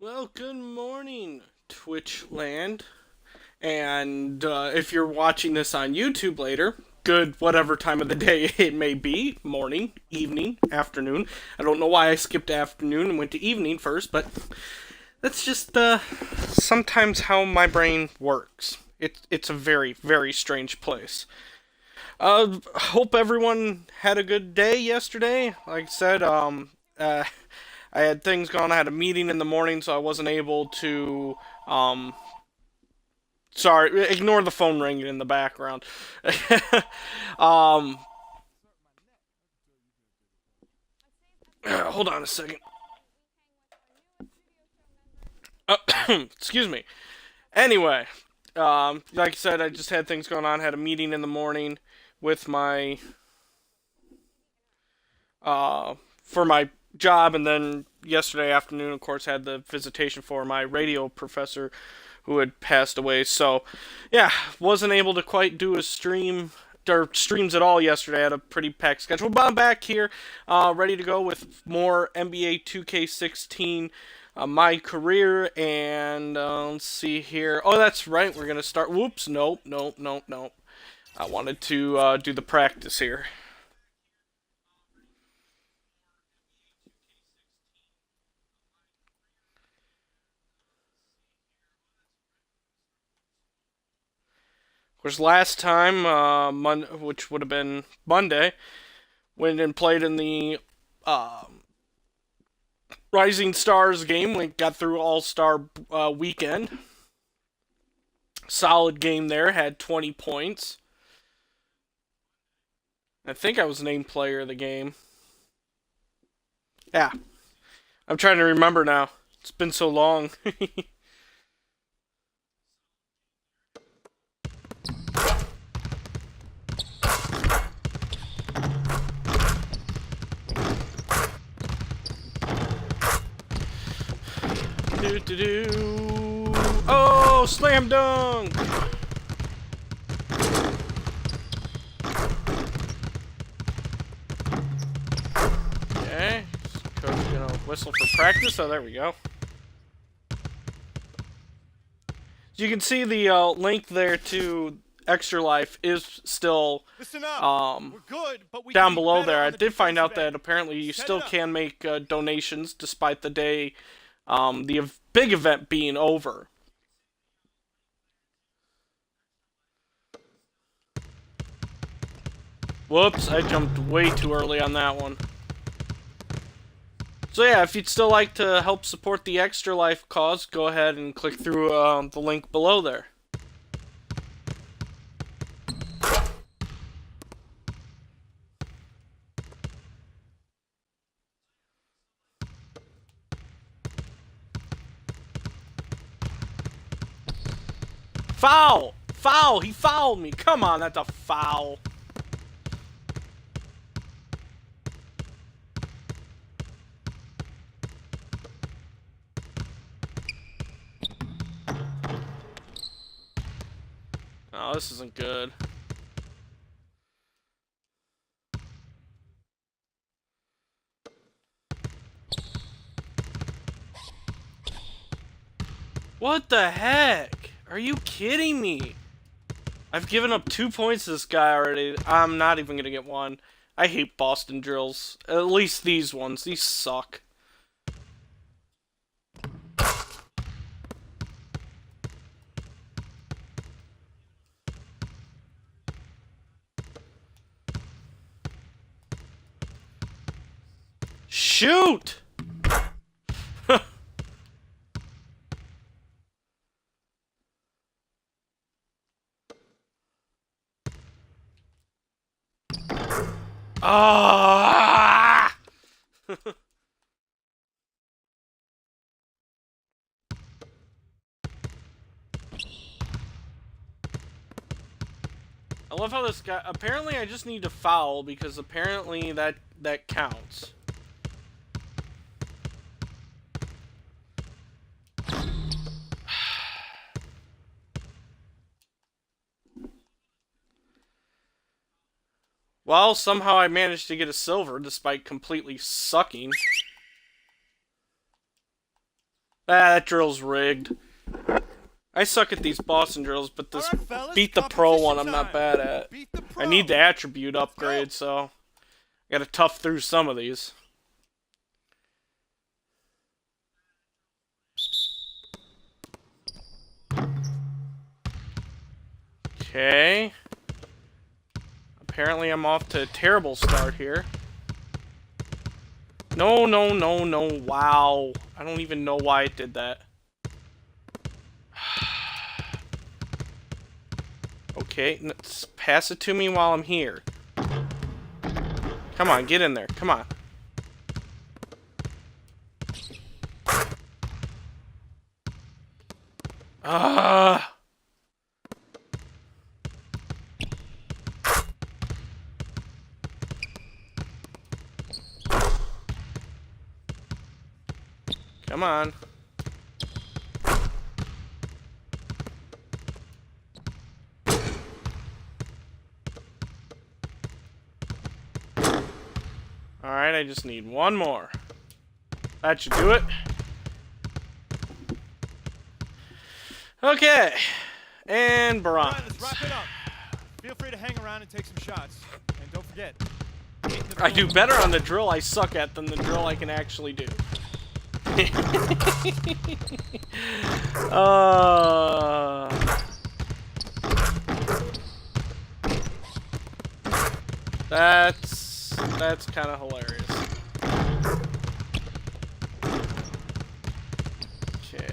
Well, good morning, Twitch land. And if you're watching this on YouTube later, good whatever time of the day it may be morning, evening, afternoon. I don't know why I skipped afternoon and went to evening first, but that's just sometimes how my brain works. It's a very, very strange place. Hope everyone had a good day yesterday. Like I said, I had things going. I had a meeting in the morning, so I wasn't able to. Sorry, ignore the phone ringing in the background. um, Hold on a second. Excuse me. Anyway, like I said, I just had things going on. Had a meeting in the morning with my for my job, and then yesterday afternoon, of course, had the visitation for my radio professor who had passed away. So, yeah, wasn't able to quite do a stream or streams at all yesterday. I had a pretty packed schedule, but I'm back here, ready to go with more NBA 2K16. My career, and let's see here. Oh, that's right. We're gonna start. Whoops! Nope, nope, nope, nope. I wanted to do the practice here. Of course, last time, which would have been Monday, went and played in the uh, Rising Stars game. We got through All Star weekend. Solid game there. Had 20 points. I think I was named player of the game. Yeah, I'm trying to remember now. It's been so long. do do do. Oh, slam dunk! Okay, coach gonna whistle for practice. Oh, there we go. So you can see the link there to Extra Life is still Listen up. um, We're good, but we down can be below better there. I on the did find out defensive that end. apparently you Set still it up. can make donations despite the day, the big event being over. Whoops, I jumped way too early on that one. So yeah, if you'd still like to help support the Extra Life cause, go ahead and click through the link below there. Foul! Foul! He fouled me! Come on, that's a foul. Oh, this isn't good. What the heck? Are you kidding me? I've given up 2 points to this guy already. I'm not even gonna get one. I hate Boston drills. At least these ones. These suck. Shoot! Ah! I love how this guy. Apparently, I just need to foul because apparently that counts. Well, somehow I managed to get a silver despite completely sucking. Ah, that drill's rigged. I suck at these Boston drills, but this Alright, fellas, beat the pro one I'm not time. bad at. Beat the pro. I need the attribute upgrade, so I gotta tough through some of these. Okay. Apparently I'm off to a terrible start here. No, no, no, no. Wow. I don't even know why it did that. Okay, let's pass it to me while I'm here. Come on, get in there. Come on. Ah. Come on. Alright, I just need one more. That should do it. Okay. And bronze. Alright, let's wrap it up. Feel free to hang around and take some shots. And don't forget. I do better on the drill I suck at than the drill I can actually do. That's kind of hilarious. Okay.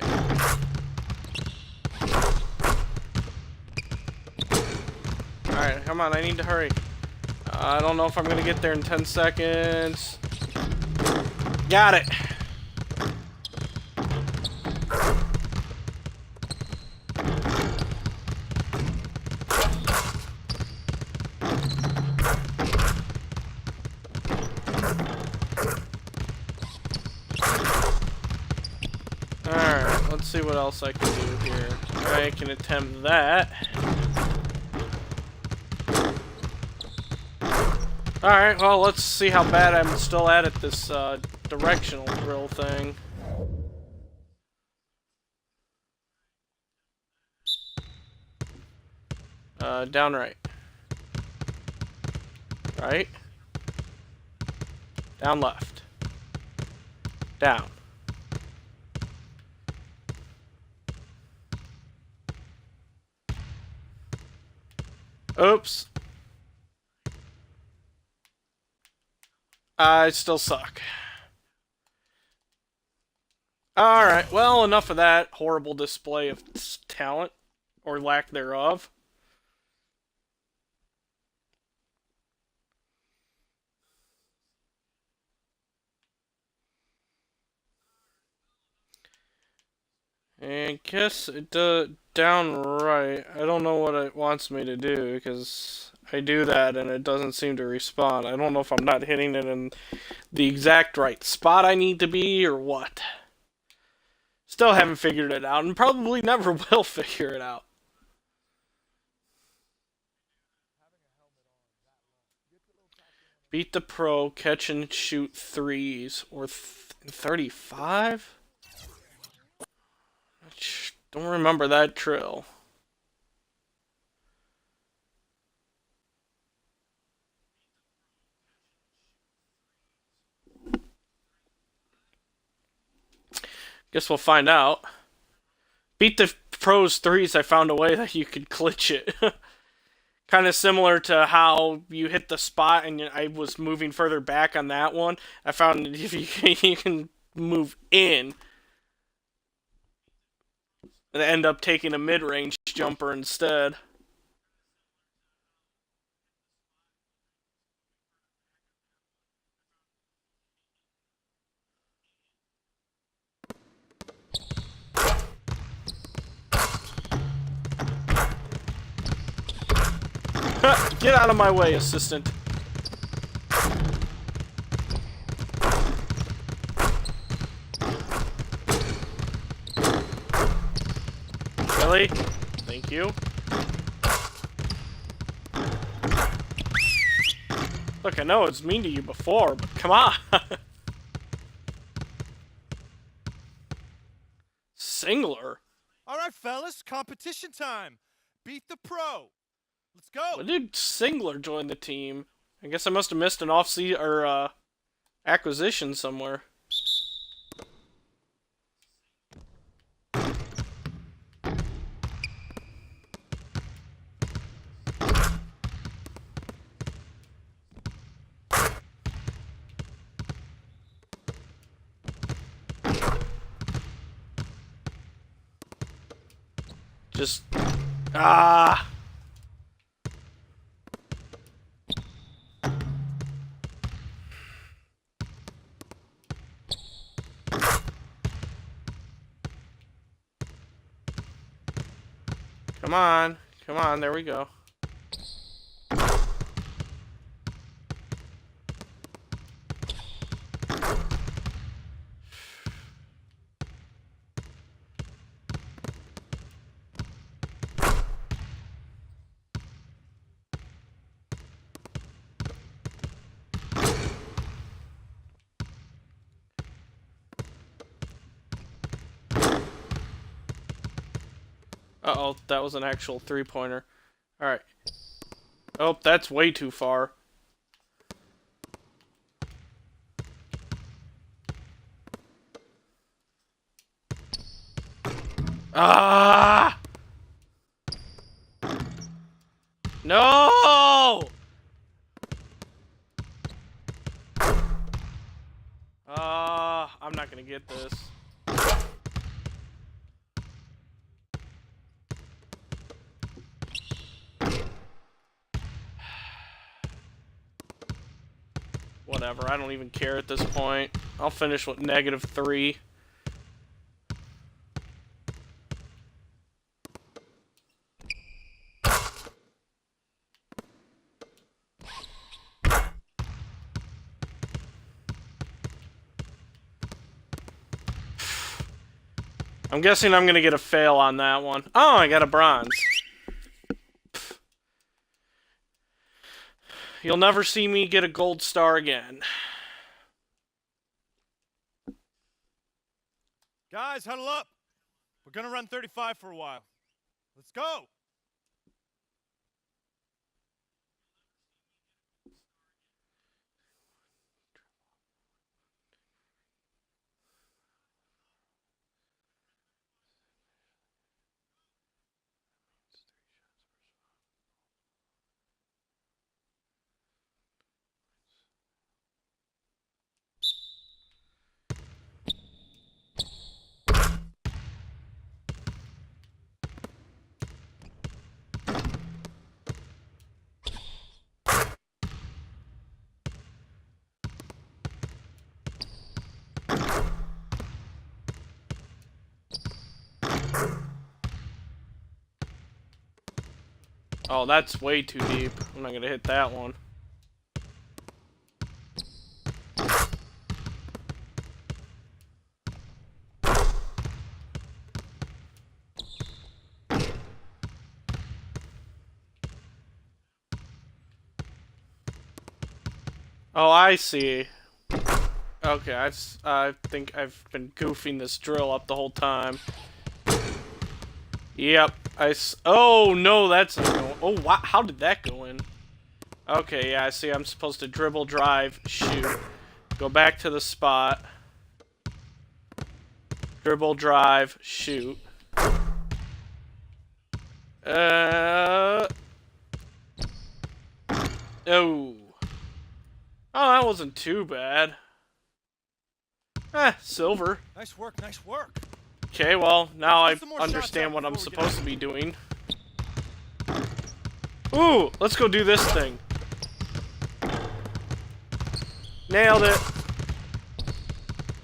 Alright, come on, I need to hurry. I don't know if I'm gonna get there in 10 seconds. Got it! Alright, let's see what else I can do here. I can attempt that. Alright, well, let's see how bad I'm still at this directional drill thing. Down right. Right. Down left. Down. Oops. I still suck. Alright, well, enough of that horrible display of talent, or lack thereof. I guess it down right. I don't know what it wants me to do, because I do that and it doesn't seem to respond. I don't know if I'm not hitting it in the exact right spot I need to be, or what. Still haven't figured it out, and probably never will figure it out. Beat the pro, catch and shoot threes, or 35? Don't remember that drill. Guess we'll find out. Beat the pros threes, I found a way that you could glitch it. Kind of similar to how you hit the spot and I was moving further back on that one. I found that if you can move in and end up taking a mid-range jumper instead. Get out of my way, assistant. Really? Thank you. Look, I know it's mean to you before, but come on. Singler? All right, fellas, competition time. Beat the pro. Let's go. When did Singler join the team? I guess I must have missed an off-season or acquisition somewhere. Just ah. Come on. Come on, there we go. Uh-oh, that was an actual three-pointer. Alright. Oh, that's way too far. Ah! No! I'm not gonna get this. Whatever, I don't even care at this point. I'll finish with -3. I'm guessing I'm gonna get a fail on that one. Oh, I got a bronze. You'll never see me get a gold star again. Guys, huddle up. We're gonna run 35 for a while. Let's go. Oh, that's way too deep. I'm not gonna hit that one. Oh, I see. Okay, I think I've been goofing this drill up the whole time. Yep, oh no, that's not going. Oh, wow, how did that go in? Okay, yeah, I see. I'm supposed to dribble, drive, shoot, go back to the spot, dribble, drive, shoot. Oh. Oh, that wasn't too bad. Silver. Nice work, nice work. Okay, well, now I Let's get some more understand shots what up I'm before we get supposed to be doing. Ooh, let's go do this thing. Nailed it.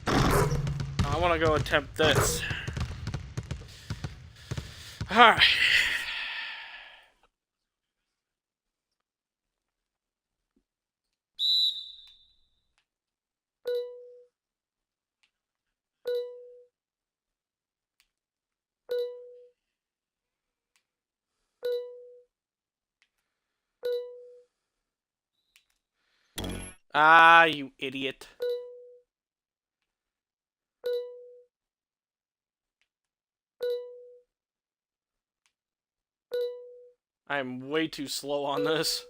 I want to go attempt this. Alright. Ah, you idiot. I'm way too slow on this.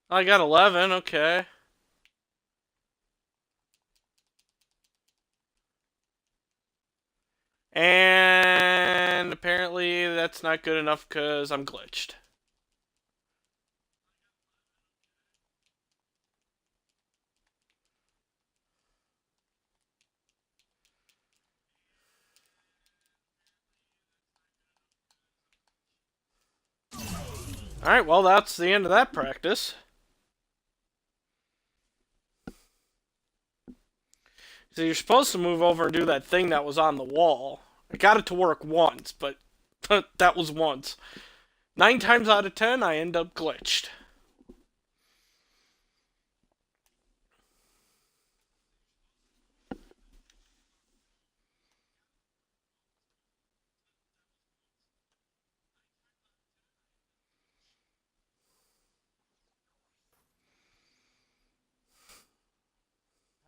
I got 11, okay. And apparently that's not good enough because I'm glitched. Alright, well, that's the end of that practice. So you're supposed to move over and do that thing that was on the wall. I got it to work once, but that was once. 9 times out of 10, I end up glitched.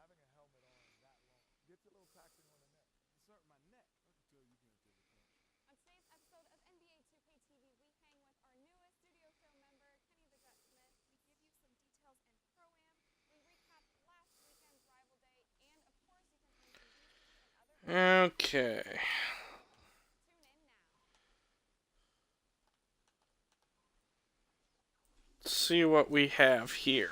Having a helmet on that long gets a little taxing on the neck. It's hurting my neck. Until you can deal with that. On today's episode of NBA 2K TV, we hang with our newest studio show member, Kenny the Jet Smith. We give you some details and pro-am. We recap last weekend's rival day, and of course, you can earn some boosters and other. Okay. Tune in now. Let's see what we have here.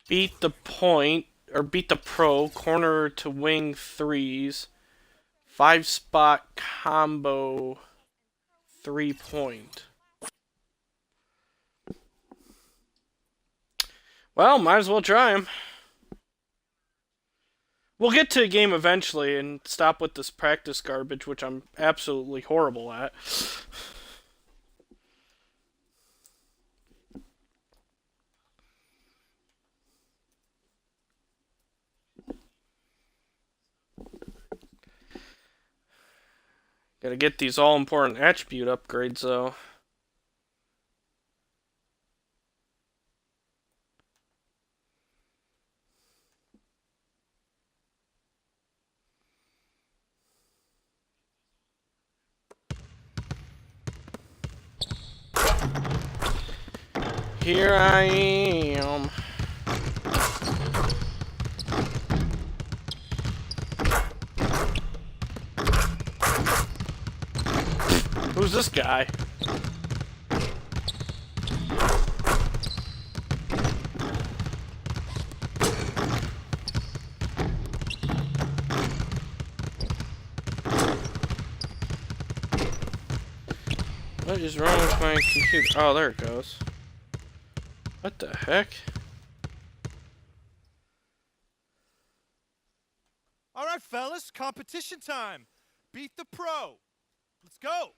Beat the point, or beat the pro, corner to wing threes, 5-spot combo, 3-point. Well, might as well try him. We'll get to a game eventually and stop with this practice garbage, which I'm absolutely horrible at. Gotta get these all-important attribute upgrades, though. Here I am. Who's this guy? What is wrong with my computer? Oh, there it goes. What the heck? All right, fellas, competition time. Beat the pro. Let's go.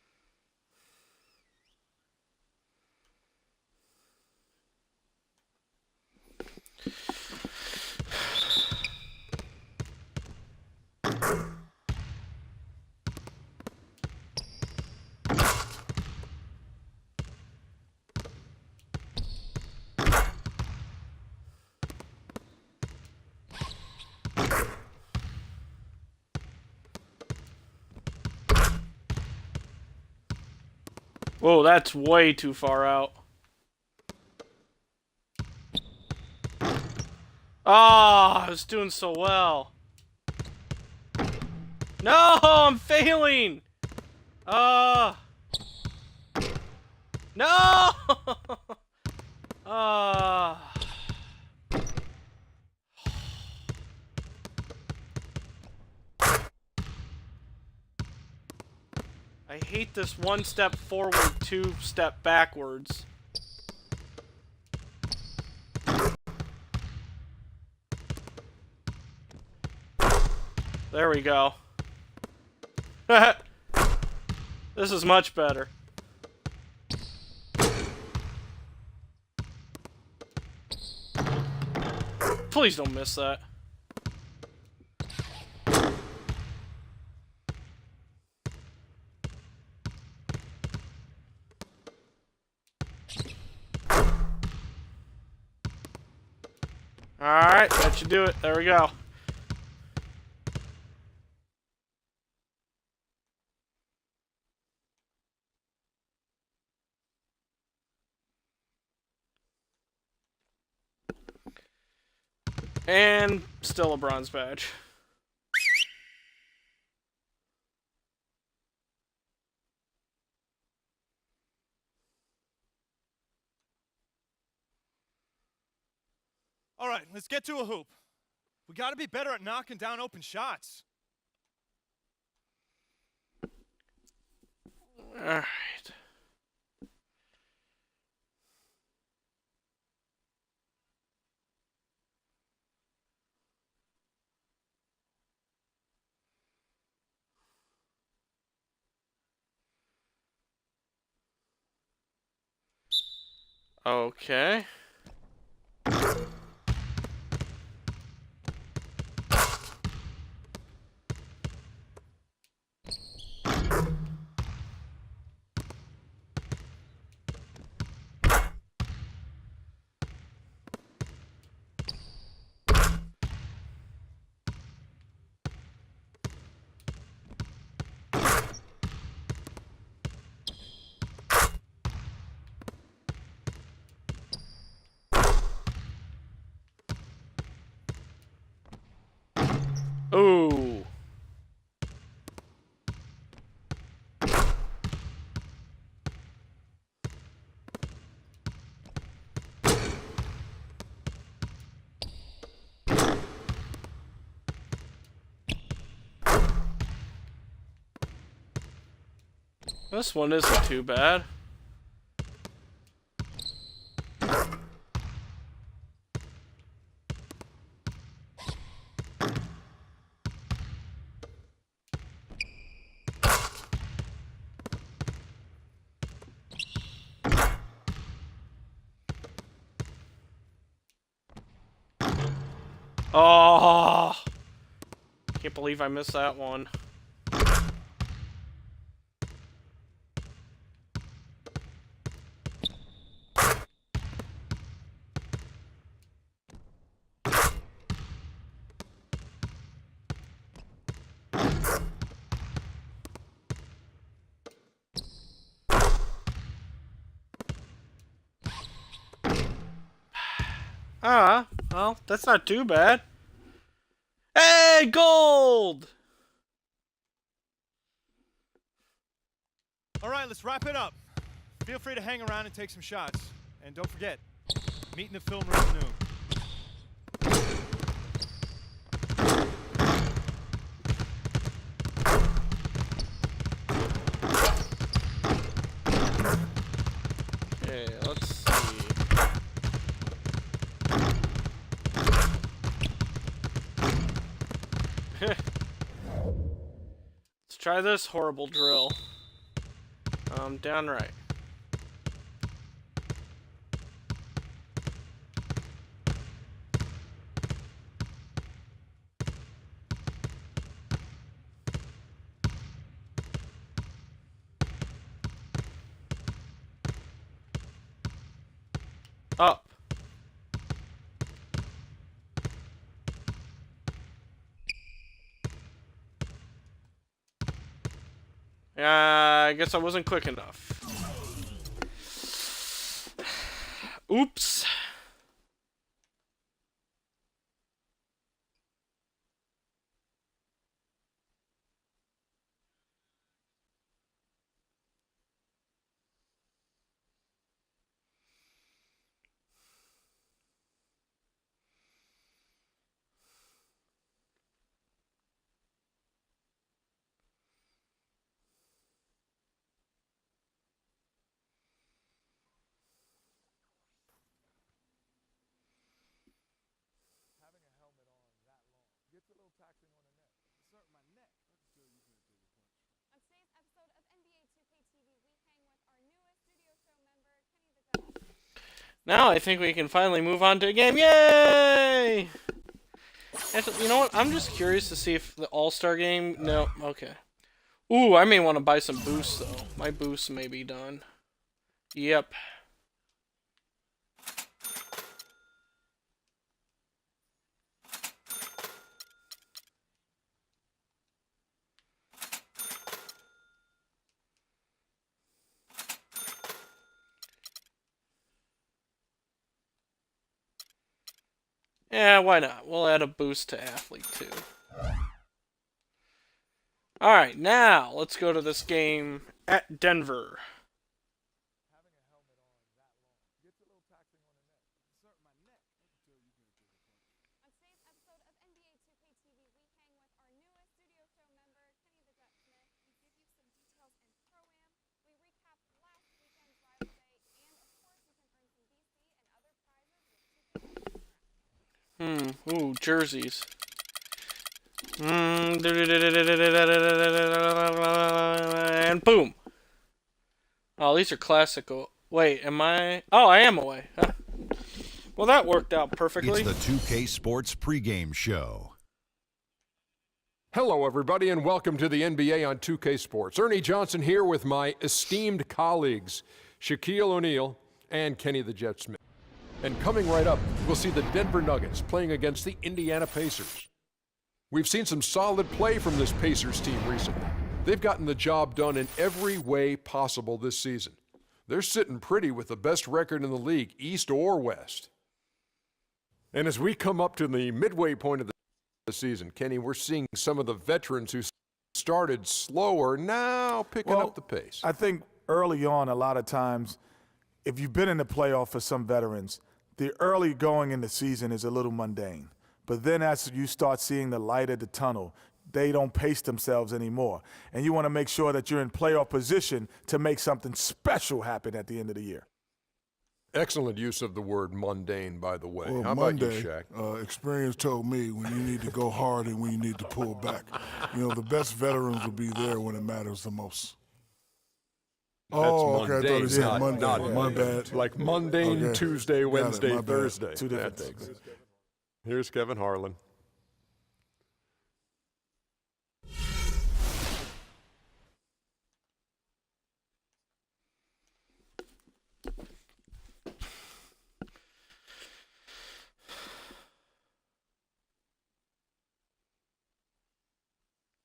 Whoa, that's way too far out. Ah, I was doing so well. No, I'm failing. No. I hate this 1 step forward, 2 step backwards. There we go. This is much better. Please don't miss that. Alright, that should do it. There we go. And still a bronze badge. All right, let's get to a hoop. We gotta be better at knocking down open shots. Alright. Okay. Ooh. This one isn't too bad. Oh, can't believe I missed that one. Ah, well, that's not too bad. Hey, gold! All right, let's wrap it up. Feel free to hang around and take some shots. And don't forget, meet in the film room at noon. Okay, let's see. Let's try this horrible drill. Down right. Up. I guess I wasn't quick enough. Oops. Having a helmet on that long gets a little taxing on the neck. It's hurting my neck. I can tell you can't take a punch. On today's episode of NBA 2K TV, we hang with our newest studio show member, Kenny the Judge. Now I think we can finally move on to a game. Yay! Actually, you know what? I'm just curious to see if the All-Star game... No, okay. Ooh, I may want to buy some boosts, though. My boosts may be done. Yep. Yeah, why not? We'll add a boost to athlete too. Alright, now let's go to this game at Denver. Having a helmet on that long gets a little taxing on the neck. It's hurting my neck. I can tell you can get to the point. On today's episode of NBA 2K TV, we hang with our newest studio show member, Kenny the Jet Smith. We give you some details and pro-am. We recap last weekend's rival day, and of course, you can earn some DC and other prizes with 2K. Ooh, jerseys. And boom. Oh, these are classical. Wait, am I? Oh, I am away. Huh. Well, that worked out perfectly. It's the 2K Sports pregame show. Hello, everybody, and welcome to the NBA on 2K Sports. Ernie Johnson here with my esteemed colleagues, Shaquille O'Neal and Kenny the Jet Smith. And coming right up, we'll see the Denver Nuggets playing against the Indiana Pacers. We've seen some solid play from this Pacers team recently. They've gotten the job done in every way possible this season. They're sitting pretty with the best record in the league, East or West. And as we come up to the midway point of the season, Kenny, we're seeing some of the veterans who started slower now picking up the pace. I think early on, a lot of times, if you've been in the playoff for some veterans, the early going in the season is a little mundane. But then as you start seeing the light at the tunnel, they don't pace themselves anymore. And you want to make sure that you're in playoff position to make something special happen at the end of the year. Excellent use of the word mundane, by the way. Well, How Monday, about you, Shaq? Experience told me when you need to go hard and when you need to pull back. You know, the best veterans will be there when it matters the most. That's okay. mundane, I thought you said Monday. not My bad. Like mundane Okay. Tuesday, Wednesday, my bad. Thursday. Two different That things. Here's Kevin Harlan.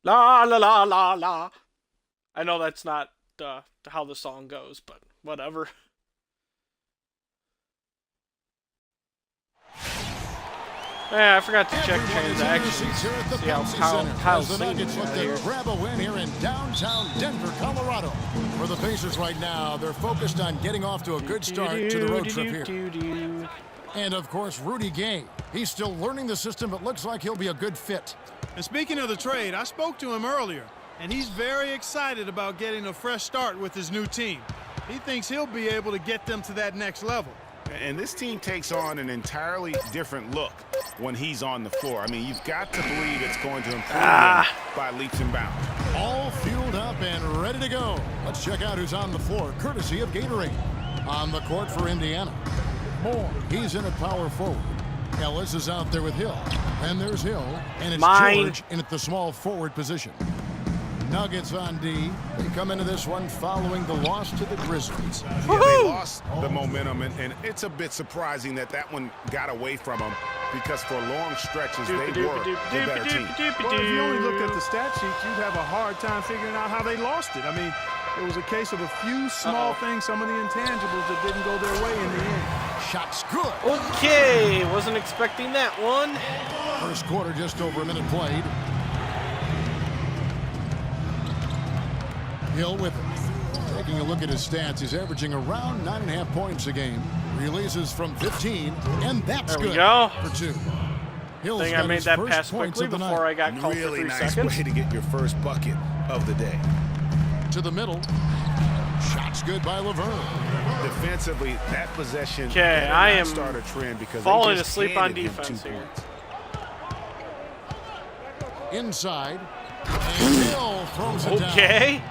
La la la la la. I know that's not how the song goes, but whatever. Yeah, I forgot to check transactions. See how Kyle's the Nuggets look to grab a win here in downtown Denver, Colorado. For the Pacers right now, they're focused on getting off to a good start to the road trip here. And, of course, Rudy Gay. He's still learning the system, but looks like he'll be a good fit. And speaking of the trade, I spoke to him earlier, and he's very excited about getting a fresh start with his new team. He thinks he'll be able to get them to that next level. And this team takes on an entirely different look when he's on the floor. I mean, you've got to believe it's going to improve them by leaps and bounds. All fueled up and ready to go. Let's check out who's on the floor, courtesy of Gatorade. On the court for Indiana, Moore, he's in at power forward. Ellis is out there with Hill. And there's Hill. And it's George in at the small forward position. Nuggets on D. They come into this one following the loss to the Grizzlies. Yeah, they lost the momentum, and it's a bit surprising that one got away from them because for long stretches they were the better team. Well, if you only looked at the stat sheet, you'd have a hard time figuring out how they lost it. I mean, it was a case of a few small things, some of the intangibles that didn't go their way in the end. Shot's good. Okay, wasn't expecting that one. First quarter, just over a minute played. Hill with it. Taking a look at his stats, he's averaging around 9.5 points a game. Releases from 15, and that's there we good go. for 2. I think I made that pass quickly before I got called Really for 3 nice seconds. way to get your first bucket of the day. To the middle. Shots good by Laverne. Defensively, that possession Okay, I am start a trend because falling they just asleep on handed him defense 2 here. points. Inside. And Hill throws it down. Okay.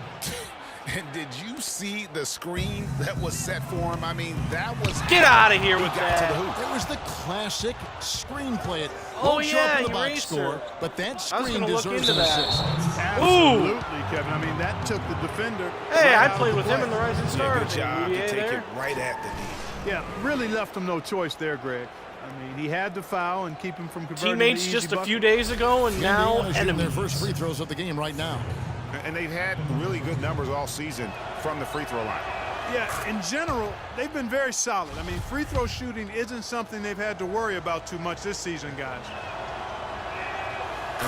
And did you see the screen that was set for him? I mean, that was... Get out of here he with got to that. the hoop. It was the classic screenplay. It Oh, won't show up yeah, in the box eraser. score, but that I was screen gonna look deserves into an that. assist. Absolutely, Kevin. I mean, that took the defender. Hey, right I out played of with the him play. in the Rising Yeah, Star. good job to NBA take there. it right at the knee. Yeah, really left him no choice there, Greg. I mean, he had to foul and keep him from converting Teammates the easy just a bucket. few days ago, and now Indiana's shooting their enemies. first free throws of the game right now. And they've had really good numbers all season from the free throw line. Yeah, in general, they've been very solid. I mean, free throw shooting isn't something they've had to worry about too much this season, guys.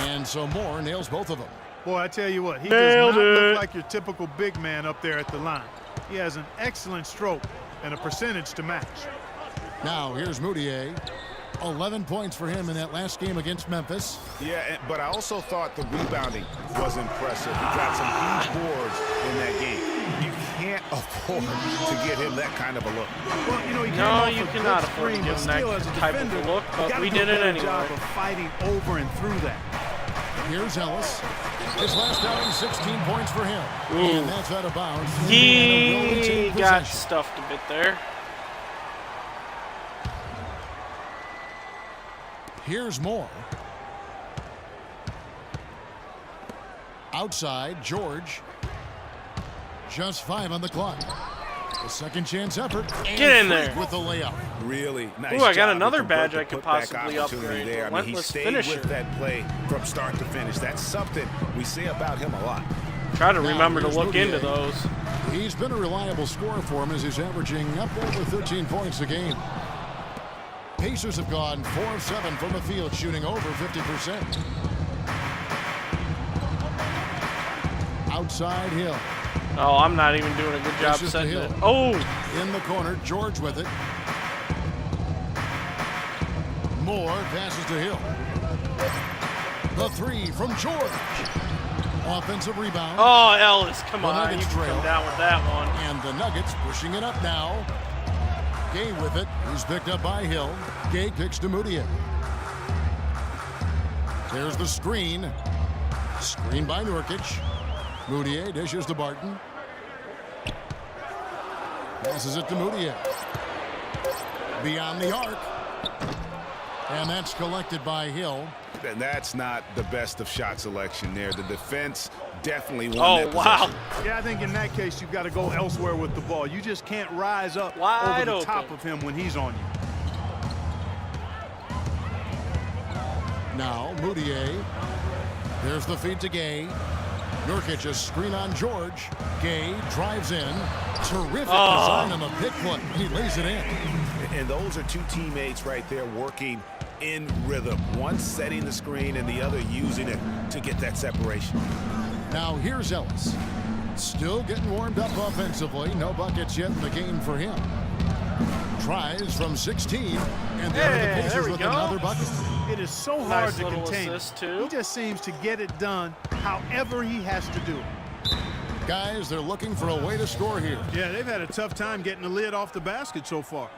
And so Moore nails both of them. Boy, I tell you what, he does not look like your typical big man up there at the line. He has an excellent stroke and a percentage to match. Now here's Moutier. 11 points for him in that last game against Memphis. Yeah, but I also thought the rebounding was impressive. He got some huge boards in that game. You can't afford to get him that kind of a look. Well, you know, he No, you cannot afford to give him that type of a look, but we did it anyway. Job of fighting over and through that. Here's Ellis. His last outing, 16 points for him. Ooh. And that's out of bounds. He got stuffed a bit there. Here's Moore. Outside, George. Just 5 on the clock. The second chance effort. Get in there. With the layup. Really nice. Ooh, I got job another to convert badge I the could putback possibly opportunity upgrade. there. I mean, he Relentless stayed finisher. with that play from start to finish. That's something we say about him a lot. Try to Now, remember to here's look into Moutier. those. He's been a reliable scorer for him as he's averaging up over 13 points a game. Pacers have gone 4 of 7 from the field, shooting over 50%. Outside Hill. Oh, I'm not even doing a good job Dishes to setting Hill. it. Oh, In the corner, George with it. Moore passes to Hill. The 3 from George. Offensive rebound. oh, Ellis, come The on, you Nuggets can trail. come down with that one. And the Nuggets pushing it up now. Gay with it. He's picked up by Hill. Gay kicks to Moutier. There's the screen. Screen by Nurkic. Moutier dishes to Barton. Passes it to Moutier. Beyond the arc. And that's collected by Hill. And that's not the best of shot selection there. The defense definitely won Oh, that wow. possession. Yeah, I think in that case, you've got to go elsewhere with the ball. You just can't rise up Wide over the open. top of him when he's on you. Now Moutier. There's the feed to Gay. Nurkic a screen on George. Gay drives in. Terrific design on the pick foot. He lays it in. And those are two teammates right there working in rhythm. One setting the screen and the other using it to get that separation. Now here's Ellis. Still getting warmed up offensively. No buckets yet in the game for him. Tries from 16. And there are the Hey, there Pacers we with go. another bucket. It is so Nice hard to little contain. assist, too. He just seems to get it done however he has to do it. Guys, they're looking for a way to score here. Yeah, they've had a tough time getting the lid off the basket so far.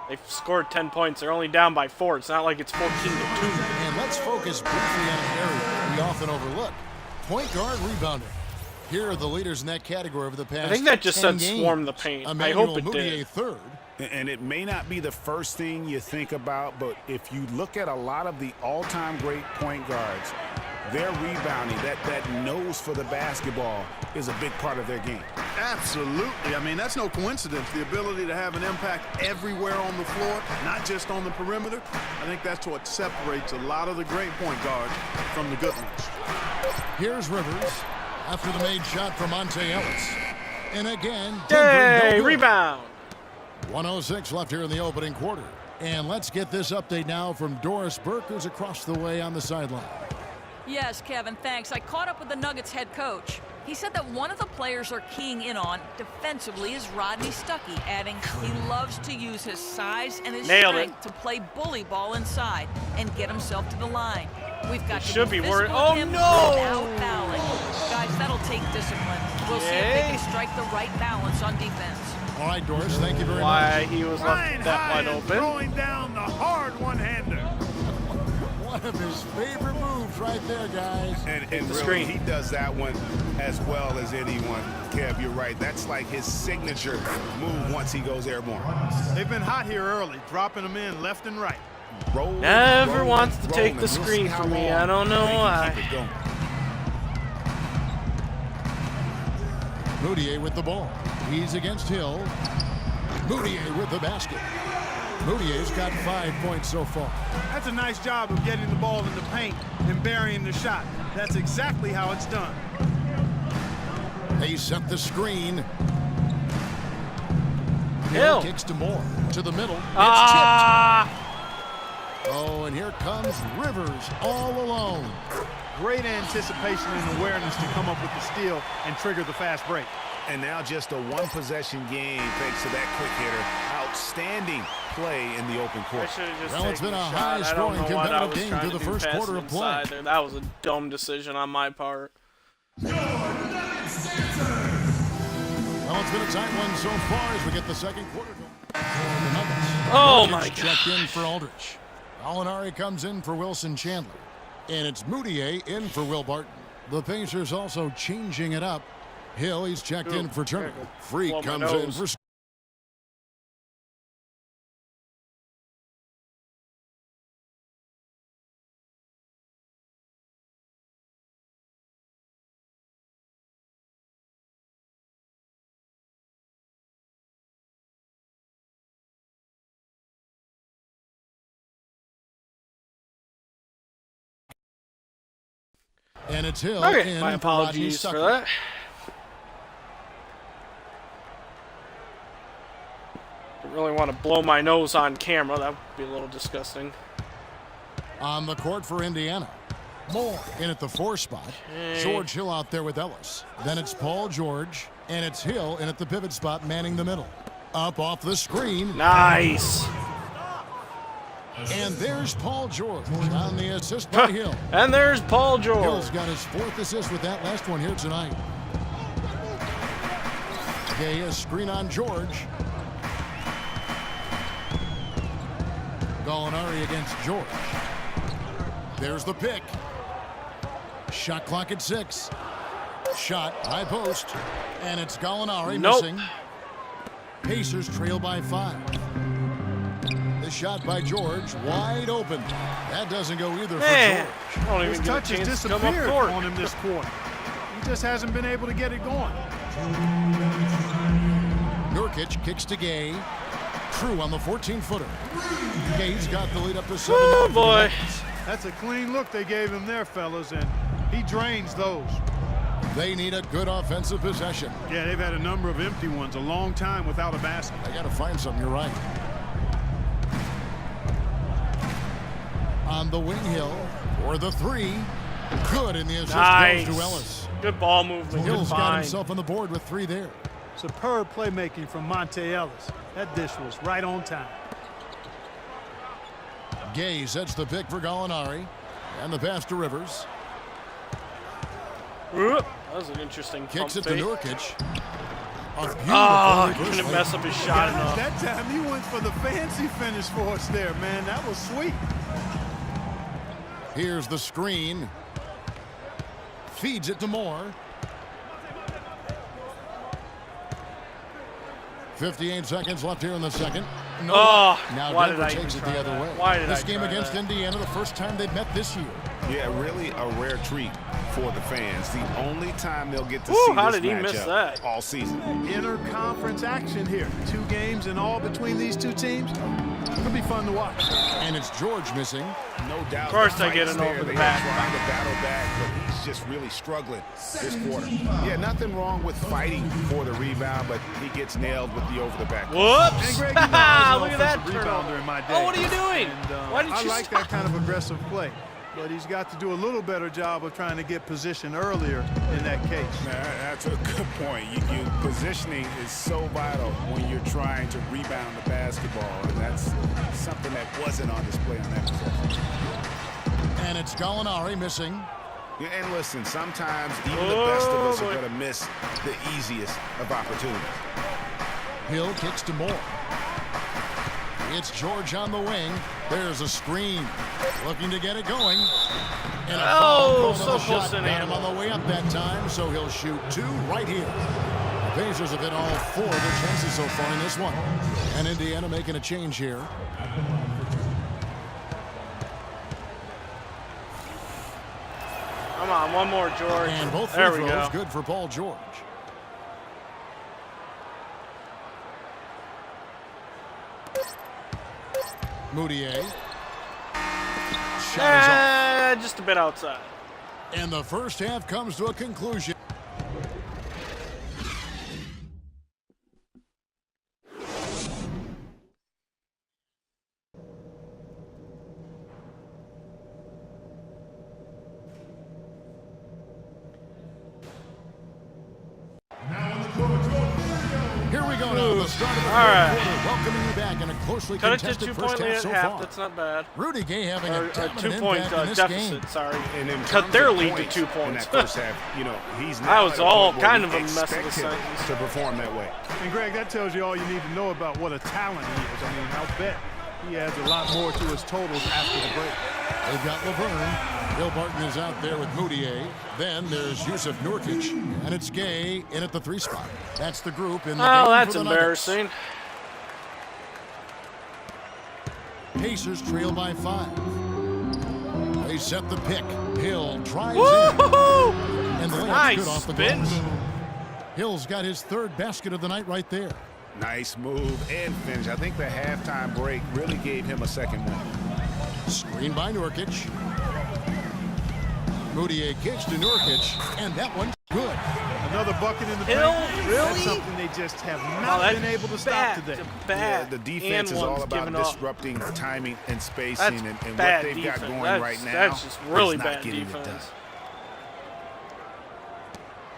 They've scored 10 points. They're only down by 4. It's not like it's 14-2. And let's focus briefly on an area we often overlook. Point guard rebounding. Here are the leaders in that category over the past I think that just 10 said games. swarm the paint. I Emmanuel hope it Moutier did. third. And it may not be the first thing you think about, but if you look at a lot of the all-time great point guards, their rebounding, that nose for the basketball is a big part of their game. Absolutely. I mean, that's no coincidence. The ability to have an impact everywhere on the floor, not just on the perimeter. I think that's what separates a lot of the great point guards from the good ones. Here's Rivers after the made shot from Monte Ellis. And again, Hey, Denver, no good. rebound. 1:06 left here in the opening quarter. And let's get this update now from Doris Burke, who's across the way on the sideline. Yes, Kevin, thanks. I caught up with the Nuggets head coach. He said that one of the players they're keying in on defensively is Rodney Stuckey, adding he loves to use his size and his Nailed strength to play bully ball inside and get himself to the line. We've got to should be worried. physical with Oh, him no! without fouling. Guys, that'll take discipline. We'll see if they Yay. can strike the right balance on defense. All right, Doris, thank you very Why much. he was Ryan left that High wide is open. throwing down the hard one-hander. One of his favorite moves right there, guys. And the really, screen. he does that one as well as anyone. Kev, you're right. That's like his signature move once he goes airborne. They've been hot here early, dropping them in left and right. Rolling, Never rolling, wants to rolling. take the We'll screen see how from me. long I don't know they can why. keep it going. Moutier with the ball. He's against Hill. Moutier with the basket. Moutier's got 5 points so far. That's a nice job of getting the ball in the paint and burying the shot. That's exactly how it's done. They set the screen. Hill kicks to Moore. To the middle. It's Ah! tipped. Oh, and here comes Rivers all alone. Great anticipation and awareness to come up with the steal and trigger the fast break. And now just a one-possession game thanks to that quick hitter. Outstanding play in the open I court. should have just Well, it's taken been a the shot. I don't high-scoring know what I competitive was game trying through to the do, first pass quarter it of play. inside there. That was a dumb decision on my part. Well, it's been a tight one so far as we get the second quarter going. For the Nuggets. Oh, Nurkic my checked in for Aldridge. Gallinari comes in for Wilson Chandler. And it's Moutier in for Will Barton. The Pacers also changing it up. Hill, he's checked in for Turner. Freak blow my comes in nose. for... And it's Hill Okay, in my for Rodney apologies for Stuckey. that. Don't really want to blow my nose on camera. That would be a little disgusting. On the court for Indiana. Moore in at the 4 spot. George Hill out there with Ellis. Then it's Paul George. And it's Hill in at the pivot spot, manning the middle. Up off the screen. Nice. And there's Paul George on the assist by Hill. And there's Paul George. Hill's got his 4th assist with that last one here tonight. Gay, a screen on George. Gallinari against George. There's the pick. Shot clock at 6. Shot, high post. And it's Gallinari missing. Pacers trail by 5. The shot by George, wide open. That doesn't go either for George. I don't even His get a touch has chance to come up disappeared court. on him this quarter. He just hasn't been able to get it going. Nurkic kicks to Gay. Crew on the 14-footer. Gay's got the lead up to 7. Oh, boy. That's a clean look they gave him there, fellas, and he drains those. They need a good offensive possession. Yeah, they've had a number of empty ones, a long time without a basket. They got to find something, you're right. On the wing, Hill for the 3. Good, and the assist Nice. goes to Ellis. Good ball movement. Good Hill's got find. himself on the board with 3 there. Superb playmaking from Monte Ellis. That dish was right on time. Gay sets the pick for Gallinari. And the pass to Rivers. That was an interesting Kicks pump it to fake. Nurkic. A beautiful Oh, reverse couldn't layup. mess up his shot enough. That time he went for the fancy finish for us there, man. That was sweet. Here's the screen. Feeds it to Moore. 58 seconds left here in the second. No. Oh, Now why Denver did I even takes it try the other that? way. Why did this I game try against that? Indiana, the first time they've met this year. Yeah, really a rare treat for the fans. The only time they'll get to Ooh, see how this did he miss matchup that? all season. Interconference action here. 2 games in all between these 2 teams. It'll be fun to watch. And it's George missing. No doubt. Of course the they get fight's an there. over the They back. are trying to battle back, but he's just really struggling this quarter. Yeah, nothing wrong with fighting for the rebound, but he gets nailed with the over the back. And Whoops! Greg, you know, I was Look an at that offensive turnover. rebounder in my day. Oh, what are you doing? And, Why did I you like stop? that kind of aggressive play, but he's got to do a little better job of trying to get position earlier in that case. Man, that's a good point. Positioning is so vital when you're trying to rebound the basketball, and that's something that wasn't on display on that possession. And it's Gallinari missing. Yeah, and listen, sometimes even the best of us are going to miss the easiest of opportunities. Hill kicks to Moore. It's George on the wing. There's a screen. Looking to get it going. And a foul called so on the close shot. to an Got him animal. on the way up that time, so he'll shoot 2 right here. The Pacers have hit all 4 of their chances so far in this one. And Indiana making a change here. Come on, one more, George. And both free There we throws go. good for Paul George. Moutier. Shot is off. Just a bit outside. And the first half comes to a conclusion. the start of the All third right. quarter, welcoming you back in a closely Cut it to contested 2-point first lead half at so half. far. That's not bad. Rudy Gay having Or a a dominant 2-point impact in this deficit. game. Sorry. And in Cut terms their of lead to points 2 in points. that first half, you know, he's That now was at a all point where kind we of a mess of a expect him sentence. to perform that way. And Greg, that tells you all you need to know about what a talent he is. I mean, I'll bet he adds a lot more to his totals after the break. They've got Laverne. Bill Barton is out there with Moutier. Then there's Yusuf Nurkic. And it's Gay in at the 3 spot. That's the group in the game Oh, that's for the Nuggets. embarrassing. Pacers trail by 5. They set the pick. Hill drives Woo-hoo-hoo! in. And the layup's Nice good off the spin. glass. Hill's got his 3rd basket of the night right there. Nice move and finish. I think the halftime break really gave him a second win. Screen by Nurkic. Moutier kicks to Nurkic, and that one's good. Another bucket in the Hill, paint. really? That's something they just have Oh, not that's been able to stop bad. today. Bad. The defense is And all one's about giving up. disrupting timing and That's spacing, and what bad they've defense. got going That's- right now. that's just really is not bad getting it defense. done.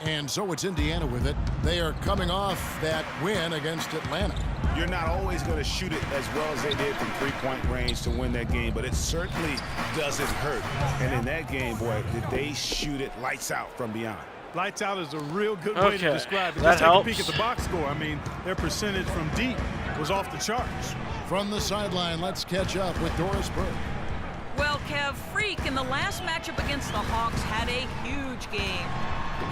And so it's Indiana with it. They are coming off that win against Atlanta. You're not always going to shoot it as well as they did from three-point range to win that game, but it certainly doesn't hurt. And in that game, boy, did they shoot it lights out from beyond. Lights out is a real good way to Okay, describe it. that Just take helps. a peek at the box score. I mean, their percentage from deep was off the charts. From the sideline, let's catch up with Doris Burke. Well, Kev, Freak in the last matchup against the Hawks had a huge game.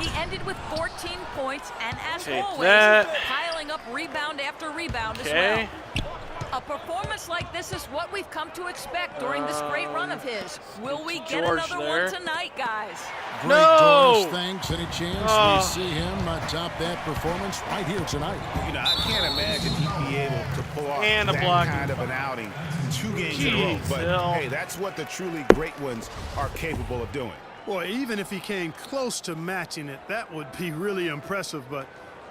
He ended with 14 points and, as Take always, that. piling up rebound after rebound as Okay. well. A performance like this is what we've come to expect during this great run of his. Will we get George another there. one tonight, guys? Great No! Doris, thanks. Any chance Oh. we see him top that performance right here tonight? You know, I can't imagine he'd be able to pull off And a that block. kind of an outing 2 games in a row. Jeez, But, Hill. hey, that's what the truly great ones are capable of doing. Boy, even if he came close to matching it, that would be really impressive. But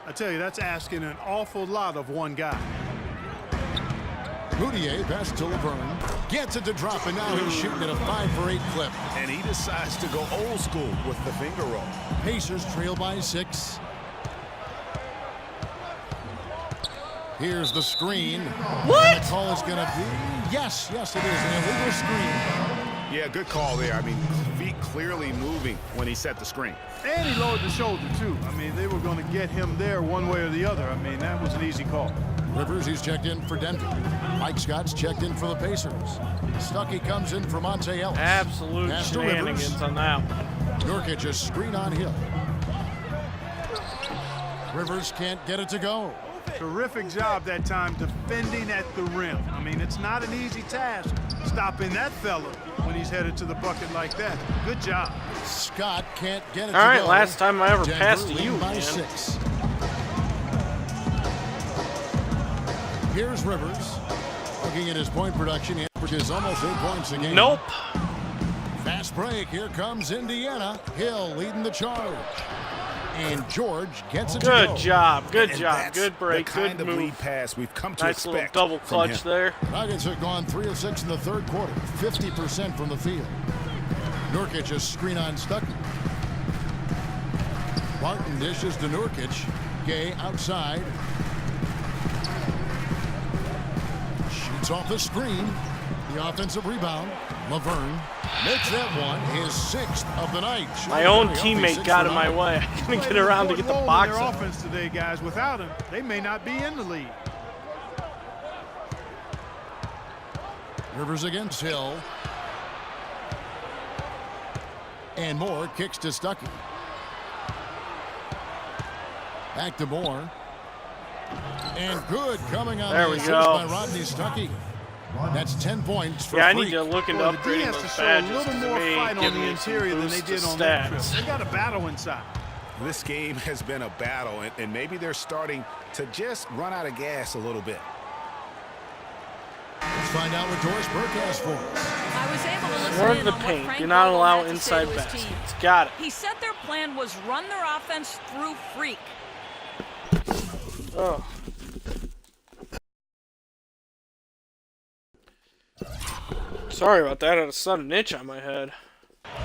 I tell you, that's asking an awful lot of one guy. Moutier pass to Laverne. Gets it to drop, and now he's shooting at a 5 for 8 clip. And he decides to go old school with the finger roll. Pacers trail by 6. Here's the screen. What? And the call is going to be, yes, it is an illegal screen. Yeah, good call there. I mean, feet clearly moving when he set the screen. And he lowered the shoulder, too. I mean, they were going to get him there one way or the other. I mean, that was an easy call. Rivers, he's checked in for Denver. Mike Scott's checked in for the Pacers. Stuckey comes in for Monte Ellis. Absolute Pass to shenanigans Rivers. on that one. Nurkic a screen on Hill. Rivers can't get it to go. Terrific job that time defending at the rim. I mean, it's not an easy task stopping that fella when he's headed to the bucket like that. Good job. Scott can't get it All to right, go. last time I ever Denver passed to leading you, by man. 6. Here's Rivers. Looking at his point production, he averages almost 8 points a game. Nope. Fast break. Here comes Indiana. Hill leading the charge. And George gets it to go. Good job. Good And job. that's Good break. the kind Good of lead move. pass we've come to Nice little expect double from clutch him. there. Nuggets have gone 3 of 6 in the third quarter. 50% from the field. Nurkic a screen on Stuckey. Barton dishes to Nurkic. Gay outside. Shoots off the screen. The offensive rebound. Laverne makes that one his 6th of the night. My own Very healthy teammate 6 got for in my 9. way. I couldn't get around to get the Role in box their up. offense today, guys. Without him, they may not be in the lead. Rivers against Hill. And Moore kicks to Stuckey. Back to Moore. And good coming on There the we assist go. by Rodney Stuckey. That's 10 points for Yeah, I Freak. need to look into Well, the D upgrading has those to show a badges. little To more me, fight give on the me interior some than they boost did to on that trip. stats. They got a battle inside. This game has been a battle, and maybe they're starting to just run out of gas a little bit. Let's find out what Doris Burke has for us. I was able to listen More in of the on what paint. Frank Do not Vogel allow had to say inside to his baskets. team. Got it. He said their plan was run their offense through Freak. Oh. Sorry about that. I had a sudden itch on my head.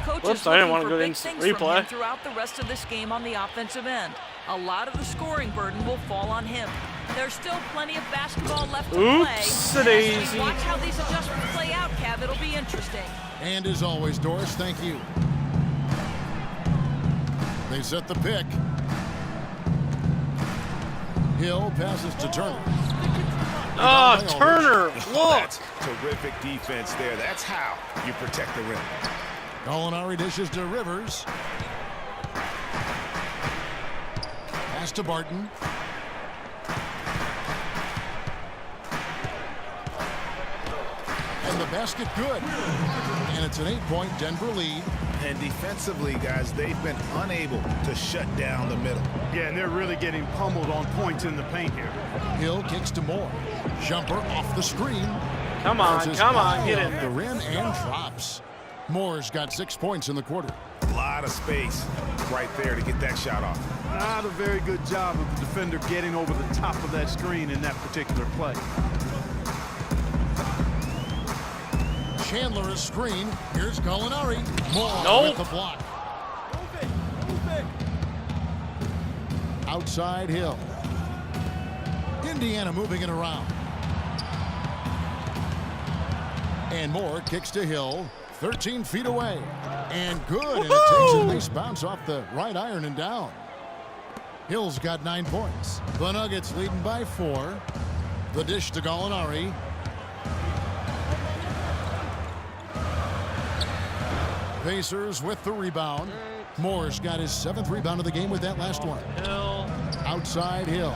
Coach Whoops, is I didn't looking want to for go to big instant things from replay. him throughout the rest of this game on the offensive end. A lot of the scoring burden will fall on him. There's still plenty of basketball left to Oopsie-daisy. play. As we watch how these adjustments play out, Kev, it'll be interesting. And as always, Doris, thank you. They set the pick. Hill passes to Turner. Oh, Turner, look. That's terrific defense there. That's how you protect the rim. Gallinari dishes to Rivers. Pass to Barton. And the basket good. And it's an 8-point Denver lead. And defensively, guys, they've been unable to shut down the middle. Yeah, and they're really getting pummeled on points in the paint here. Hill kicks to Moore. Jumper off the screen. Come on, get in The there. rim and drops. Moore's got 6 points in the quarter. A lot of space right there to get that shot off. Not a very good job of the defender getting over the top of that screen in that particular play. Chandler is screen. Here's Gallinari. Moore Nope. with the block. Outside Hill. Indiana moving it around. And Moore kicks to Hill. 13 feet away. And good. And it takes a nice bounce off the right iron and down. Hill's got 9 points. The Nuggets leading by 4. The dish to Gallinari. Pacers with the rebound. Moore's got his 7th rebound of the game with that last one. Hill. Outside Hill.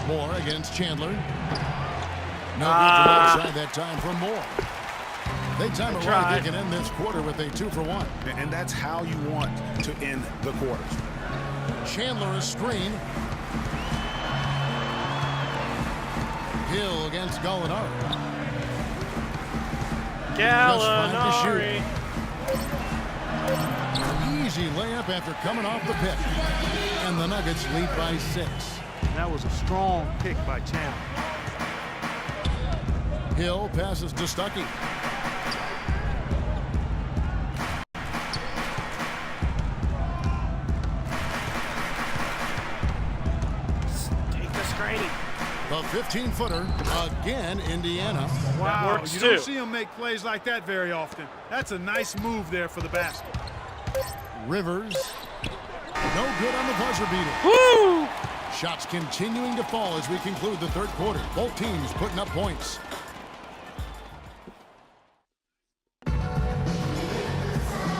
Moore against Chandler. No good from outside that time from Moore. They time it right. They can end this quarter with a 2-for-1. And that's how you want to end the quarters. Chandler is screen. Hill against Gallinari. Gallinari. Easy layup after coming off the pick. And the Nuggets lead by 6. That was a strong pick by Chandler. Hill passes to Stuckey. Take the screen. The 15-footer again, Indiana. Wow, works you too. don't see him make plays like that very often. That's a nice move there for the basket. Rivers. No good on the buzzer beater. Woo! Shots continuing to fall as we conclude the third quarter. Both teams putting up points.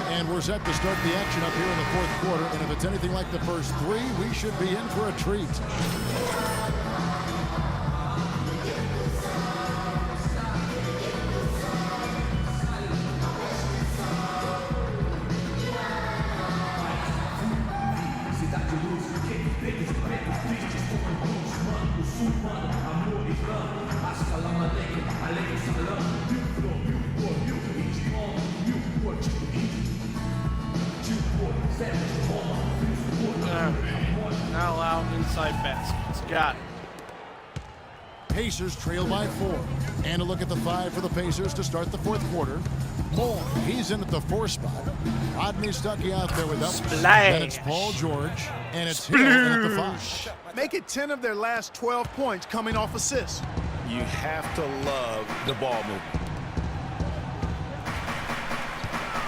And we're set to start the action up here in the fourth quarter. And if it's anything like the first 3, we should be in for a treat. Not allowed inside baskets. Got it. Pacers trail by 4. And a look at the 5 for the Pacers to start the fourth quarter. Moore, he's in at the 4 spot. Rodney Stuckey out there with up. Then it's Paul George. And it's Hill in at the 5. Make it 10 of their last 12 points coming off assists. You have to love the ball movement.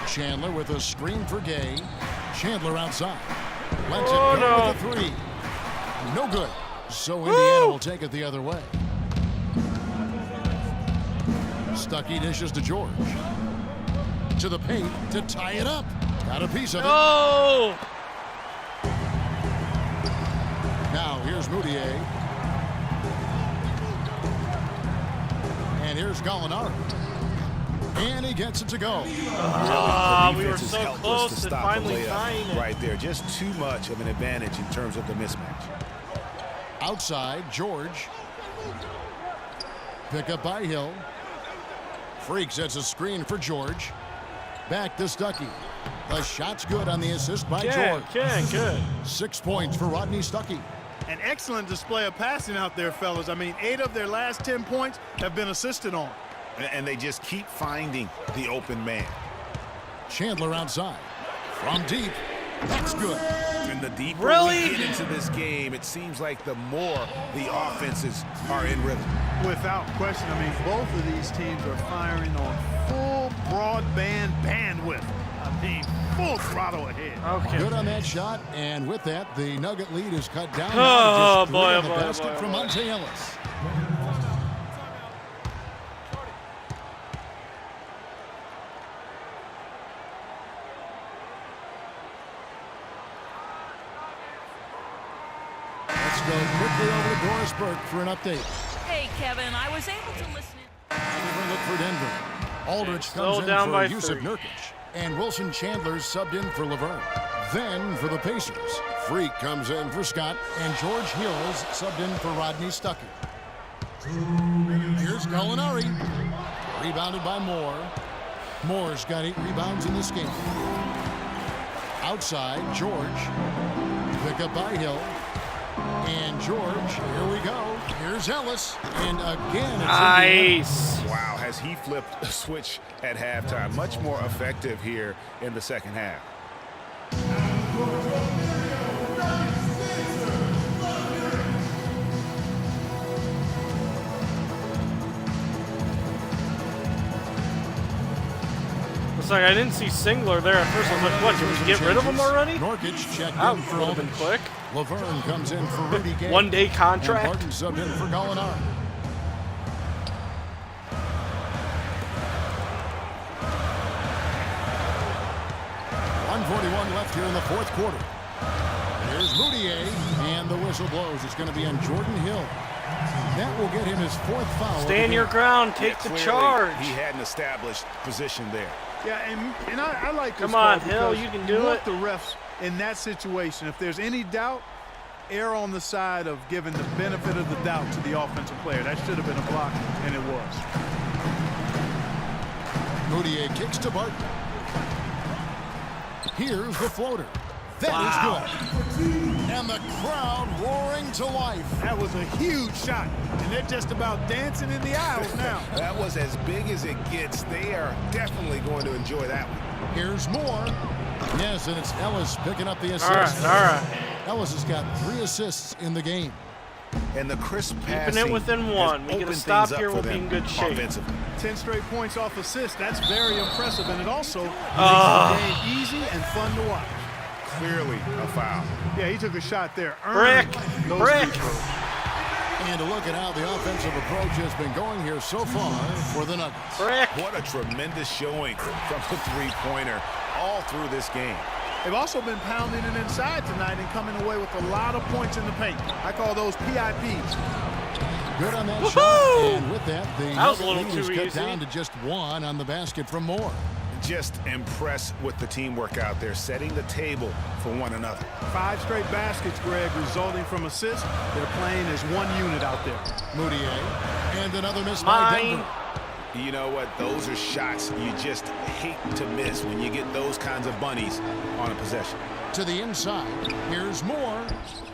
Chandler with a screen for Gay. Chandler outside. Lets it go with a 3. No good. So Indiana will take it the other way. Stuckey dishes to George. To the paint to tie it up. Got a piece of it. Oh! Now here's Moutier. And here's Gallinari. And he gets it to go. We were so close to finally tying it. Right there. Just too much of an advantage in terms of the mismatch. Outside, George. Pick up by Hill. Freak sets a screen for George. Back to Stuckey. The shot's good on the assist by George. Good. 6 points for Rodney Stuckey. An excellent display of passing out there, fellas. I mean, 8 of their last 10 points have been assisted on. And they just keep finding the open man. Chandler outside. From deep. That's good. And the deeper Really? we get into this game, it seems like the more the offenses are in rhythm. Without question, I mean, both of these teams are firing on full broadband bandwidth. I mean, full throttle ahead. Okay. Good on that shot, and with that, the Nugget lead is cut down. Oh, Just boy, three oh, on the boy, oh, basket boy, oh, from boy. Monte Ellis. Let's go quickly over to Doris Burke for an update. Hey, Kevin, I was able to listen in. Look for Denver. Aldridge Still comes in down for by Yusuf 3. Nurkic. And Wilson Chandler's subbed in for Laverne. Then for the Pacers, Freak comes in for Scott, and George Hill's subbed in for Rodney Stuckey. Here's Gallinari. Rebounded by Moore. Moore's got 8 rebounds in this game. Outside, George. Pick up by Hill. And George, here we go. Here's Ellis. And again, it's Nice. Wow, has he flipped a switch at halftime? Much more effective here in the second half. It's like I didn't see Singler there at first. I was like, what, did we get rid of him already? Nurkic checked That in for would have been Aldridge. quick. Laverne comes in for Rudy Gay. 1 day And contract. Barton subbed in for Gallinari. .141 left here in the fourth quarter. Here's Moutier, and the whistle blows. It's going to be on Jordan Hill. That will get him his 4th foul. Stand your ground. Take the Clearly, charge. He had an established position there. Yeah, and I like this Come on, call Hill, because you can do want it. the refs in that situation. If there's any doubt, err on the side of giving the benefit of the doubt to the offensive player. That should have been a block, and it was. Moutier kicks to Barton. Here's the floater. That is good. And the crowd roaring to life. That was a huge shot, and they're just about dancing in the aisles now. That was as big as it gets. They are definitely going to enjoy that one. Here's more. Yes, and it's Ellis picking up the assist. All right, all right. Ellis has got 3 assists in the game. And the crisp Keeping passing it within has 1. We get a opened stop things up here, for we'll be them in good shape. offensively. 10 straight points off assist. That's very impressive, and it also makes the game easy and fun to watch. Clearly a foul. Yeah, he took a shot there. Brick, Those brick. free throws. And to look at how the offensive approach has been going here so far for the Nuggets. Brick. What a tremendous showing from the three-pointer all through this game. They've also been pounding it inside tonight and coming away with a lot of points in the paint. I call those PIPs. Good on that Woohoo! shot. And with that, the That was a Nugget little lead is too cut easy. down to just 1 on the basket from Moore. Just impressed with the teamwork out there, setting the table for one another. 5 straight baskets, Greg, resulting from assists. They're playing as one unit out there. Moutier. And another miss by Mine. Denver. You know what? Those are shots you just hate to miss when you get those kinds of bunnies on a possession. To the inside. Here's Moore.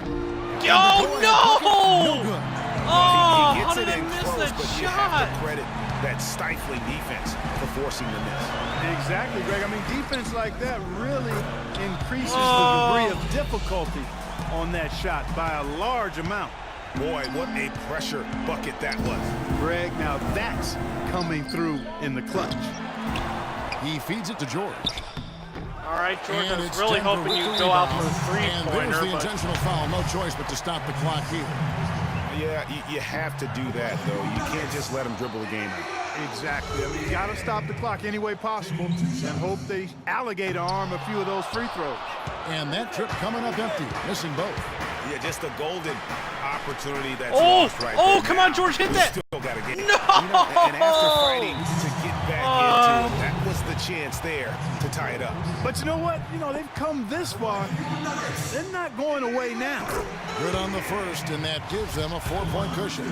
Oh, No no! good. Oh, He how gets did it I in miss close, that but you have to shot? credit that stifling defense for forcing the miss. Exactly, Greg. I mean, defense like that really increases the Oh. degree of difficulty on that shot by a large amount. Boy, what a pressure bucket that was. Greg, now that's coming through in the clutch. He feeds it to George. All right, Jordan, I And was it's really Denver hoping with you'd the go out for rebound. a And there's three-pointer, the but intentional foul. No choice but to stop the clock here. Yeah, you have to do that, though. You can't just let them dribble the game out. Exactly. I mean, you got to stop the clock any way possible and hope they alligator arm a few of those free throws. And that trip coming up empty, missing both. Yeah, just a golden opportunity that's Oh, lost right oh, there. come Now, on, George, hit we that. Still got to get it. No! You know, and after fighting to get back into it, that was the chance there to tie it up. But you know what? You know, they've come this far. They're not going away now. Good on the first, and that gives them a 4-point cushion.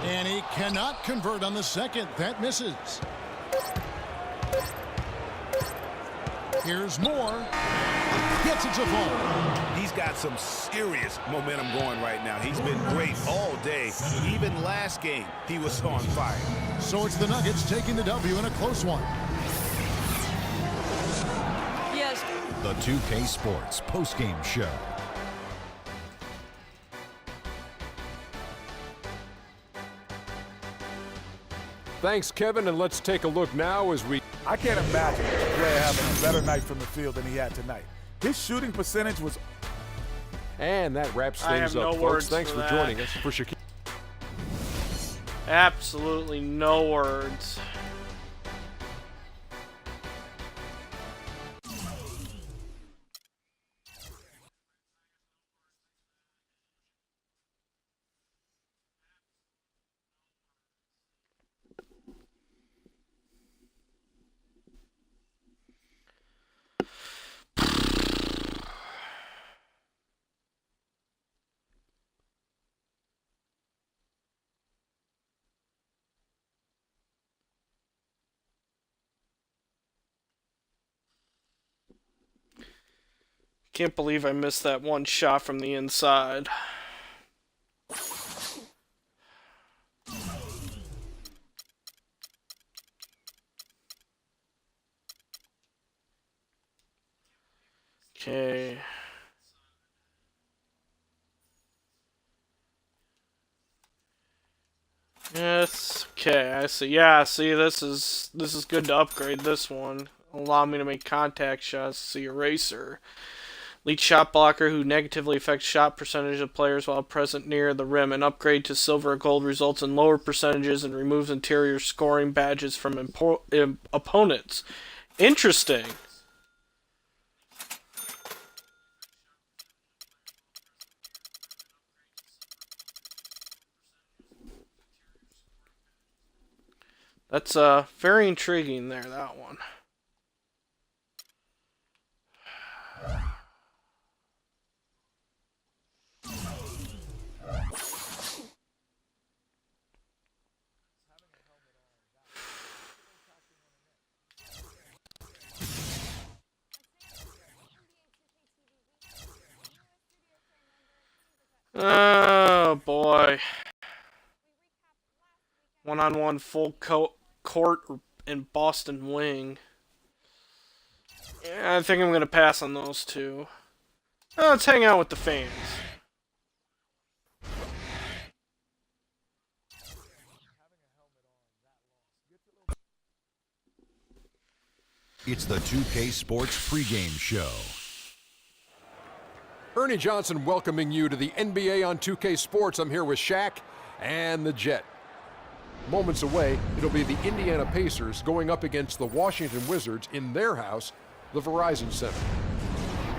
And he cannot convert on the second. That misses. Here's Moore. Gets it to fall. He's got some serious momentum going right now. He's been great all day. Even last game, he was on fire. So it's the Nuggets taking the W in a close one. Yes, The 2K Sports postgame show. Thanks, Kevin, and let's take a look now as we... I can't imagine a player having a better night from the field than he had tonight. His shooting percentage was... And that wraps I things have up, no folks. words Thanks for for that. joining us for Shaquille. Absolutely no words. Can't believe I missed that one shot from the inside. Okay. Yes. Okay, I see. Yeah, see, this is good to upgrade this one. Allow me to make contact shots. See, eraser. Lead shot blocker who negatively affects shot percentage of players while present near the rim. An upgrade to silver or gold results in lower percentages and removes interior scoring badges from opponents. Interesting. That's very intriguing there, that one. Oh boy. One-on-one full court in Boston wing. Yeah, I think I'm going to pass on those two. Let's hang out with the fans. It's the 2K Sports pregame show. Ernie Johnson welcoming you to the NBA on 2K Sports. I'm here with Shaq and the Jet. Moments away, it'll be the Indiana Pacers going up against the Washington Wizards in their house, the Verizon Center.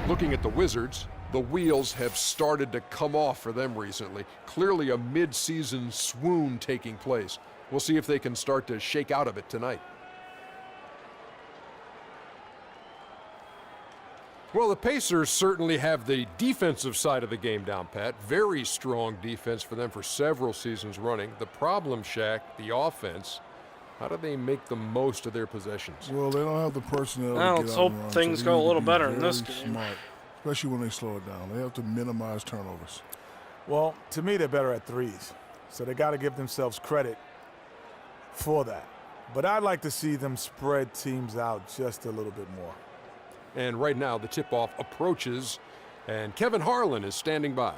Looking at the Wizards, the wheels have started to come off for them recently. Clearly a mid-season swoon taking place. We'll see if they can start to shake out of it tonight. Well, the Pacers certainly have the defensive side of the game down pat. Very strong defense for them for several seasons running. The problem, Shaq, the offense, how do they make the most of their possessions? Well, they don't have the personnel Well, to let's get out hope and run, things so go they a need to little be better in this very game. smart, especially when they slow it down. They have to minimize turnovers. Well, to me, they're better at threes. So they got to give themselves credit for that. But I'd like to see them spread teams out just a little bit more. And right now, the tip-off approaches, and Kevin Harlan is standing by.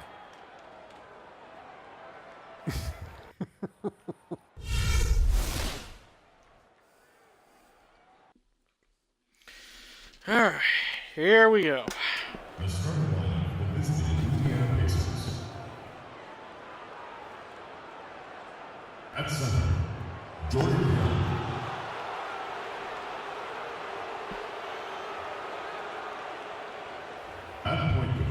All right, here we go. The starting lineup is the Indiana Pacers. At center, Jordan Hill. At point guard,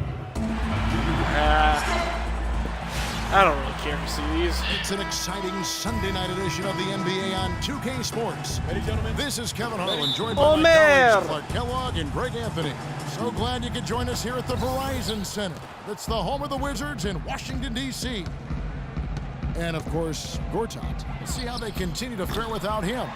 I don't really care to see these. It's an exciting Sunday night edition of the NBA on 2K Sports. Ladies and gentlemen, this is Kevin Harlan, joined by my colleagues Clark Kellogg and Greg Anthony. So glad you could join us here at the Verizon Center. That's the home of the Wizards in Washington, D.C. And, of course, Gortat. We'll see how they continue to fare without him.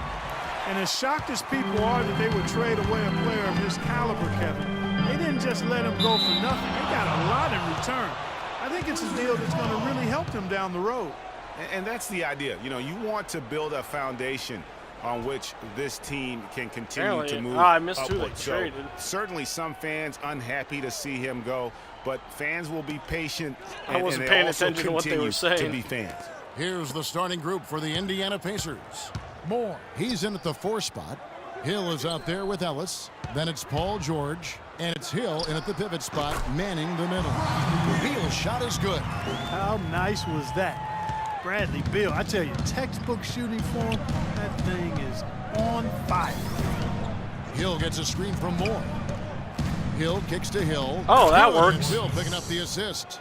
And as shocked as people are that they would trade away a player of his caliber, Kevin, they didn't just let him go for nothing. They got a lot in return. I think it's a deal that's going to really help them down the road. And that's the idea. You know, you want to build a foundation on which this team can continue to move I missed who they upward. So traded. certainly some fans unhappy to see him go, but fans will be patient. I wasn't paying attention to what they were saying. To be fans. Here's the starting group for the Indiana Pacers. Moore, he's in at the 4 spot. Hill is out there with Ellis. Then it's Paul George. And it's Hill in at the pivot spot, manning the middle. Beal's shot is good. How nice was that? Bradley Beal, I tell you, textbook shooting form, that thing is on fire. Hill gets a screen from Moore. Hill kicks to Hill. Oh, that Hill works. Hill picking up the assist.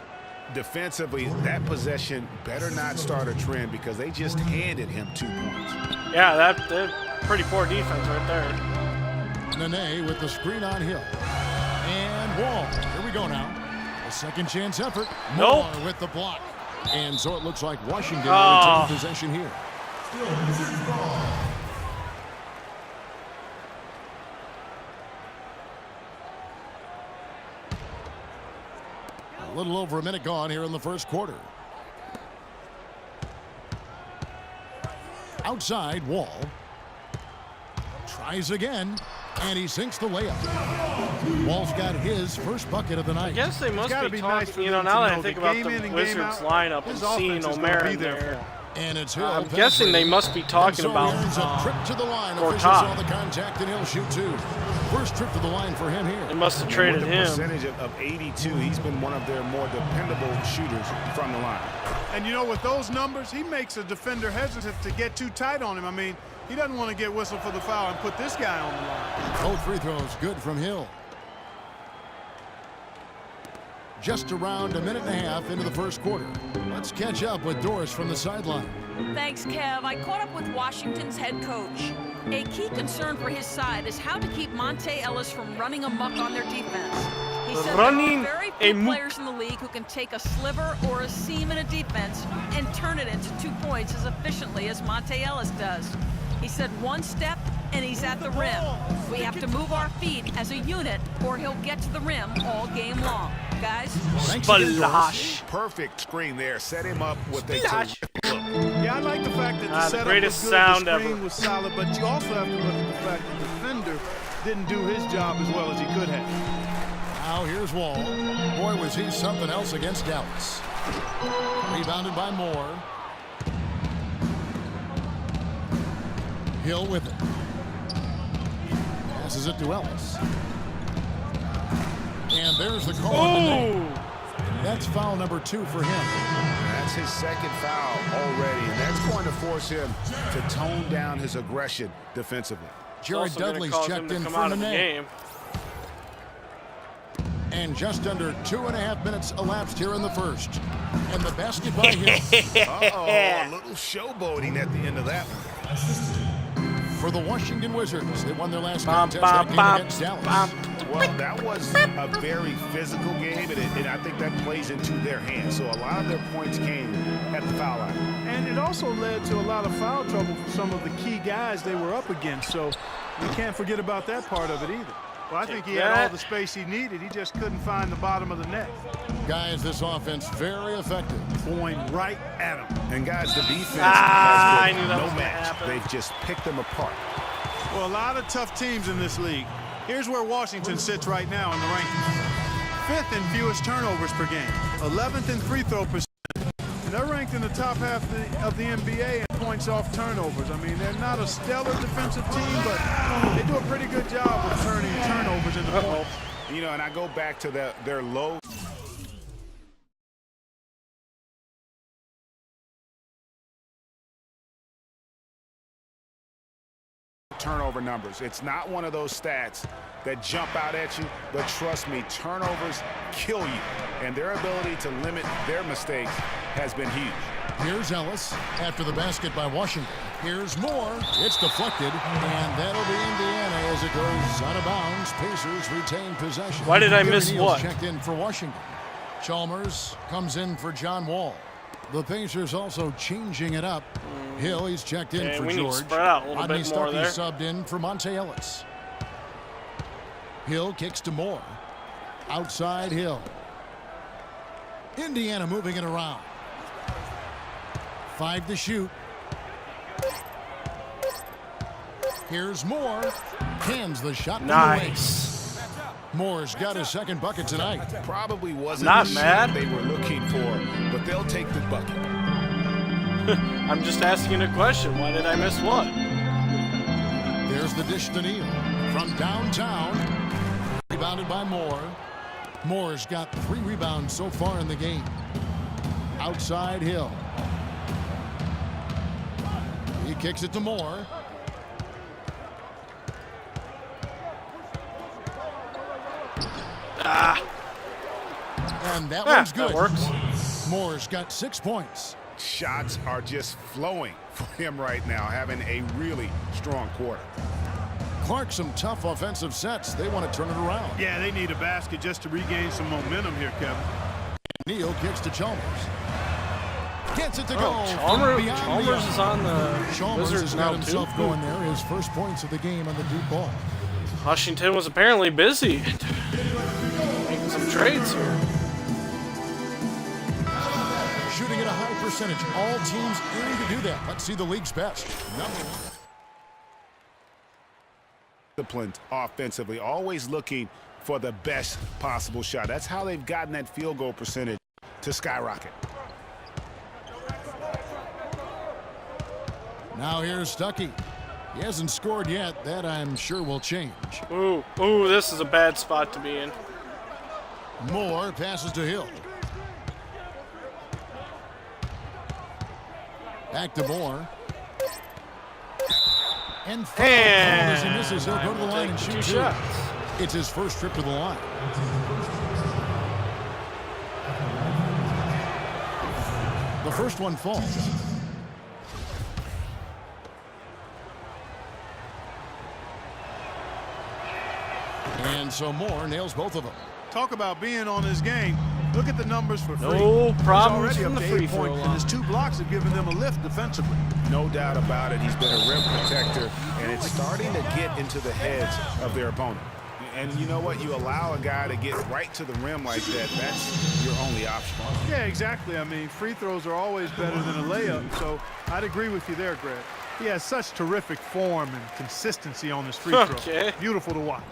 Defensively, that possession better not start a trend because they just handed him 2 points. Yeah, that's pretty poor defense right there. Nene with the screen on Hill. And Wall. Here we go now. A second chance effort. Moore with the block. And so it looks like Washington will retain possession here. A little over a minute gone here in the first quarter. Outside, Wall. Tries again. And he sinks the layup. Wall's got his first bucket of the night. I guess they must be nice talking, now that I think about the in, Wizards lineup and seeing Omer in there. And it's Hill. I'm guessing they must be talking about a trip to the line. Officials saw the contact, and he'll shoot 2. First trip to the line for him here. They must have traded with a him. Percentage of 82, he's been one of their more dependable shooters from the line. And you know, with those numbers, he makes a defender hesitant to get too tight on him. I mean, he doesn't want to get whistled for the foul and put this guy on the line. Both free throws good from Hill. Just around a minute and a half into the first quarter. Let's catch up with Doris from the sideline. Thanks, Kev. I caught up with Washington's head coach. A key concern for his side is how to keep Monte Ellis from running amok on their defense. He said there are very few players in the league who can take a sliver or a seam in a defense and turn it into 2 points as efficiently as Monte Ellis does. He said one step and he's at the rim. We have to move our feet as a unit or he'll get to the rim all game long. Guys, Splash. Perfect screen there. Set him up with a Splash. Yeah, I like the fact that the setup greatest was good, sound the screen ever. was solid, but you also have to look at the fact that the defender didn't do his job as well as he could have. Now here's Wall. Boy, was he something else against Dallas. Rebounded by Moore. Hill with it. Passes it to Ellis. And there's the call. That's foul number 2 for him. That's his second foul already, and that's going to force him to tone down his aggression defensively. Jared Dudley's checked in for Nene. And just under 2.5 minutes elapsed here in the first. And the basket by Hill. Uh-oh, a little showboating at the end of that one. For the Washington Wizards, they won their last contest that game against Dallas. Well, that was a very physical game, and I think that plays into their hands. So a lot of their points came at the foul line. And it also led to a lot of foul trouble for some of the key guys they were up against. So you can't forget about that part of it either. Well, I think he had all the space he needed. He just couldn't find the bottom of the net. Guys, this offense very effective. Going right at him. And guys, the defense has been no match. They've just picked them apart. Well, a lot of tough teams in this league. Here's where Washington sits right now in the rankings. 5th in fewest turnovers per game. 11th in free throw percentage. And they're ranked in the top half of the NBA in points off turnovers. I mean, they're not a stellar defensive team, but they do a pretty good job of turning turnovers into points. You know, and I go back to their low. Turnover numbers. It's not one of those stats that jump out at you, but trust me, turnovers kill you, and their ability to limit their mistakes has been huge. Here's Ellis after the basket by Washington. Here's Moore. It's deflected, and that'll be Indiana as it goes out of bounds. Pacers retain possession. Why did I miss what? Checked in for Washington. Chalmers comes in for John Wall. The Pacers also changing it up. Hill, he's checked in for we George. need to spread out a little Rodney bit more Stuckey there. subbed in for Monte Ellis. Hill kicks to Moore. Outside Hill. Indiana moving it around. 5 to shoot. Here's Moore. Cans the shot. Nice. Moore's got his second bucket tonight. Probably wasn't Not the mad. shot they were looking for, but they'll take the bucket. I'm just asking a question. Why did I miss one? There's the dish to Neal from downtown. Rebounded by Moore. Moore's got 3 rebounds so far in the game. Outside Hill. He kicks it to Moore. And that one's good. That works. Moore's got 6 points. Shots are just flowing for him right now, having a really strong quarter. Clark, some tough offensive sets. They want to turn it around. Yeah, they need a basket just to regain some momentum here, Kevin. Neal kicks to Chalmers. Gets it to go. Chalmers is on the Chalmers Wizards has now got himself too. going there. His first points of the game on the Duke ball. Washington was apparently busy making some trades here. Shooting at a high percentage. All teams aim to do that. Let's see the league's best. Number 1. Disciplined offensively, always looking for the best possible shot. That's how they've gotten that field goal percentage to skyrocket. Now here's Stuckey. He hasn't scored yet. That I'm sure will change. Ooh, this is a bad spot to be in. Moore passes to Hill. Back to Moore. And as he misses, he'll go to the line and shoot 2 shots. It's his first trip to the line. The first one falls. And so Moore nails both of them. Talk about being on his game. Look at the numbers for free. No problems He's from the already up to free 8 throw points, and his 2 blocks have given them a lift defensively. No doubt about it. He's been a rim protector, and it's starting to get into the heads of their opponent. And you know what? You allow a guy to get right to the rim like that, that's your only option. Yeah, exactly. I mean, free throws are always better than a layup, so I'd agree with you there, Greg. He has such terrific form and consistency on his free throw. Beautiful to watch.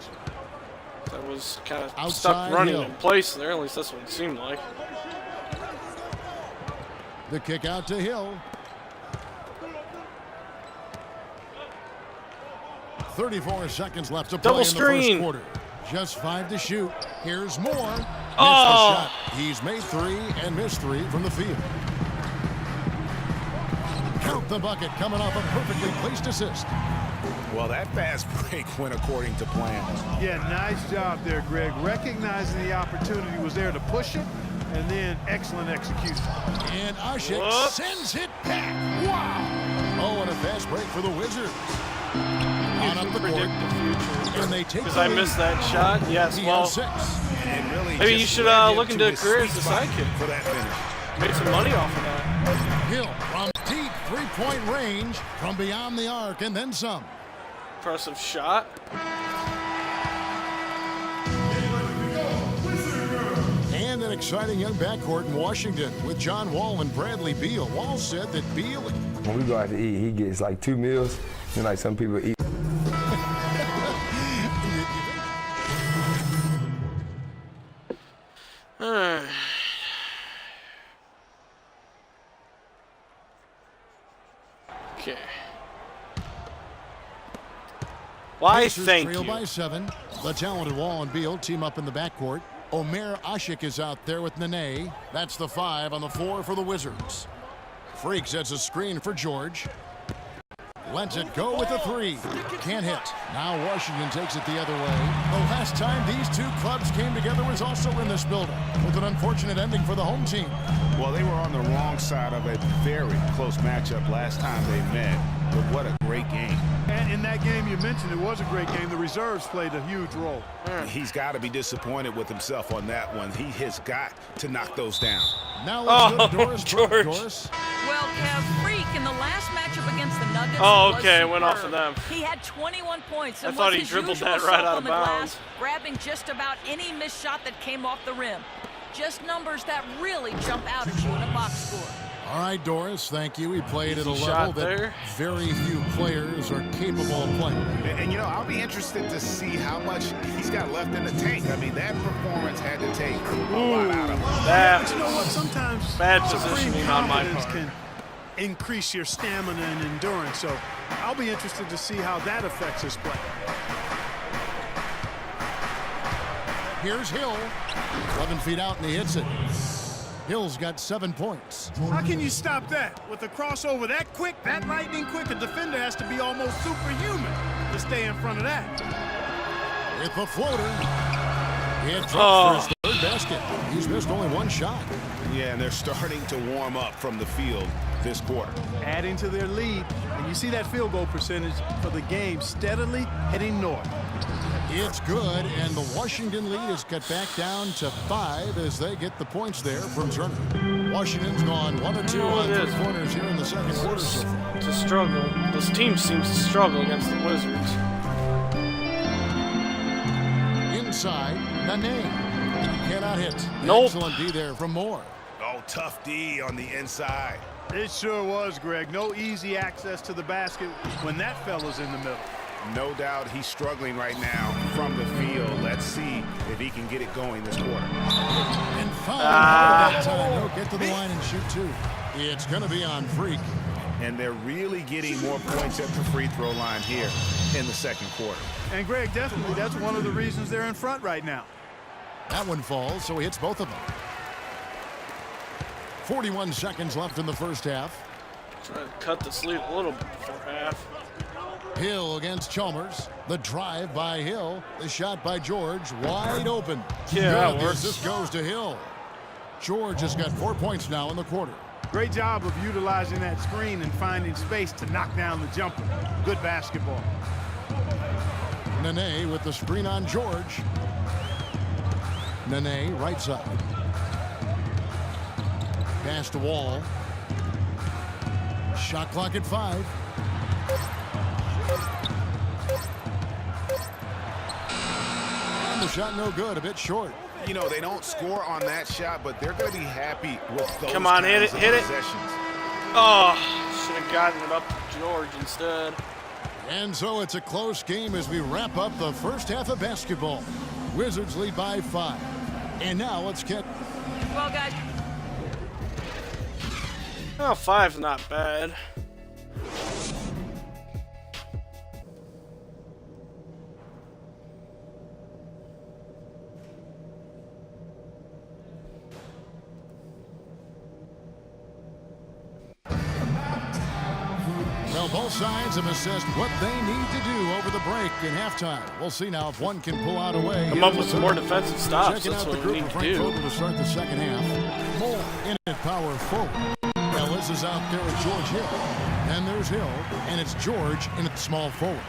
That was kind of Outside stuck running Hill. in place there. At least that's what it seemed like. The kick out to Hill. 34 seconds left to play Double in the screen. first quarter. Just 5 to shoot. Here's Moore. Missed Oh. the shot. He's made 3 and missed 3 from the field. Count the bucket coming off a perfectly placed assist. Well, that fast break went according to plan. Yeah, nice job there, Greg. Recognizing the opportunity was there to push it, and then excellent execution. And Ashik sends it back. Wow. Oh, and a fast break for the Wizards. On up the court. Predict the future. And they take Because the I lead. missed that shot. Yes, He well, has 6. And really maybe you just should led him look to into a his career as sweet a spot sidekick. for that finish. Made some money off of that. Hill from deep 3-point range from beyond the arc and then some. Impressive shot. And an exciting young backcourt in Washington with John Wall and Bradley Beal. Wall said that Beal... When we go out to eat, he gets like 2 meals, and like some people eat. Okay. Why, Pacers thank trail you. by 7. The talented Wall and Beal team up in the backcourt. Omer Ashik is out there with Nene. That's the 5 on the floor for the Wizards. Freak sets a screen for George. Lets it go with a 3. Can't hit. Now Washington takes it the other way. The last time these 2 clubs came together was also in this building, with an unfortunate ending for the home team. Well, they were on the wrong side of a very close matchup last time they met, but what a great game. And in that game you mentioned, it was a great game. The reserves played a huge role. He's got to be disappointed with himself on that one. He has got to knock those down. Now let's go to Doris. George. Doris. Well, Kev, Freak in the last matchup against the Nuggets. Oh, was okay, it went off superb. of them. He had 21 points. And I thought was he his dribbled usual that right self out on of the bounds. glass, grabbing just about any missed shot that came off the rim. Just numbers that really jump out at you in a box score. All right, Doris, thank you. He played at a Easy level shot that there. very few players are capable of playing. And, you know, I'll be interested to see how much he's got left in the tank. I mean, that performance had to take a lot out of him. That, You know what? Sometimes bad supreme positioning on my confidence part. can increase your stamina and endurance. So I'll be interested to see how that affects his play. Here's Hill. 11 feet out, and he hits it. Hill's got 7 points. How can you stop that? With a crossover that quick, that lightning quick, a defender has to be almost superhuman to stay in front of that. With the floater. It's up for his third basket. He's missed only 1 shot. Yeah, and they're starting to warm up from the field this quarter. Adding to their lead, and you see that field goal percentage for the game steadily heading north. It's good, and the Washington lead is cut back down to 5 as they get the points there from Turner. Washington's gone 1 of 2 on 3 corners here in the second quarter so far. To struggle. This team seems to struggle against the Wizards. Inside, Nene. He cannot hit. Nope. Excellent D there from Moore. Oh, tough D on the inside. It sure was, Greg. No easy access to the basket when that fella's in the middle. No doubt he's struggling right now from the field. Let's see if he can get it going this quarter. And foul that time. He'll get to the line and shoot 2. It's going to be on Freak. And they're really getting more points at the free throw line here in the second quarter. And Greg, definitely that's one of the reasons they're in front right now. That one falls, so he hits both of them. 41 seconds left in the first half. Trying to cut the sleeve a little bit before half. Hill against Chalmers. The drive by Hill. The shot by George. Wide open. Yeah, that works. This goes to Hill. George has got 4 points now in the quarter. Great job of utilizing that screen and finding space to knock down the jumper. Good basketball. Nene with the screen on George. Nene right side. Pass to Wall. Shot clock at 5. And the shot no good, a bit short. You know, they don't score on that shot, but they're going to be happy with those Come on, hit it, kinds of hit it. possessions. Oh, should have gotten it up to George instead. And so it's a close game as we wrap up the first half of basketball. Wizards lead by 5. And now let's get... Well, guys. Oh, 5's not bad. Well, both sides have assessed what they need to do over the break in halftime. We'll see now if one can pull out a way. Come up with some more defensive stops. Checking That's out the what we group need of to Frank do. Vogel to start the second half. Moore in at power forward. Ellis is out there with George Hill. And there's Hill, and it's George in at small forward.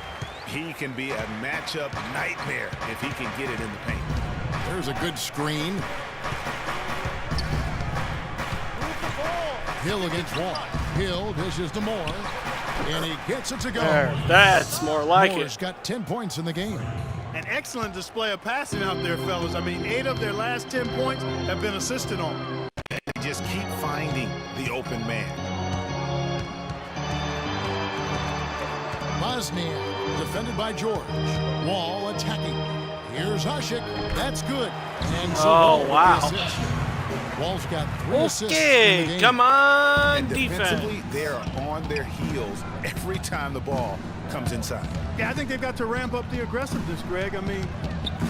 He can be a matchup nightmare if he can get it in the paint. There's a good screen. Hill against Wall. Hill dishes to Moore. And he gets it to go. There, that's more like Moore's it. got 10 points in the game. An excellent display of passing out there, fellas. I mean, 8 of their last 10 points have been assisted on. They just keep finding the open man. Bosnia defended by George. Wall attacking. Here's Hushik. That's good. And so Oh, wow. Wall's got 3 assists in the Okay, game. come on, And defensively, defense. they are on their heels every time the ball comes inside. Yeah, I think they've got to ramp up the aggressiveness, Greg. I mean,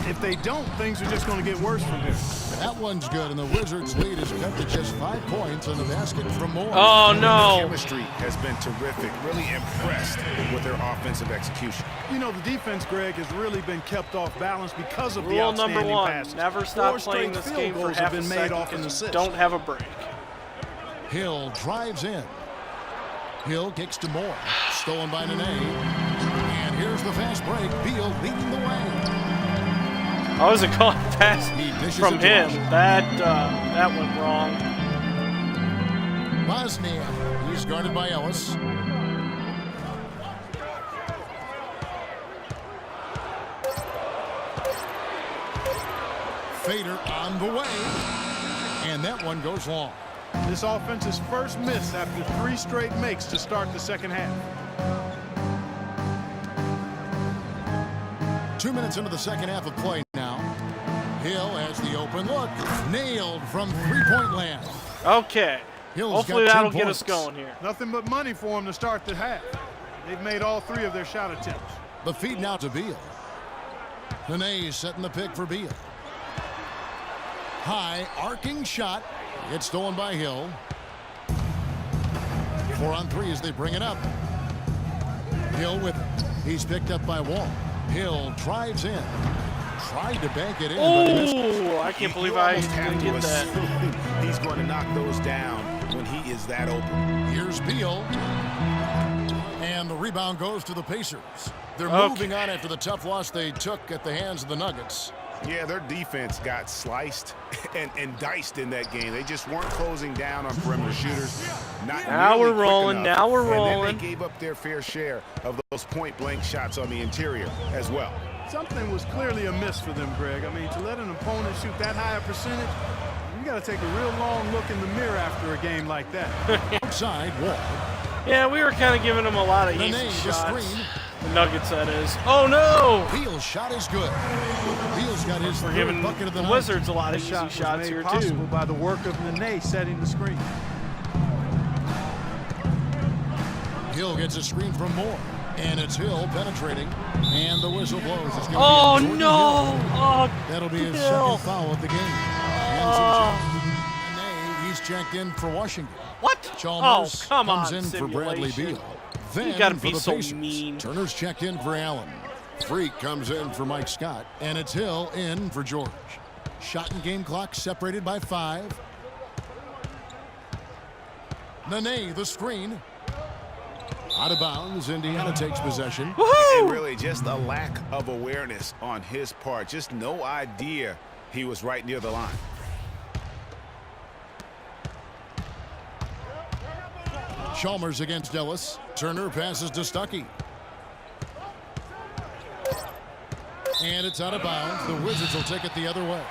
if they don't, things are just going to get worse from here. That one's good, and the Wizards' lead is cut to just 5 points on the basket from Moore. Oh, The no. chemistry has been terrific. Really impressed with their offensive execution. You know, the defense, Greg, has really been kept off balance because of the Rule outstanding number 1, passes. never stop 4 playing straight this field game for goals half have a been made second off an because you assist. don't have a break. Hill drives in. Hill kicks to Moore. Stolen by Nene. And here's the fast break. Beal leading the way. I was a caught pass He dishes from it to him. Washington. That went wrong. Bosnia. He's guarded by Ellis. Fader on the way. And that one goes long. This offense's first miss after 3 straight makes to start the second half. 2 minutes into the second half of play now. Hill has the open look. Nailed from three-point land. Okay. Hill's Hopefully got 10 that'll get us points. going here. Nothing but money for them to start the half. They've made all 3 of their shot attempts. The feed now to Beal. Nene setting the pick for Beal. High arcing shot. It's stolen by Hill. 4 on 3 as they bring it up. Hill with it. He's picked up by Wall. Hill drives in. Tried to bank it in, but he missed. Oh, I can't believe I didn't get that. He's going to knock those down when he is that open. Here's Beal. And the rebound goes to the Pacers. They're Okay. moving on after the tough loss they took at the hands of the Nuggets. Yeah, their defense got sliced and diced in that game. They just weren't closing down on perimeter shooters. Now we're rolling. Now we're rolling. And then they gave up their fair share of those point-blank shots on the interior as well. Something was clearly amiss for them, Greg. I mean, to let an opponent shoot that high a percentage, you got to take a real long look in the mirror after a game like that. Outside Wall. Yeah, we were kind of giving them a lot of easy Nene, the shots. screen. The Nuggets, that is. Oh, no! Beal's shot is good. Beal's got his We're third giving bucket of the the night. Wizards a lot of easy Shot was shots made here, possible too. by the work of Nene setting the screen. Hill gets a screen from Moore. And it's Hill penetrating. And the whistle blows. It's gonna Oh, be Jordan no! Hill. Oh, That'll be his Hill. second foul of the game. And he's checked in for Washington. What? Chalmers Oh, come comes on, in for Bradley simulation. Beal. Then You gotta for be the so Pacers, mean. Turner's checked in for Allen. Freak comes in for Mike Scott. And it's Hill in for George. Shot and game clock separated by 5. Nene, the screen. Out of bounds. Indiana takes possession. And really just a lack of awareness on his part. Just no idea he was right near the line. Chalmers against Ellis. Turner passes to Stuckey. And it's out of bounds. The Wizards will take it the other way.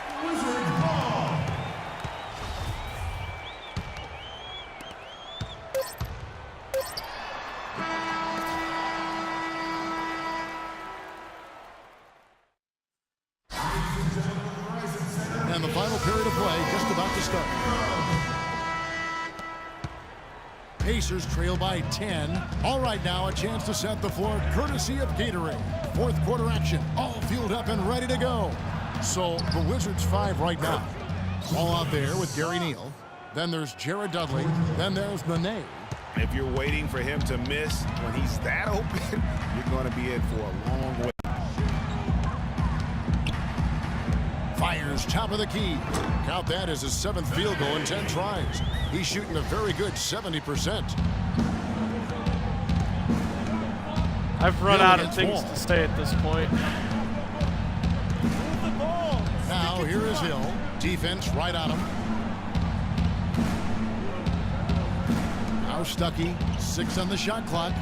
And the final period of play just about to start. Pacers trail by 10. All right, now a chance to set the floor courtesy of Gatorade. Fourth quarter action, all fueled up and ready to go. So the Wizards 5 right now. All out there with Gary Neal. Then there's Jared Dudley. Then there's Nene. If you're waiting for him to miss when he's that open, you're going to be in for a long way. Fires top of the key. Count that as his 7th field goal in 10 tries. He's shooting a very good 70%. I've run Hill out of against things Wall. to say at this point. Now here is Hill. Defense right on him. Now Stuckey. 6 on the shot clock.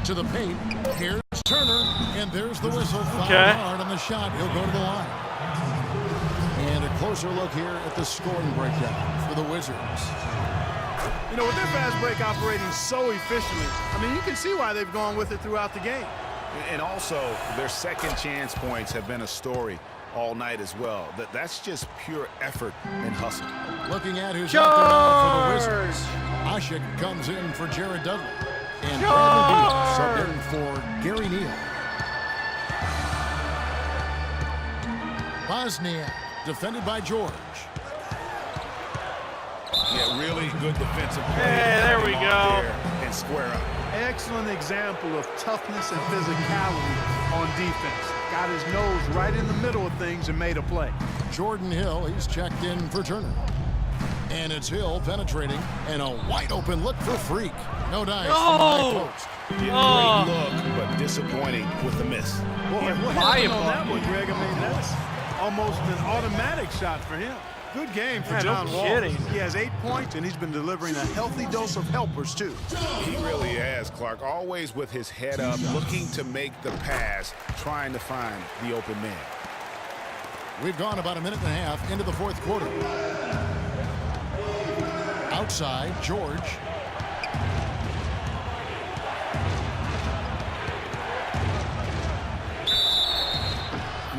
To the paint. Here's Turner. And there's the whistle. Foul hard on the shot. He'll go to the line. And a closer look here at the scoring breakdown for the Wizards. You know, with their fast break operating so efficiently, I mean, you can see why they've gone with it throughout the game. And also, their second chance points have been a story all night as well. That's just pure effort and hustle. Looking at who's out there now for the Wizards. Ashik comes in for Jared Dudley. And Bradley Beal subbed in for Gary Neal. Bosnia defended by George. Yeah, really good defensive play. Hey, there we go. And square up. Excellent example of toughness and physicality on defense. Got his nose right in the middle of things and made a play. Jordan Hill, he's checked in for Turner. And it's Hill penetrating. And a wide open look for Freak. No dice from the high post. Yeah, great look, but disappointing with the miss. Boy, what happened on that one, Greg? I mean, that's almost an automatic shot for him. Good game for Yeah, John no Wall. kidding. He has 8 points, and he's been delivering a healthy dose of helpers, too. He really has, Clark. Always with his head up, looking to make the pass, trying to find the open man. We've gone about a minute and a half into the fourth quarter. Outside, George.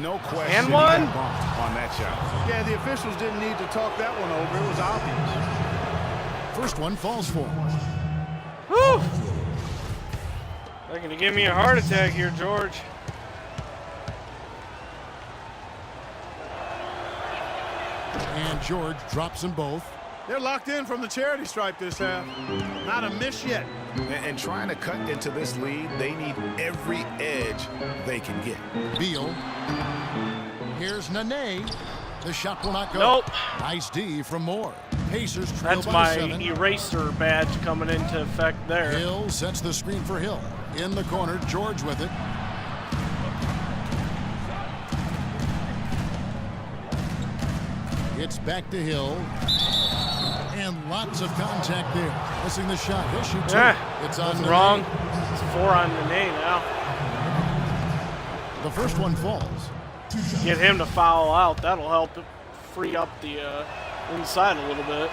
No question. And one. On that shot. Yeah, the officials didn't need to talk that one over. It was obvious. First one falls for. Woo! They're going to give me a heart attack here, George. And George drops them both. They're locked in from the charity stripe this half. Not a miss yet. And trying to cut into this lead, they need every edge they can get. Beal. Here's Nene. The shot will not go. Nope. Nice D from Moore. Pacers trail That's by my 7. eraser badge coming into effect there. Hill sets the screen for Hill. In the corner, George with it. It's back to Hill. And lots of contact there. Missing the shot. He'll shoot 2. Yeah, It's on that's Nene. wrong. It's 4 on Nene now. The first one falls. Get him to foul out. That'll help free up the inside a little bit.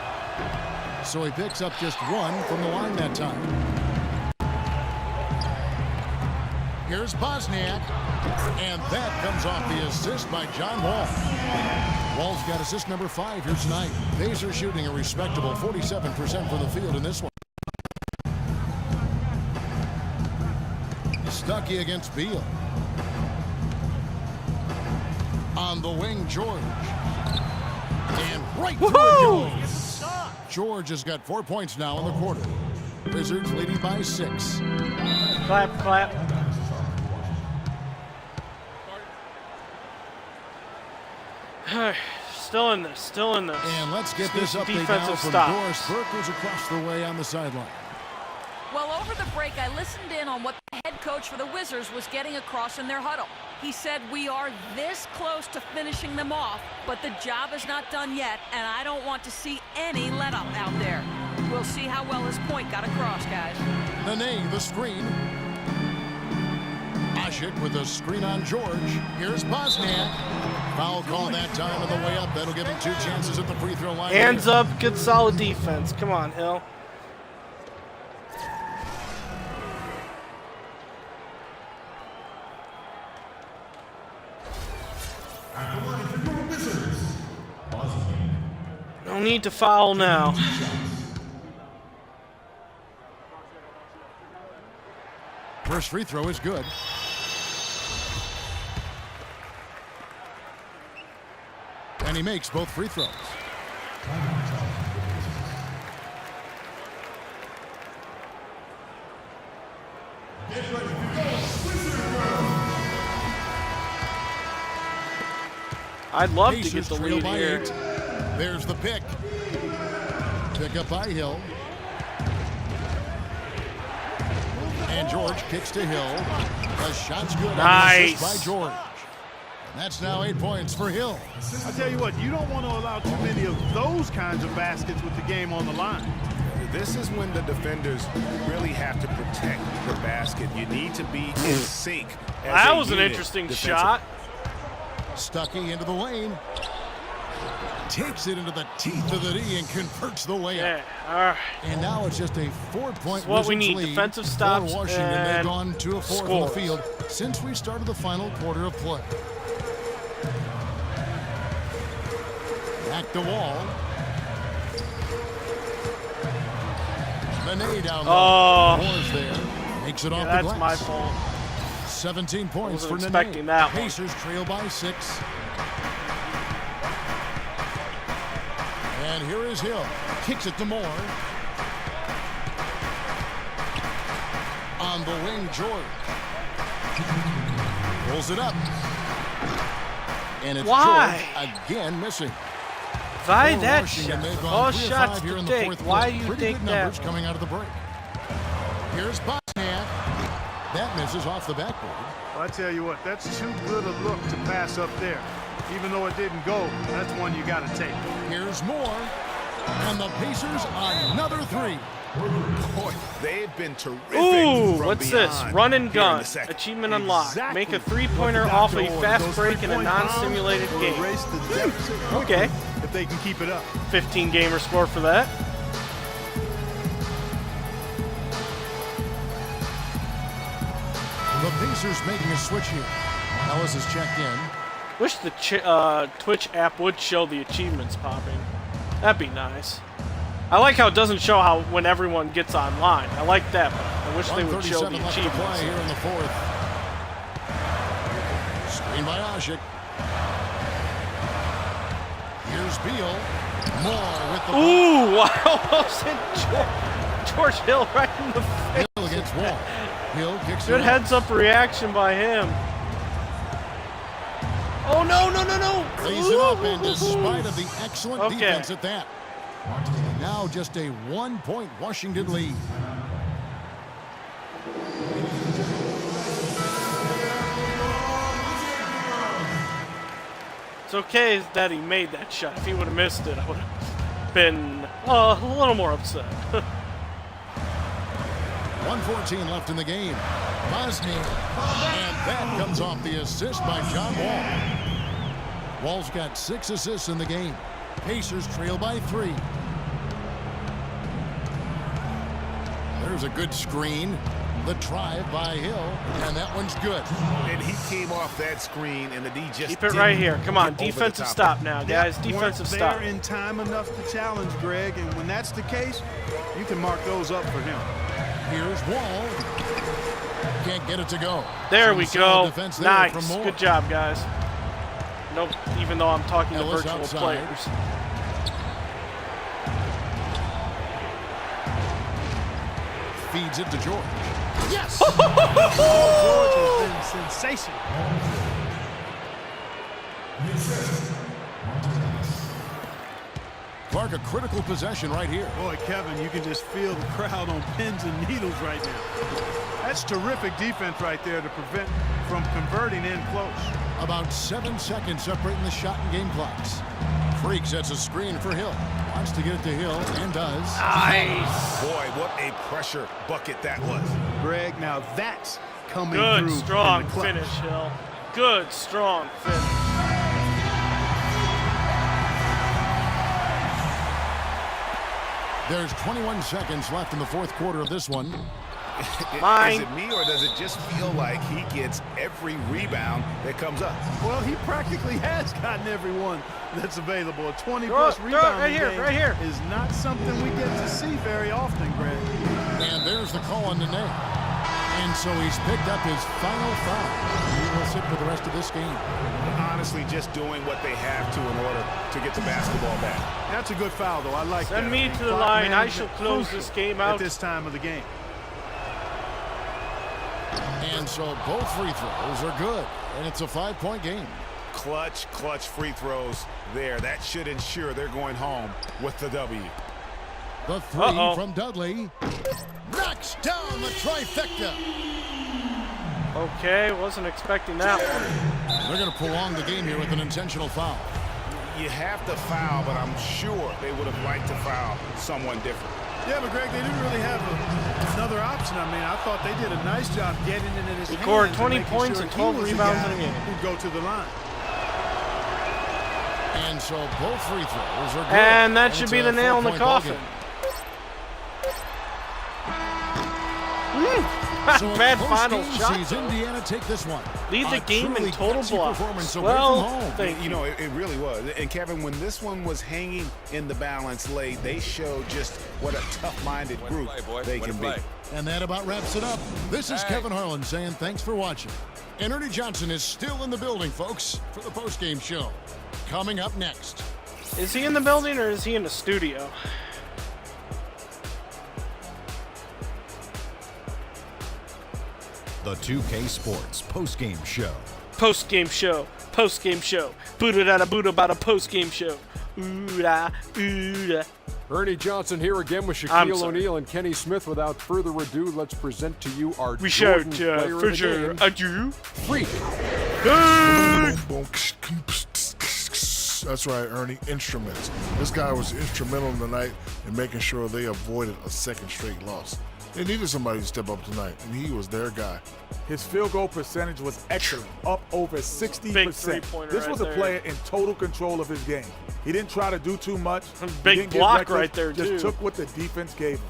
So he picks up just 1 from the line that time. Here's Bosniak. And that comes off the assist by John Wall. Wall's got assist number 5 here tonight. Pacers shooting a respectable 47% from the field in this one. Stuckey against Beal. On the wing, George. And right through it goes. George has got 4 points now in the quarter. Wizards leading by 6. Clap, clap. Still in this, still in this. And let's get this Some update now defensive from stops. Doris Burke, who's across the way on the sideline. Well, over the break, I listened in on what the head coach for the Wizards was getting across in their huddle. He said, we are this close to finishing them off, but the job is not done yet, and I don't want to see any let-up out there. We'll see how well his point got across, guys. Nene, the screen. Ashik with the screen on George. Here's Bosniak. Foul call that time on the way up. That'll give him 2 chances at the free throw line. Hands up, good solid defense. Come on, Hill. No need to foul now. First free throw is good. And he makes both free throws. I'd love to Pacers get the trail lead by here. 8. There's the pick. Pick up by Hill. And George kicks to Hill. The shot's good. Nice. By George. And that's now 8 points for Hill. I tell you what, you don't want to allow too many of those kinds of baskets with the game on the line. This is when the defenders really have to protect the basket. You need to be in sync. That was an interesting shot. Stuckey into the lane. Takes it into the teeth of the D and converts the layup. Yeah. And now it's just a 4-point That's what we Wizards need. lead Defensive for stops Washington. They've and gone 2 of 4 from the scores. field since we started the final quarter of play. Back to Wall. Nene down low. Oh. Moore's there. Makes it off the That's glass. my fault. 17 points Wasn't for Nene. expecting that one. Pacers trail by 6. And here is Hill. Kicks it to Moore. On the wing, George. Rolls it up. And it's Why? George again missing. Why For that Washington, shot? they've gone All 3 of shots 5 here to in the take. fourth Why quarter. do you Pretty take good that? numbers coming out of the break. Here's Bosniak. That misses off the backboard. Well, I tell you what, that's too good a look to pass up there. Even though it didn't go, that's one you got to take. Here's Moore. And the Pacers another 3. Boy, they've been terrific. Ooh, from what's this? beyond Run and here in gun. the second. Achievement unlocked. Exactly. Make a three-pointer What the off a doctor fast ordered. break in a Those non-simulated three-point game. bombs will erase the deficit Okay. if they can keep it up. 15 gamer score for that. Pacers making a switch here. Ellis has checked in. Wish the Twitch app would show the achievements popping. That'd be nice. I like how it doesn't show how when everyone gets online. I like that, but I wish they would show the left to achievements. play here in the fourth. Screen by Asik. Here's Beal. Moore with the ball. Ooh, I almost hit George Hill right in the face. Hill against Wall. Hill kicks Good it heads-up reaction by him. Oh, no, no, no, no. Lays it up, and despite of the excellent defense at that. Now just a 1-point Washington lead. It's okay that he made that shot. If he would have missed it, I would have been a little more upset. 1:14 left in the game. Bosnia. And that comes off the assist by John Wall. Wall's got 6 assists in the game. Pacers trail by 3. There's a good screen. The drive by Hill, and that one's good. And he came off that screen, and the D just keep it right here. Come on, defensive stop now, guys. Defensive stop. They're in time enough to challenge Greg, and when that's the case, you can mark those up for him. Here's Wall. Can't get it to go. There we go. Nice. Good Good job, guys. Nope, even though I'm talking Ellis to virtual outside. players. Feeds it to George. Yes! George has been sensational. Clark, a critical possession right here. Boy, Kevin, you can just feel the crowd on pins and needles right now. That's terrific defense right there to prevent from converting in close. About 7 seconds separating the shot and game clocks. Freak sets a screen for Hill. Wants to get it to Hill and does. Nice. Boy, what a pressure bucket that was. Greg, now that's coming Good, through. strong finish, Hill. Good, strong finish. There's 21 seconds left in the fourth quarter of this one. Mine. Is it me, or does it just feel like he gets every rebound that comes up? Well, he practically has gotten every one that's available. A 20-plus rebounding game is not something we get to see very often, Greg. And there's the call on the net. And so he's picked up his final foul. He will sit for the rest of this game. Honestly, just doing what they have to in order to get the basketball back. That's a good foul, though. I like that. Send me to the line. I shall close this game out at this time of the game. And so both free throws are good. And it's a 5-point game. Clutch free throws there. That should ensure they're going home with the W. The three from Dudley. Knocks down the trifecta. Okay, wasn't expecting that one. They're going to prolong the game here with an intentional foul. You have to foul, but I'm sure they would have liked to foul someone different. Yeah, but Greg, they didn't really have another option. I mean, I thought they did a nice job getting it in his hands. He scored 20 points and 12 rebounds in a game. Who'd go to the line. And so both free throws are good. And that should be the nail in the coffin. So bad final shot. Sees Indiana take this one. Lead the game in total blocks. Well, you know, it really was. And Kevin, when this one was hanging in the balance late, they showed just what a tough-minded group they can be. And that about wraps it up. This is Kevin Harlan saying thanks for watching. And Ernie Johnson is still in the building, folks, for the postgame show. Coming up next. Is he in the building or is he in the studio? The 2K Sports postgame show. Postgame show. Postgame show. Buddha da Buddha bada postgame show. Ooh da, ooh da. Ernie Johnson here again with Shaquille O'Neal and Kenny Smith. Without further ado, let's present to you our Jordan player of the game. Adieu. Freak. That's right, Ernie. Instruments. This guy was instrumental tonight in making sure they avoided a second straight loss. They needed somebody to step up tonight, and he was their guy. His field goal percentage was excellent, up over 60%. Big three-pointer This was right a there. player in total control of his game. He didn't try to do too much. Big block right there, just too. took what the defense gave him.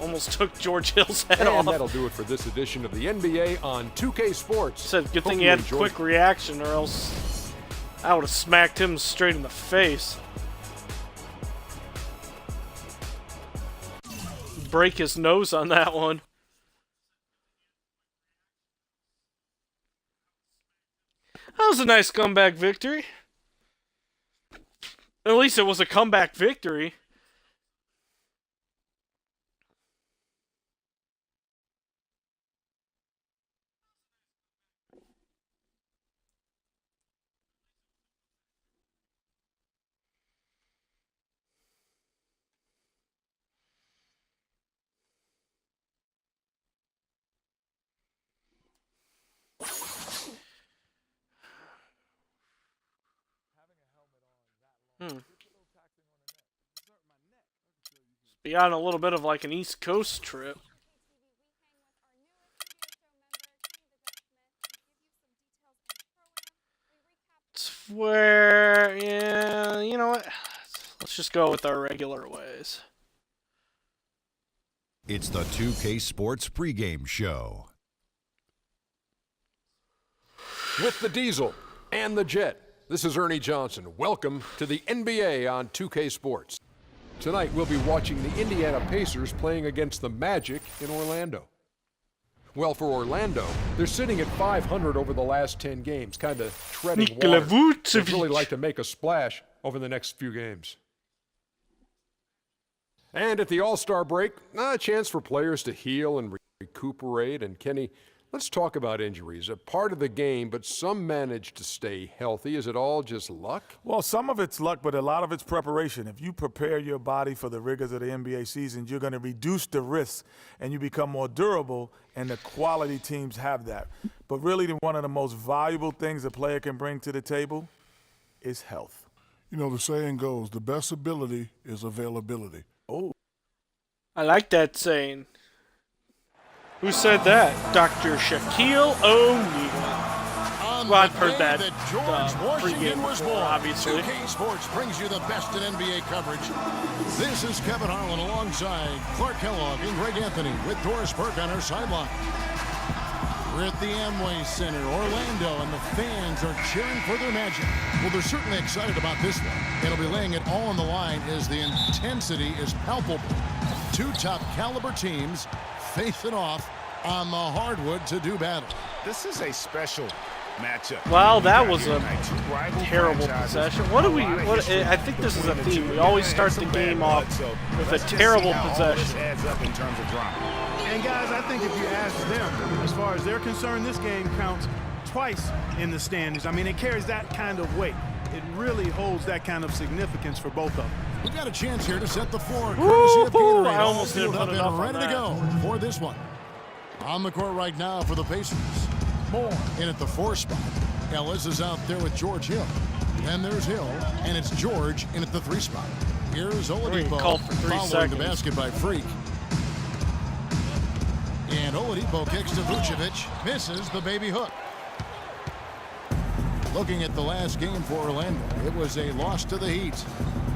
Almost took George Hill's head And off. that'll do it for this edition of the NBA on 2K Sports. Said good Hope thing you he had enjoyed quick reaction, or else I would have smacked him straight in the face. Break his nose on that one. That was a nice comeback victory. At least it was a comeback victory. Be on a little bit of like an East Coast trip. It's where, yeah, you know what? Let's just go with our regular ways. It's the 2K Sports pregame show. With the Diesel and the Jet, this is Ernie Johnson. Welcome to the NBA on 2K Sports. Tonight, we'll be watching the Indiana Pacers playing against the Magic in Orlando. Well, for Orlando, they're sitting at 500 over the last 10 games, kind of treading water. They'd really like to make a splash over the next few games. And at the All-Star break, a chance for players to heal and recuperate. And Kenny, let's talk about injuries. A part of the game, but some manage to stay healthy. Is it all just luck? Well, some of it's luck, but a lot of it's preparation. If you prepare your body for the rigors of the NBA season, you're going to reduce the risks and you become more durable, and the quality teams have that. But really, one of the most valuable things a player can bring to the table is health. You know, the saying goes, the best ability is availability. Oh. I like that saying. Who said that? Dr. Shaquille O'Neal. Well, I've heard that George Washington pregame was before, born. obviously. 2K Sports brings you the best in NBA coverage. This is Kevin Harlan alongside Clark Kellogg and Greg Anthony with Doris Burke on our sideline. We're at the Amway Center, Orlando, and the fans are cheering for their Magic. Well, they're certainly excited about this one. It'll be laying it all on the line as the intensity is palpable. Two top caliber teams facing off on the hardwood to do battle. This is a special matchup. Wow, that was a terrible possession. I think this is a theme. We always start the game off with a terrible possession. Adds up in terms of drama. And guys, I think if you ask them, as far as they're concerned, this game counts twice in the standings. I mean, it carries that kind of weight. It really holds that kind of significance for both of them. We've got a chance here to set the floor. Courtesy of Gatorade. I almost didn't put up enough and on ready to that. go for this one. On the court right now for the Pacers. Moore in at the 4 spot. Ellis is out there with George Hill. Then there's Hill, and it's George in at the 3 spot. Here's Oladipo called for 3 following seconds. the basket by Freak. And Oladipo kicks to Vucevic, misses the baby hook. Looking at the last game for Orlando, it was a loss to the Heat.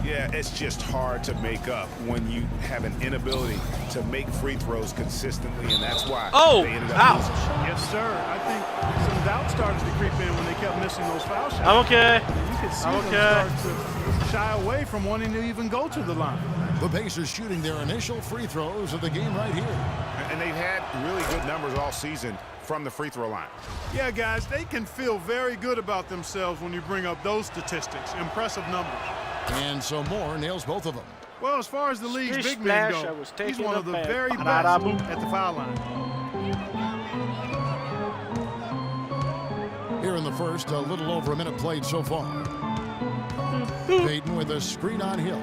Yeah, it's just hard to make up when you have an inability to make free throws consistently, and that's why they ended up losing. Yes, sir. I think some doubt started to creep in when they kept missing those foul shots. I'm okay. You could see them start to shy away from wanting to even go to the line. The Pacers shooting their initial free throws of the game right here. And they've had really good numbers all season from the free throw line. Yeah, guys, they can feel very good about themselves when you bring up those statistics. Impressive numbers. And so Moore nails both of them. Well, as far as the league's Splish big men splash, I go, was he's taking one a of the bath. very best Ba-da-boom. at the foul line. Here in the first, a little over a minute played so far. Payton with a screen on Hill.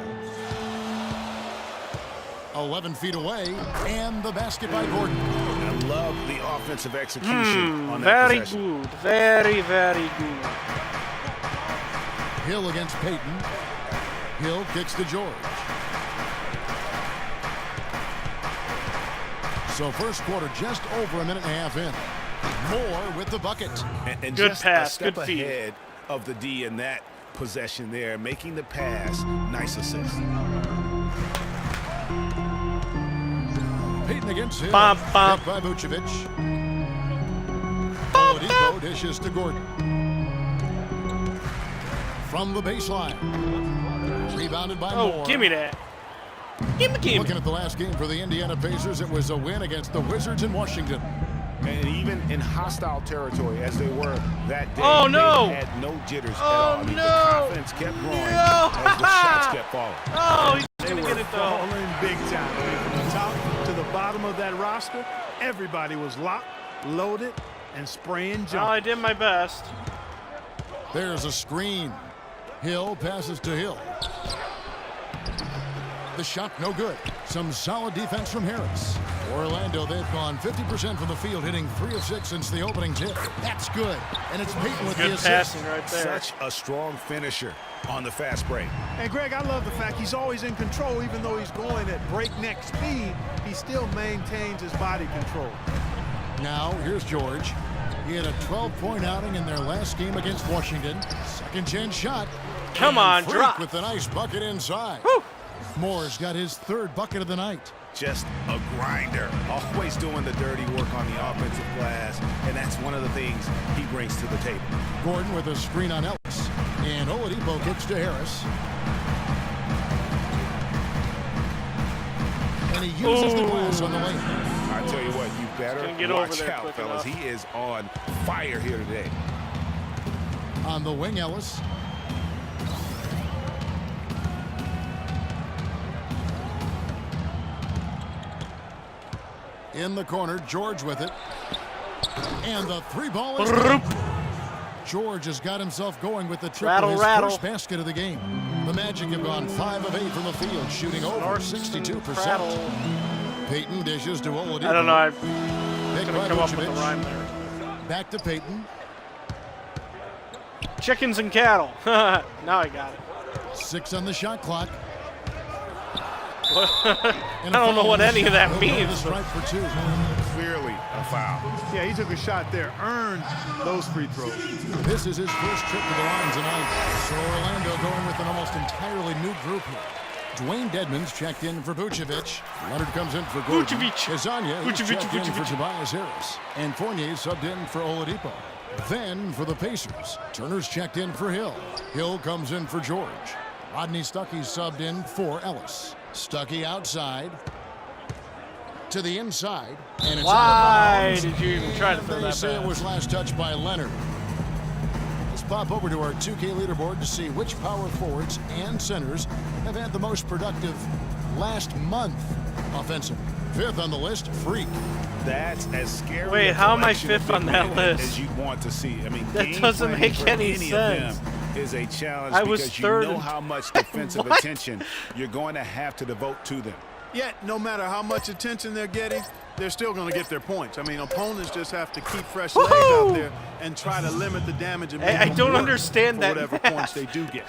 11 feet away, and the basket by Gordon. I love the offensive execution on that Very possession. good. Very, very good. Hill against Payton. Hill kicks to George. So first quarter just over a minute and a half in. Moore with the bucket. And Good just pass, a step good feed. ahead of the D in that possession there, making the pass. Nice assist. against Hill. Bop, bop. Picked by Vucevic. Oladipo dishes to Gordon. From the baseline. Rebounded by Moore. Oh, give me that. Give me. Looking at the last game for the Indiana Pacers, it was a win against the Wizards in Washington. And even in hostile territory, as they were that day, Oh, no. they had no jitters at Oh, all. I mean, no. the confidence kept growing No. as the shots kept falling. Oh, he's They gonna were get it though. falling big time. I mean, from the top to the bottom of that roster, everybody was locked, loaded, and spraying Well, I jump. did my best. There's a screen. Hill passes to Hill. The shot no good. Some solid defense from Harris. Orlando, they've gone 50% from the field, hitting 3 of 6 since the opening tip. That's good. And it's Payton with the Good assist. passing right there. Such a strong finisher on the fast break. And Greg, I love the fact he's always in control. Even though he's going at breakneck speed, he still maintains his body control. Now, here's George. He had a 12-point outing in their last game against Washington. Second chance shot. Come on, Freak drop. with a nice bucket inside. Whew. Moore's got his 3rd bucket of the night. Just a grinder, always doing the dirty work on the offensive glass, and that's one of the things he brings to the table. Gordon with a screen on Ellis. And Oladipo kicks to Harris. And he uses the glass on the lane. I tell you what, you better Gonna get over watch there out, quick fellas. enough. He is on fire here today. On the wing, Ellis. In the corner, George with it. And the 3-ball is good. George has got himself going with the triple, Rattle, his rattle. first basket of the game. The Magic have gone 5 of 8 from the field, shooting over 62%. Prattle. Payton dishes to Oladipo. I don't know. I Picked couldn't by come up with a Vucevic. rhyme there. Back to Payton. Chickens and cattle. Now I got it. 6 on the shot clock. I don't know what any of that means. Strike for 2. Clearly a foul. Yeah, he took a shot there, earned those free throws. This is his first trip to the line tonight. So Orlando going with an almost entirely new group here. Dwayne Dedmon's checked in for Vucevic. Leonard comes in for Gordon. Vucevic. Kazanya, he's Vucevic, checked in for Vucevic. Tobias Harris. And Fournier subbed in for Oladipo. Then for the Pacers, Turner's checked in for Hill. Hill comes in for George. Rodney Stuckey subbed in for Ellis. Stuckey outside. To the inside. And it's Why out of bounds. did you even try to throw They that say it pass? was last touched by Leonard. Let's pop over to our 2K leaderboard to see which power forwards and centers have had the most productive last month offensively. 5th on the list, Freak. That's as scary. Wait, a how am I collection of 5th on big that men list? As you'd want to see. I mean, That game doesn't planning make for any any sense. of them is a challenge I was because third you know and- how much defensive What? attention you're going to have to devote to them. Yet, no matter how much attention they're getting, they're still going to get their points. I mean, opponents just have to keep fresh legs Woohoo! out there and try to limit the damage and Hey, make I them don't work understand for that whatever math. points they do get.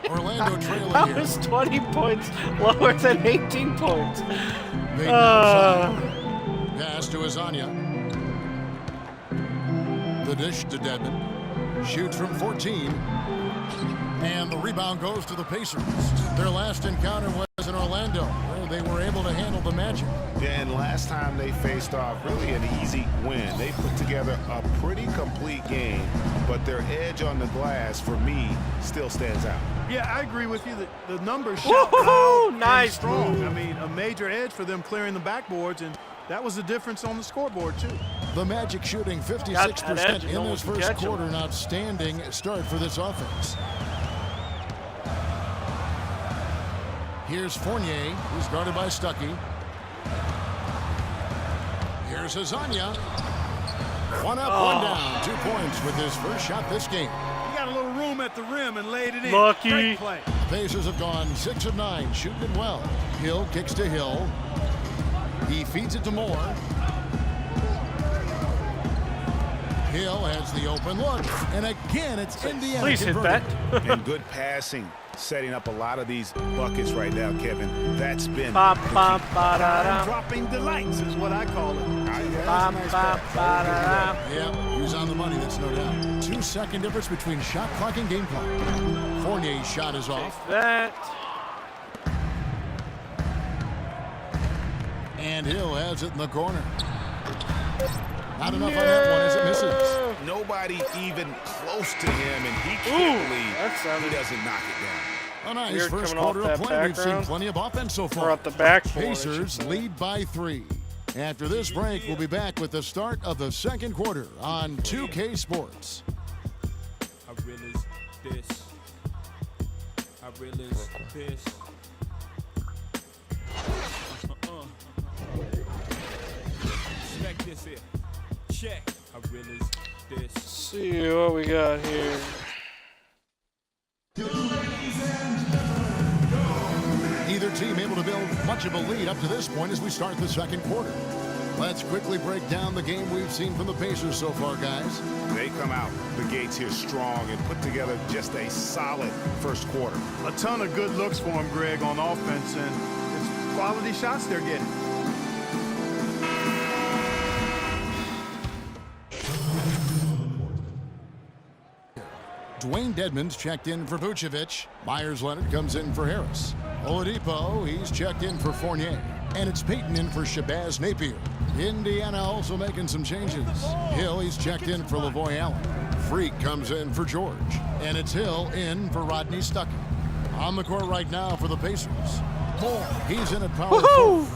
Orlando trailing How here. is 20 points lower than 18 points? Payton outside. Pass to Azania. The dish to Dedmon. Shoots from 14. And the rebound goes to the Pacers. Their last encounter was in Orlando, where they were able to handle the Magic. Yeah, and last time they faced off, really an easy win. They put together a pretty complete game, but their edge on the glass, for me, still stands out. Yeah, I agree with you that the numbers Woo-hoo-hoo! shout loud and Nice strong. move. I mean, a major edge for them clearing the backboards, and that was the difference on the scoreboard, too. The Magic shooting Got that 56% edge, in no one this can first catch 'em. quarter. An outstanding start for this offense. Here's Fournier, who's guarded by Stuckey. Here's Azania. 1 up, 1 down. 2 points with his first shot this game. He got a little room at the rim and laid it in. Lucky. Great play. Pacers have gone 6 of 9, shooting it well. Hill kicks to Hill. He feeds it to Moore. Hill has the open look. And again, it's Indiana. Please hit that. And good passing, setting up a lot of these buckets right now, Kevin. That's been Ba, the ba, key. ba, da, da. Dropping delights is what I call it. Ba, ba, ba, da, da. Yeah, he was on the money, that's no doubt. 2-second difference between shot clock and game clock. Fournier's shot is off. That. And Hill has it in the corner. Not enough on that one as it misses. Nobody even close to him, and he can't believe he doesn't knock it down. A nice Weird first coming off quarter of that play. We've seen background. plenty of offense so far. Or at the backboard, I Pacers should say. lead by 3. After this break, we'll be back with the start of the second quarter on 2K Sports. I realize this. I realize this. Check this here. Check. I realize this. Let's see what we got here. Neither team able to build much of a lead up to this point as we start the second quarter. Let's quickly break down the game we've seen from the Pacers so far, guys. They come out the gates here strong and put together just a solid first quarter. A ton of good looks for him, Greg, on offense, and it's quality shots they're getting. Dwayne Dedmon's checked in for Vucevic. Myers-Leonard comes in for Harris. Oladipo, he's checked in for Fournier. And it's Payton in for Shabazz Napier. Indiana also making some changes. Hill, he's checked in for Lavoy Allen. Freak comes in for George. And it's Hill in for Rodney Stuckey. On the court right now for the Pacers. Moore, he's in at power forward.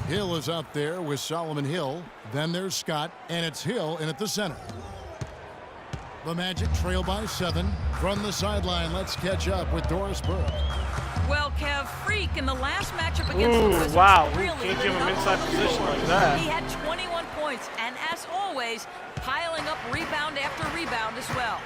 Hill is out there with Solomon Hill. Then there's Scott, and it's Hill in at the center. The Magic trail by 7. From the sideline, let's catch up with Doris Burke. Well, Kev, Freak in the last matchup against the Wizards wow. really Can't give him lit up inside on the position floor. like that. He had 21 points, and as always, piling up rebound after rebound as well.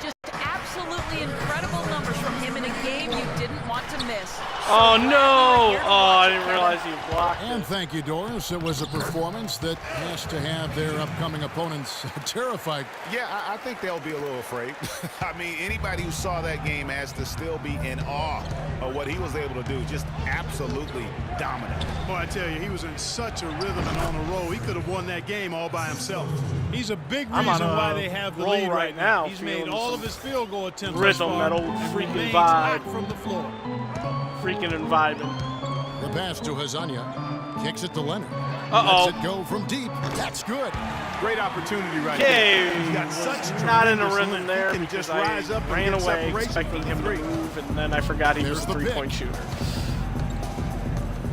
Just absolutely incredible numbers from him in a game you didn't want to miss. Oh, no. Oh, I didn't realize he blocked And it. thank you, Doris. It was a performance that has to have their upcoming opponents terrified. Yeah, I think they'll be a little afraid. I mean, anybody who saw that game has to still be in awe of what he was able to do. Just absolutely dominant. Boy, I tell you, he was in such a rhythm and on a roll. He could have won that game all by himself. He's a big I'm reason on a why they have the roll lead right now, He's made feeling all some of his field goal attempts rhythm, thus far, that old and freaking remains vibe. hot from the floor. Freaking and vibing. The pass to Hazanya. Kicks it to Leonard. Uh-oh. Lets it go from deep. That's good. Great opportunity right Okay, there. He's got such not in a tremendous rhythm length. there He can because just rise up I ran and get away separation expecting from the him to three. move, and then I forgot he was a There's the three-point pick. shooter.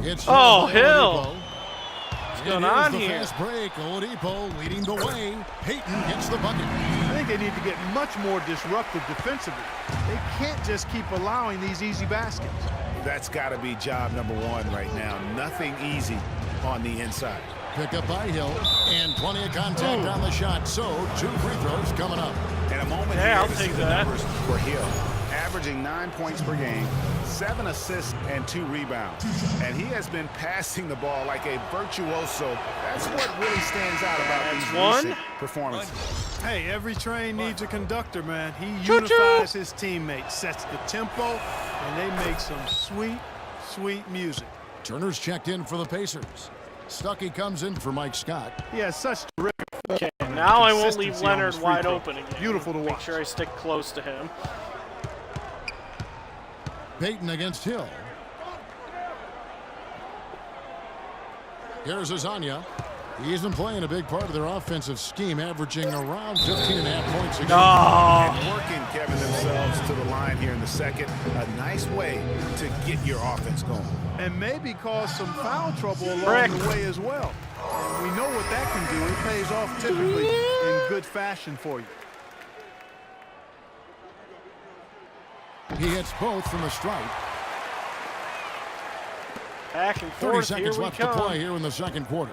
It's Oh, Oladipo. Hill. What's going Here's on the here? fast break. Oladipo leading the way. Payton gets the bucket. I think they need to get much more disruptive defensively. They can't just keep allowing these easy baskets. That's got to be job number 1 right now. Nothing easy on the inside. Pick up by Hill. And plenty of contact on the shot. So 2 free throws coming up. And a moment Yeah, here I'll to see take the that. numbers for Hill. Averaging 9 points per game, 7 assists, and 2 rebounds. And he has been passing the ball like a virtuoso. That's what really stands out about these recent performances. Hey, every train needs a conductor, man. He Choo-choo. unifies his teammates, sets the tempo, and they make some sweet, sweet music. Turner's checked in for the Pacers. Stuckey comes in for Mike Scott. He has such terrific Okay, now I won't leave consistency on Leonard his free wide throw. open again. Beautiful to Make watch. sure I stick close to him. Payton against Hill. Here's Azania. He's been playing a big part of their offensive scheme, averaging around 15.5 points a game. And working, Kevin, themselves to the line here in the second. A nice way to get your offense going. And maybe cause some foul trouble along Brick. the way as well. And we know what that can do. It pays off typically in good fashion for you. He hits both from the stripe. Back and 30 forth, seconds here we left to come. play here in the second quarter.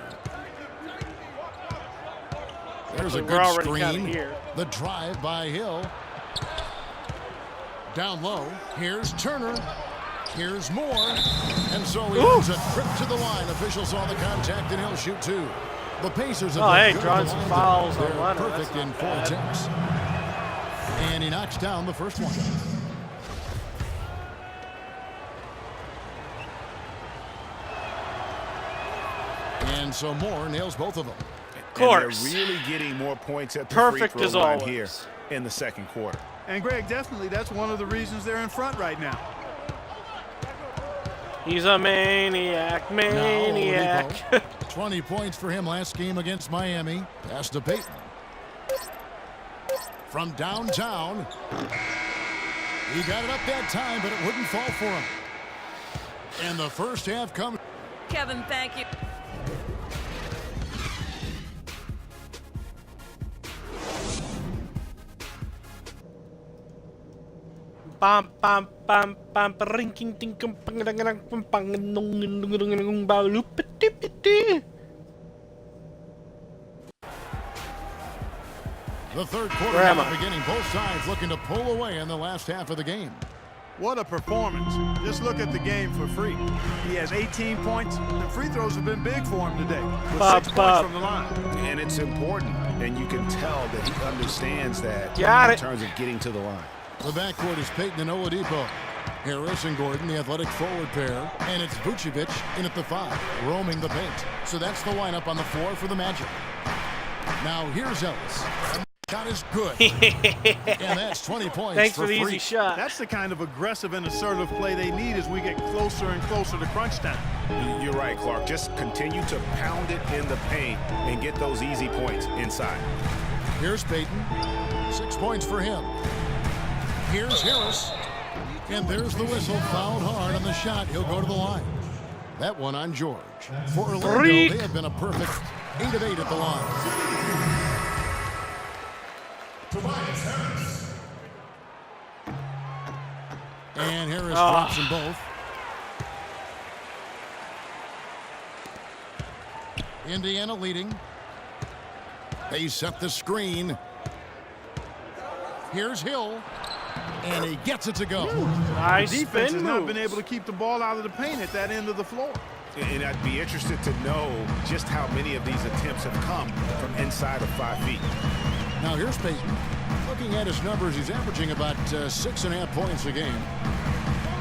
There's a Actually, good we're already kinda screen. here. The drive by Hill. Down low. Here's Turner. Here's Moore. And so he ends a trip to the line. Officials saw the contact and he'll shoot 2. The Pacers have Oh, looked hey, good drawing at the some line. fouls on They're Leonard. perfect That's in not 4 bad. attempts. And he knocks down the first one. And so Moore nails both of them. Of course. And they're really getting more points at the Perfect free throw as line always. here in the second quarter. And Greg, definitely that's one of the reasons they're in front right now. He's a maniac, maniac. 20 points for him last game against Miami. Pass to Peyton. From downtown. He got it up that time, but it wouldn't fall for him. And the first half comes. Kevin, thank you. Pam pam pam pam rinking tinkum pang The third quarter now beginning. Both sides looking to pull away in the last half of the game. What a performance. Just look at the game for free. He has 18 points. The free throws have been big for him today. With 6 points from the line. And it's important, and you can tell that he understands that in terms of getting to the line. The backcourt is Peyton and Oladipo. Harris and Gordon, the athletic forward pair. And it's Vucevic in at the 5, roaming the paint. So that's the lineup on the floor for the Magic. Now here's Ellis. Shot is good. And that's 20 points. Thanks for the free. easy shot. That's the kind of aggressive and assertive play they need as we get closer and closer to crunch time. You're right, Clark. Just continue to pound it in the paint and get those easy points inside. Here's Peyton. 6 points for him. Here's Harris. And there's the whistle. Fouled hard on the shot. He'll go to the line. That one on George. For Orlando, they have been a perfect 8 of 8 at the line. And Harris drops them both. Indiana leading. They set the screen. Here's Hill. And he gets it to go. Nice the defense spin has not moves. been able to keep the ball out of the paint at that end of the floor. And I'd be interested to know just how many of these attempts have come from inside of 5 feet. Now here's Peyton. Looking at his numbers, he's averaging about 6.5 points a game.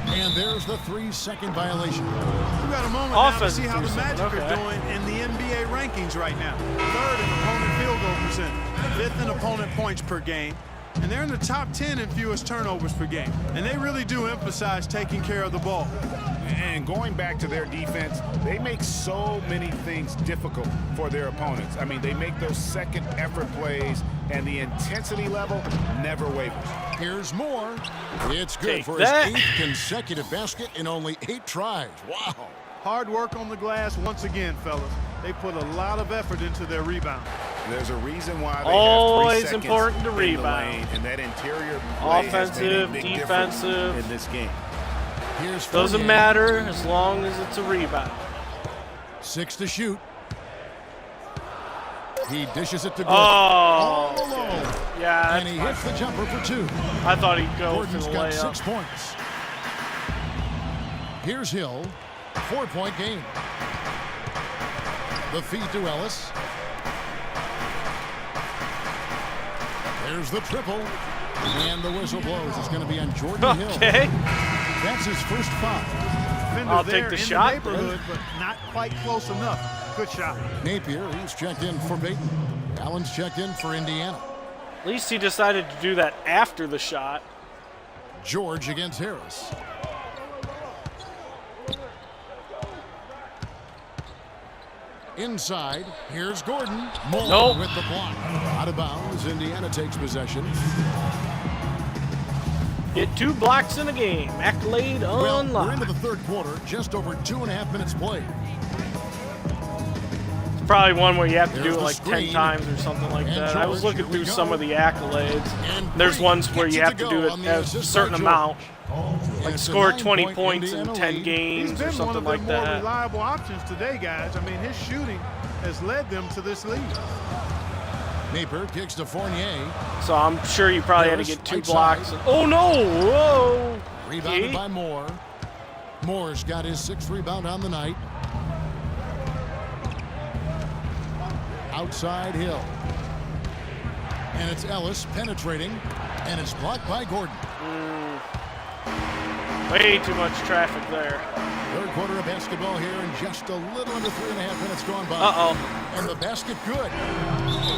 And there's the 3-second violation. We've got a moment now to see how the Magic are doing in the NBA rankings right now. 3rd in opponent field goal percentage, 5th in opponent points per game, and they're in the top 10 in fewest turnovers per game. And they really do emphasize taking care of the ball. And going back to their defense, they make so many things difficult for their opponents. I mean, they make those second effort plays, and the intensity level never wavers. Here's more. It's good for his 8th consecutive basket in only 8 tries. Wow. Hard work on the glass once again, fellas. They put a lot of effort into their rebound. There's a reason why they always have 3 seconds important to in the rebound. lane, and that interior play Offensive, has made a big defensive. difference in this game. Here's Doesn't matter as long as it's a rebound. 6 to shoot. He dishes it to Gordon. Oh, all alone. Yeah, and he hits the jumper for 2. I thought he'd go Gordon's for the got layup. 6 points. Here's Hill. 4-point game. The feed to Ellis. There's the triple. And the whistle blows. It's going to be on Jordan Hill. Okay. That's his first foul. I'll take the shot. In the neighborhood, but not quite close enough. Good shot. Napier, he's checked in for Peyton. Allen's checked in for Indiana. At least he decided to do that after the shot. George against Harris. Inside, here's Gordon. Moore with the block. Out of bounds, Indiana takes possession. Get 2 blocks in a game. Accolade unlocked. Well, we're into the 3rd quarter, just over 2.5 minutes played. It's probably one where you have to There's do it the like screen. 10 times or something like And that. I was George, looking here we through some go. of the accolades. And There's Bree ones where gets you it have to to go do it on the a assist by certain George. amount. And Like it's a score 20 9-point points in Indiana 10 lead. games He's or been one something of the like more that. reliable options today, guys. I mean, his shooting has led them to this lead. Napier kicks to Fournier. So I'm sure you probably had to Harris, get 2 right blocks. side. Oh no! Whoa! Rebounded Eight. by Moore. Moore's got his 6th rebound on the night. Outside Hill. And it's Ellis penetrating. And it's blocked by Gordon. Way too much traffic there. 3rd quarter of basketball here, and just a little under 3.5 minutes gone by. Uh-oh. And the basket good.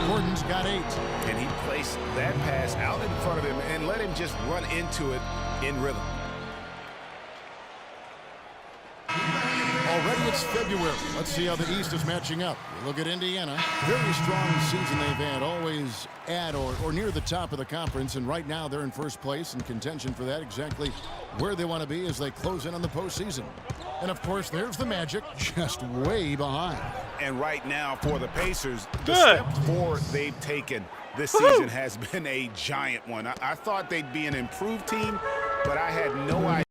Gordon's got 8. And he placed that pass out in front of him and let him just run into it in rhythm. Already it's February. Let's see how the East is matching up. You look at Indiana. Very strong season they've had. Always at or near the top of the conference. And right now they're in first place in contention for that. Exactly where they want to be as they close in on the postseason. And, of course, there's the Magic just way behind. And right now for the Pacers, the step forward they've taken this season has been a giant one. I thought they'd be an improved team, but I had no idea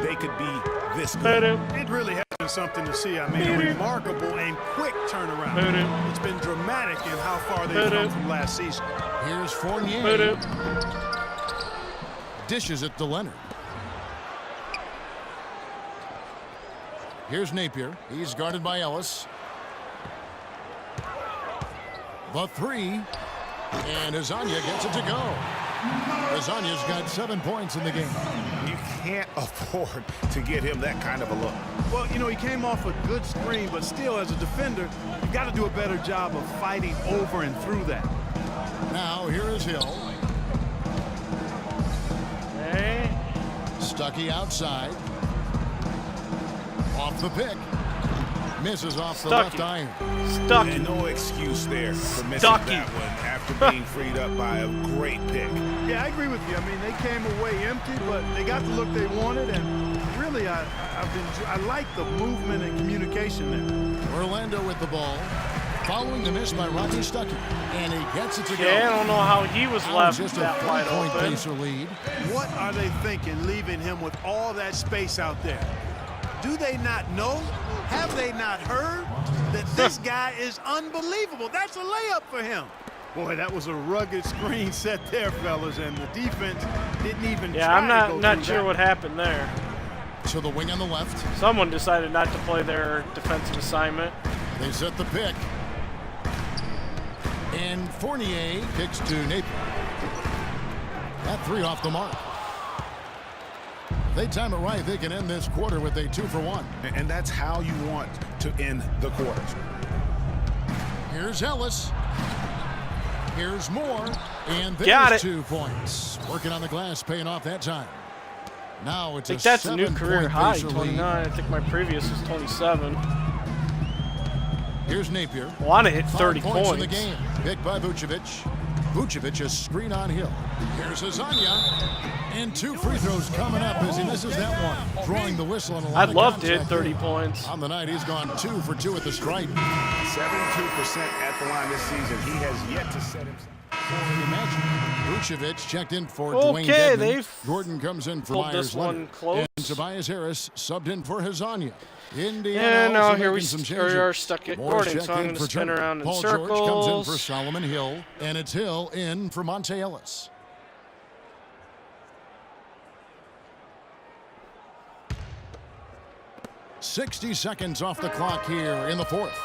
they could be this good. It really has been something to see. I mean, a remarkable and quick turnaround. It's been dramatic in how far they've come from last season. Here's Fournier. Dishes it to Leonard. Here's Napier. He's guarded by Ellis. The three. And Azania gets it to go. Azania's got 7 points in the game. You can't afford to get him that kind of a look. Well, you know, he came off a good screen, but still, as a defender, you've got to do a better job of fighting over and through that. Now, here is Hill. Hey. Stuckey outside. Off the pick. Misses off the left iron. And no excuse there for missing that one after being freed up by a great pick. Yeah, I agree with you. I mean, they came away empty, but they got the look they wanted, and really, I like the movement and communication there. Orlando with the ball. Following the miss by Rodney Stuckey. And he gets it to go. Yeah, I don't know how he was left just that a wide 3-point open. Pacer lead. What are they thinking, leaving him with all that space out there? Do they not know? Have they not heard that this guy is unbelievable? That's a layup for him. Boy, that was a rugged screen set there, fellas, and the defense didn't even try I'm to go not through sure that. what happened there. To the wing on the left. Someone decided not to play their defensive assignment. They set the pick. And Fournier kicks to Napier. That three off the mark. They time it right, they can end this quarter with a 2-for-1. And that's how you want to end the quarters. Here's Ellis. Here's Moore. And Got there's it. 2 points. Working on the glass, paying off that time. Now it's I think that's a new career 7-point high, Pacer lead. 29. I think my previous was 27. Here's Napier. Want to hit 5 30 points in the points. game. Picked by Vucevic. Vucevic a screen on Hill. Here's Azania. And 2 free throws coming up as he misses that one. Drawing the whistle on a lot I'd of love to hit contact 30 there. points. On the night, he's gone 2 for 2 at the stripe. 72% at the line this season. He has yet to set himself. Vucevic checked in for Okay, Dwayne Dedman. they've Gordon comes in for pulled Myers this one Leonard. close. And Tobias Harris subbed in for Hazania. Indiana And now also here we making some changes. are stuck at Morris Gordon, so checked I'm in going to for spin Turner. around in Paul circles. George comes in for Solomon Hill. And it's Hill in for Monte Ellis. .60 seconds off the clock here in the fourth.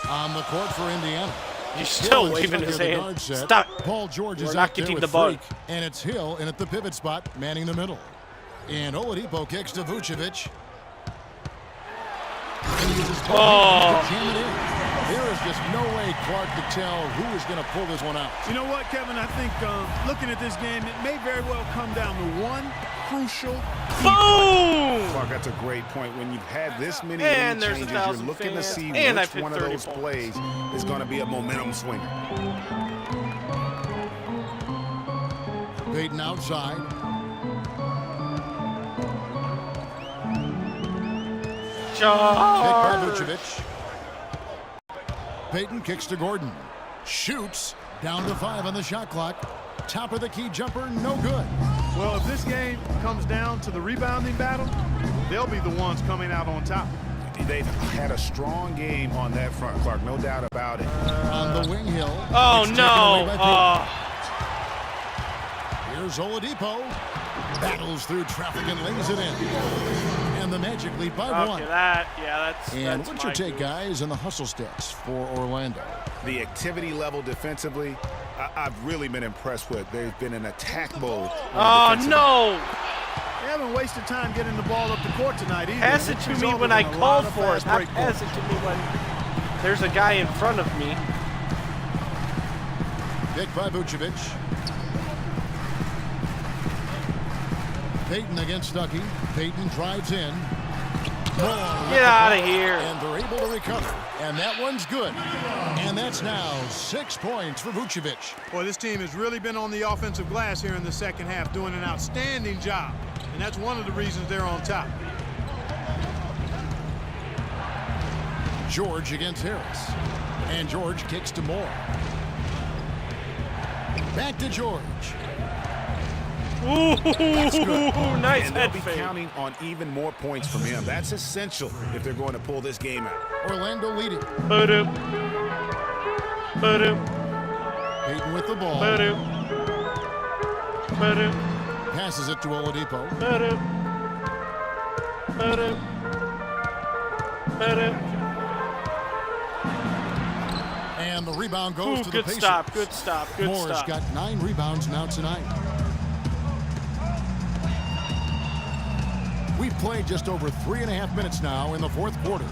On the court for Indiana. He's still Hill waving stuck his at the hand. guard set. Stop. Paul George is We're not out there getting with the bug. Freak, and it's Hill in at the pivot spot, manning the middle. And Oladipo kicks to Vucevic. And he uses both hands to jam it in. There is just no way Clark could tell who is going to pull this one out. You know what, Kevin? I think looking at this game, it may very well come down to one crucial. Boom! Clark, that's a great point. When you've had this many And lead there's changes, 1,000 you're looking fans, to see and I've which hit one of 30 those points. plays is going to be a momentum swinger. Payton outside. Picked by Vucevic. Payton kicks to Gordon. Shoots. Down to 5 on the shot clock. Top of the key jumper, no good. Well, if this game comes down to the rebounding battle, they'll be the ones coming out on top. They've had a strong game on that front, Clark, no doubt about it. On the wing hill. Oh, It's no. taken away by Payton. Here's Oladipo. Battles through traffic and lays it in. And the Magic lead by 1. Okay, that, yeah, And that's what's your my take, goof. guys, in the hustle stats for Orlando? The activity level defensively, I've really been impressed with. They've been in attack mode. Oh, no. They haven't wasted time getting the ball up the court tonight either. Pass it It's to me resulted when I in a call lot of for it. fast Not break pass points. it to me when there's a guy in front of me. Picked by Vucevic. Payton against Stuckey. Payton drives in. Get out of here. And they're able to recover. And that one's good. And that's now 6 points for Vucevic. Boy, this team has really been on the offensive glass here in the second half, doing an outstanding job. And that's one of the reasons they're on top. George against Harris. And George kicks to Moore. Back to George. Ooh, That's good. nice And they'll head be fake. counting on even more points from him. That's essential if they're going to pull this game out. Orlando leading. Ba-doop. Ba-doop. Peyton with the ball. Ba-doop. Ba-doop. Passes it to Oladipo. Ba-doop. Ba-doop. Ba-doop. And the rebound goes to the good Pacers. stop, good stop, good Moore's stop. got 9 rebounds now tonight. We've played just over 3.5 minutes now in the fourth quarter.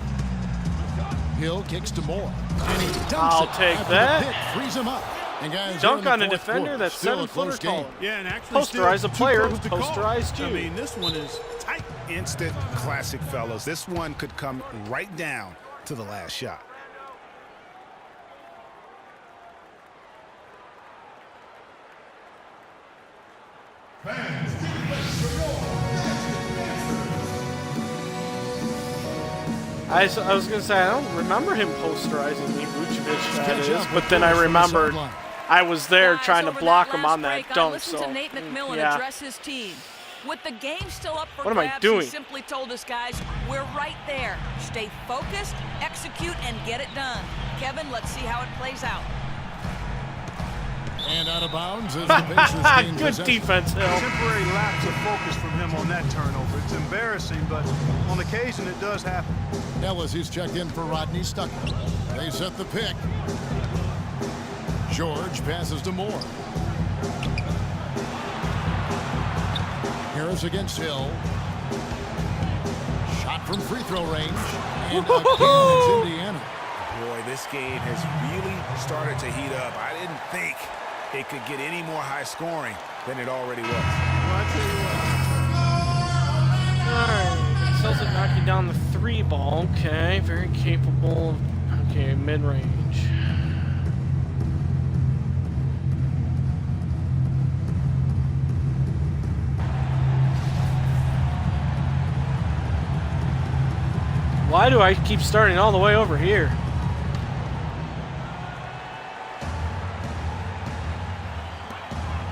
Hill kicks to Moore. And he dunks I'll it take after that. the pick frees him up. And guys, Dunk here in on the a fourth defender quarter, that's still 7 a foot or close game. taller. Yeah, and actually Posterize a player who posterized you. I mean, this one is Tight, instant classic, fellas. This one could come right down to the last shot. I was going to say, I don't remember him posterizing me, Vucevic, that Catch is, up but with then I Bruce on the remembered sideline. I was there Guys, trying to over block him last on that break, I dunk, listened so to Nate McMillan yeah. address his team. With the game still up for What am I grabs, doing? he simply told us, guys, we're right there. Stay focused, execute, and get it done. Kevin, let's see how it plays out. And out of bounds as the Pacers gain Good possession. defense, Hill. temporary lapse of focus from him on that turnover. It's embarrassing, but on occasion it does happen. Ellis, he's checked in for Rodney Stuckey. They set the pick. George passes to Moore. Harris against Hill. Shot from free throw range. And again, it's Indiana. Boy, this game has really started to heat up. I didn't think it could get any more high scoring than it already was. Well, I tell you what. Alright, Celtic knocking down the 3 ball. Okay, very capable. Okay, mid-range. Why do I keep starting all the way over here?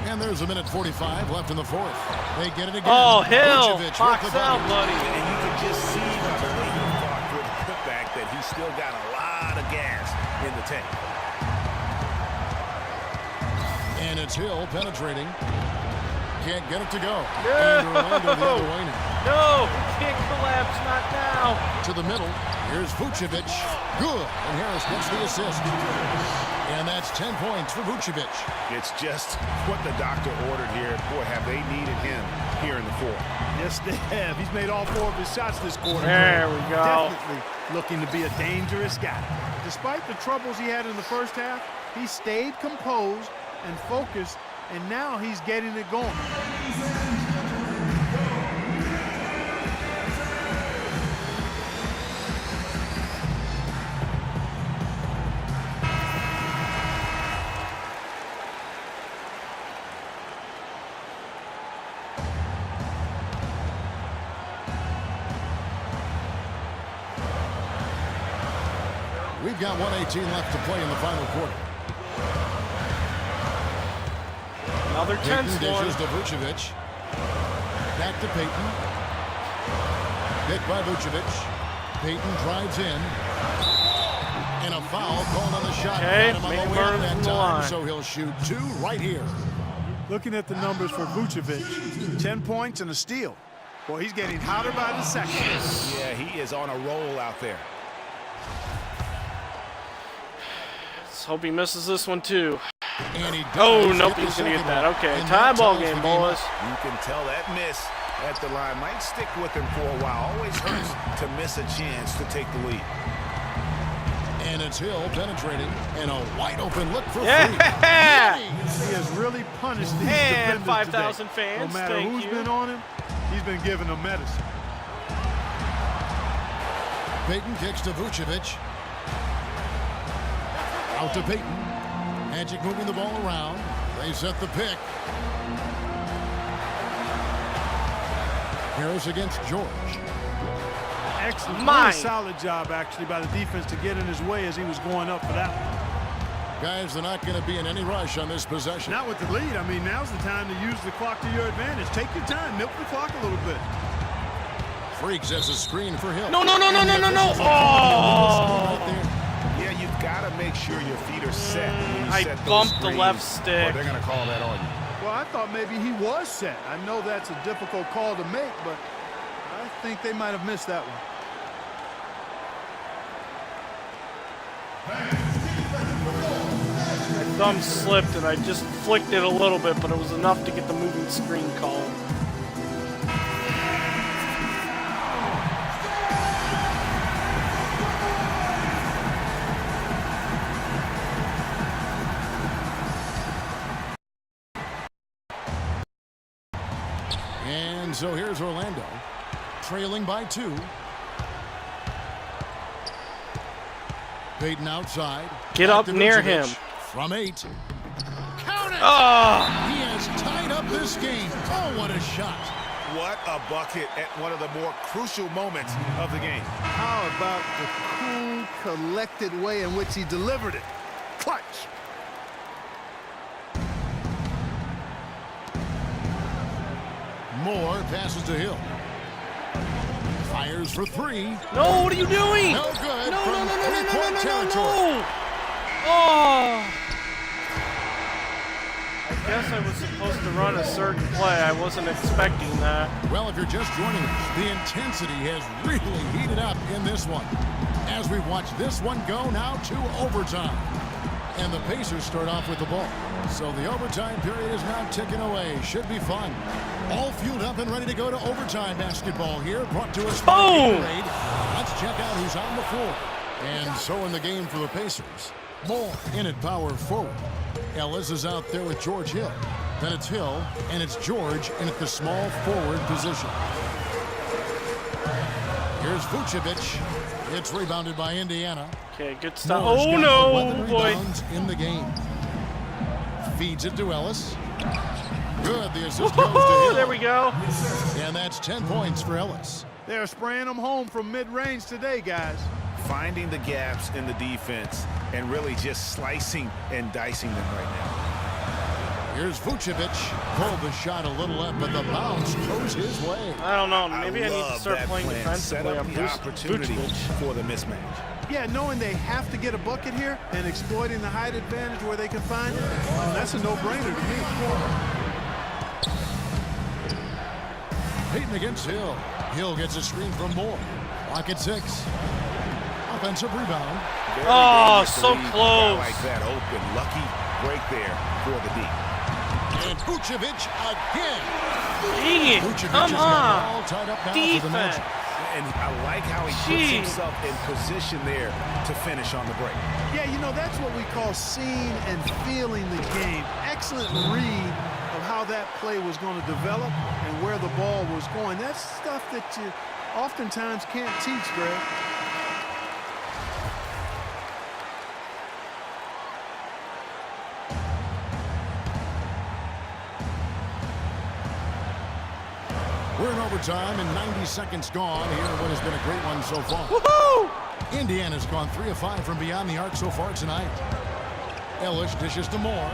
And there's a minute 45 left in the fourth. They get it again. Oh, Hill! Vucevic with Box the out, bucket. buddy. And you can just see by the way he fought for the putback that he's still got a lot of gas in the tank. And it's Hill penetrating. Can't get it to go. No! And Orlando the other way now. No! He can't collapse, not now! To the middle. Here's Vucevic. Good. And Harris gets the assist. And that's 10 points for Vucevic. It's just what the doctor ordered here. Boy, have they needed him here in the fourth. Yes, they have. He's made all 4 of his shots this quarter. There we go. Definitely looking to be a dangerous guy. Despite the troubles he had in the first half, he stayed composed and focused, and now he's getting it going. We've got 1:18 left to play in the final quarter. Another tense Peyton one. dishes to Vucevic. Back to Peyton. Picked by Vucevic. Peyton drives in. And a foul called on the shot. Okay, Got him on make the him way out burn that from the time, line. so he'll shoot 2 right here. Looking at the numbers for Vucevic, 10 points and a steal. Boy, he's getting hotter by the second. Yeah, he is on a roll out there. Let's hope he misses this one too. And he Oh, does nope, get he's the gonna get second that. one. Okay, And tie that ball ties game, the game up. boys. You can tell that miss at the line might stick with him for a while. Always hurts to miss a chance to take the lead. And it's Hill penetrating. And a wide open look for Yeah! three. He has really punished these And defenders 5,000 today. fans, No matter thank who's you. been on him, he's been giving them medicine. Payton kicks to Vucevic. Out to Payton. Magic moving the ball around. They set the pick. Harris against George. Excellent. Really solid job, actually, by the defense to get in his way as he was going up for that one. Guys, they're not going to be in any rush on this possession. Not with the lead. I mean, now's the time to use the clock to your advantage. Take your time. Milk the clock a little bit. Freaks as a screen for Hill. No. Oh! Yeah, you've got to make sure your feet are set. When you I set those bumped the screens, left or stick. they're going to call that on you. Well, I thought maybe he was set. I know that's a difficult call to make, but I think they might have missed that one. My thumb slipped and I just flicked it a little bit, but it was enough to get the moving screen call. And so here's Orlando, trailing by 2. Payton outside. Get up near him. From 8. Count it! Oh! He has tied up this game. Oh, what a shot. What a bucket at one of the more crucial moments of the game. How about the cool, collected way in which he delivered it? Clutch. Moore passes to Hill. Fires for 3. No, what are you doing? No good. No. Territory. Oh! I guess I was supposed to run a certain play. I wasn't expecting that. Well, if you're just joining us, the intensity has really heated up in this one. As we watch this one go now to overtime. And the Pacers start off with the ball. So the overtime period is now ticking away. Should be fun. All fueled up and ready to go to overtime basketball here. Brought to us by Gatorade. Let's check out who's on the floor. And so in the game for the Pacers. Moore in at power forward. Ellis is out there with George Hill. Then it's Hill, and it's George in at the small forward position. Here's Vucevic. It's rebounded by Indiana. Okay, good stuff. Moore's Oh got no, 11 boy. rebounds in the game. Feeds it to Ellis. Good, the assist goes to Hill. There we go. And that's 10 points for Ellis. They're spraying them home from mid-range today, guys. Finding the gaps in the defense and really just slicing and dicing them right now. Here's Vucevic. Pulled the shot a little up, but the bounce goes his way. I don't know. Maybe I need to start playing Set defensively. up I'm the opportunity for the mismatch. Yeah, knowing they have to get a bucket here and exploiting the height advantage where they can find it, that's a no-brainer to me. Payton against Hill. Hill gets a screen from Moore. Clock at 6. Offensive rebound. Oh, so close. Like that open. Lucky break there for the D. And Vucevic again. Dang it. Vucevic Come has got it on. all tied up now for the Defense. Magic. And I like how he puts himself in position there to finish on the break. Yeah, you know, that's what we call seeing and feeling the game. Excellent read of how that play was going to develop and where the ball was going. That's stuff that you oftentimes can't teach, Greg. We're in overtime and 90 seconds gone here in what has been a great one so far. Woohoo! Indiana's gone 3 of 5 from beyond the arc so far tonight. Ellis dishes to Moore,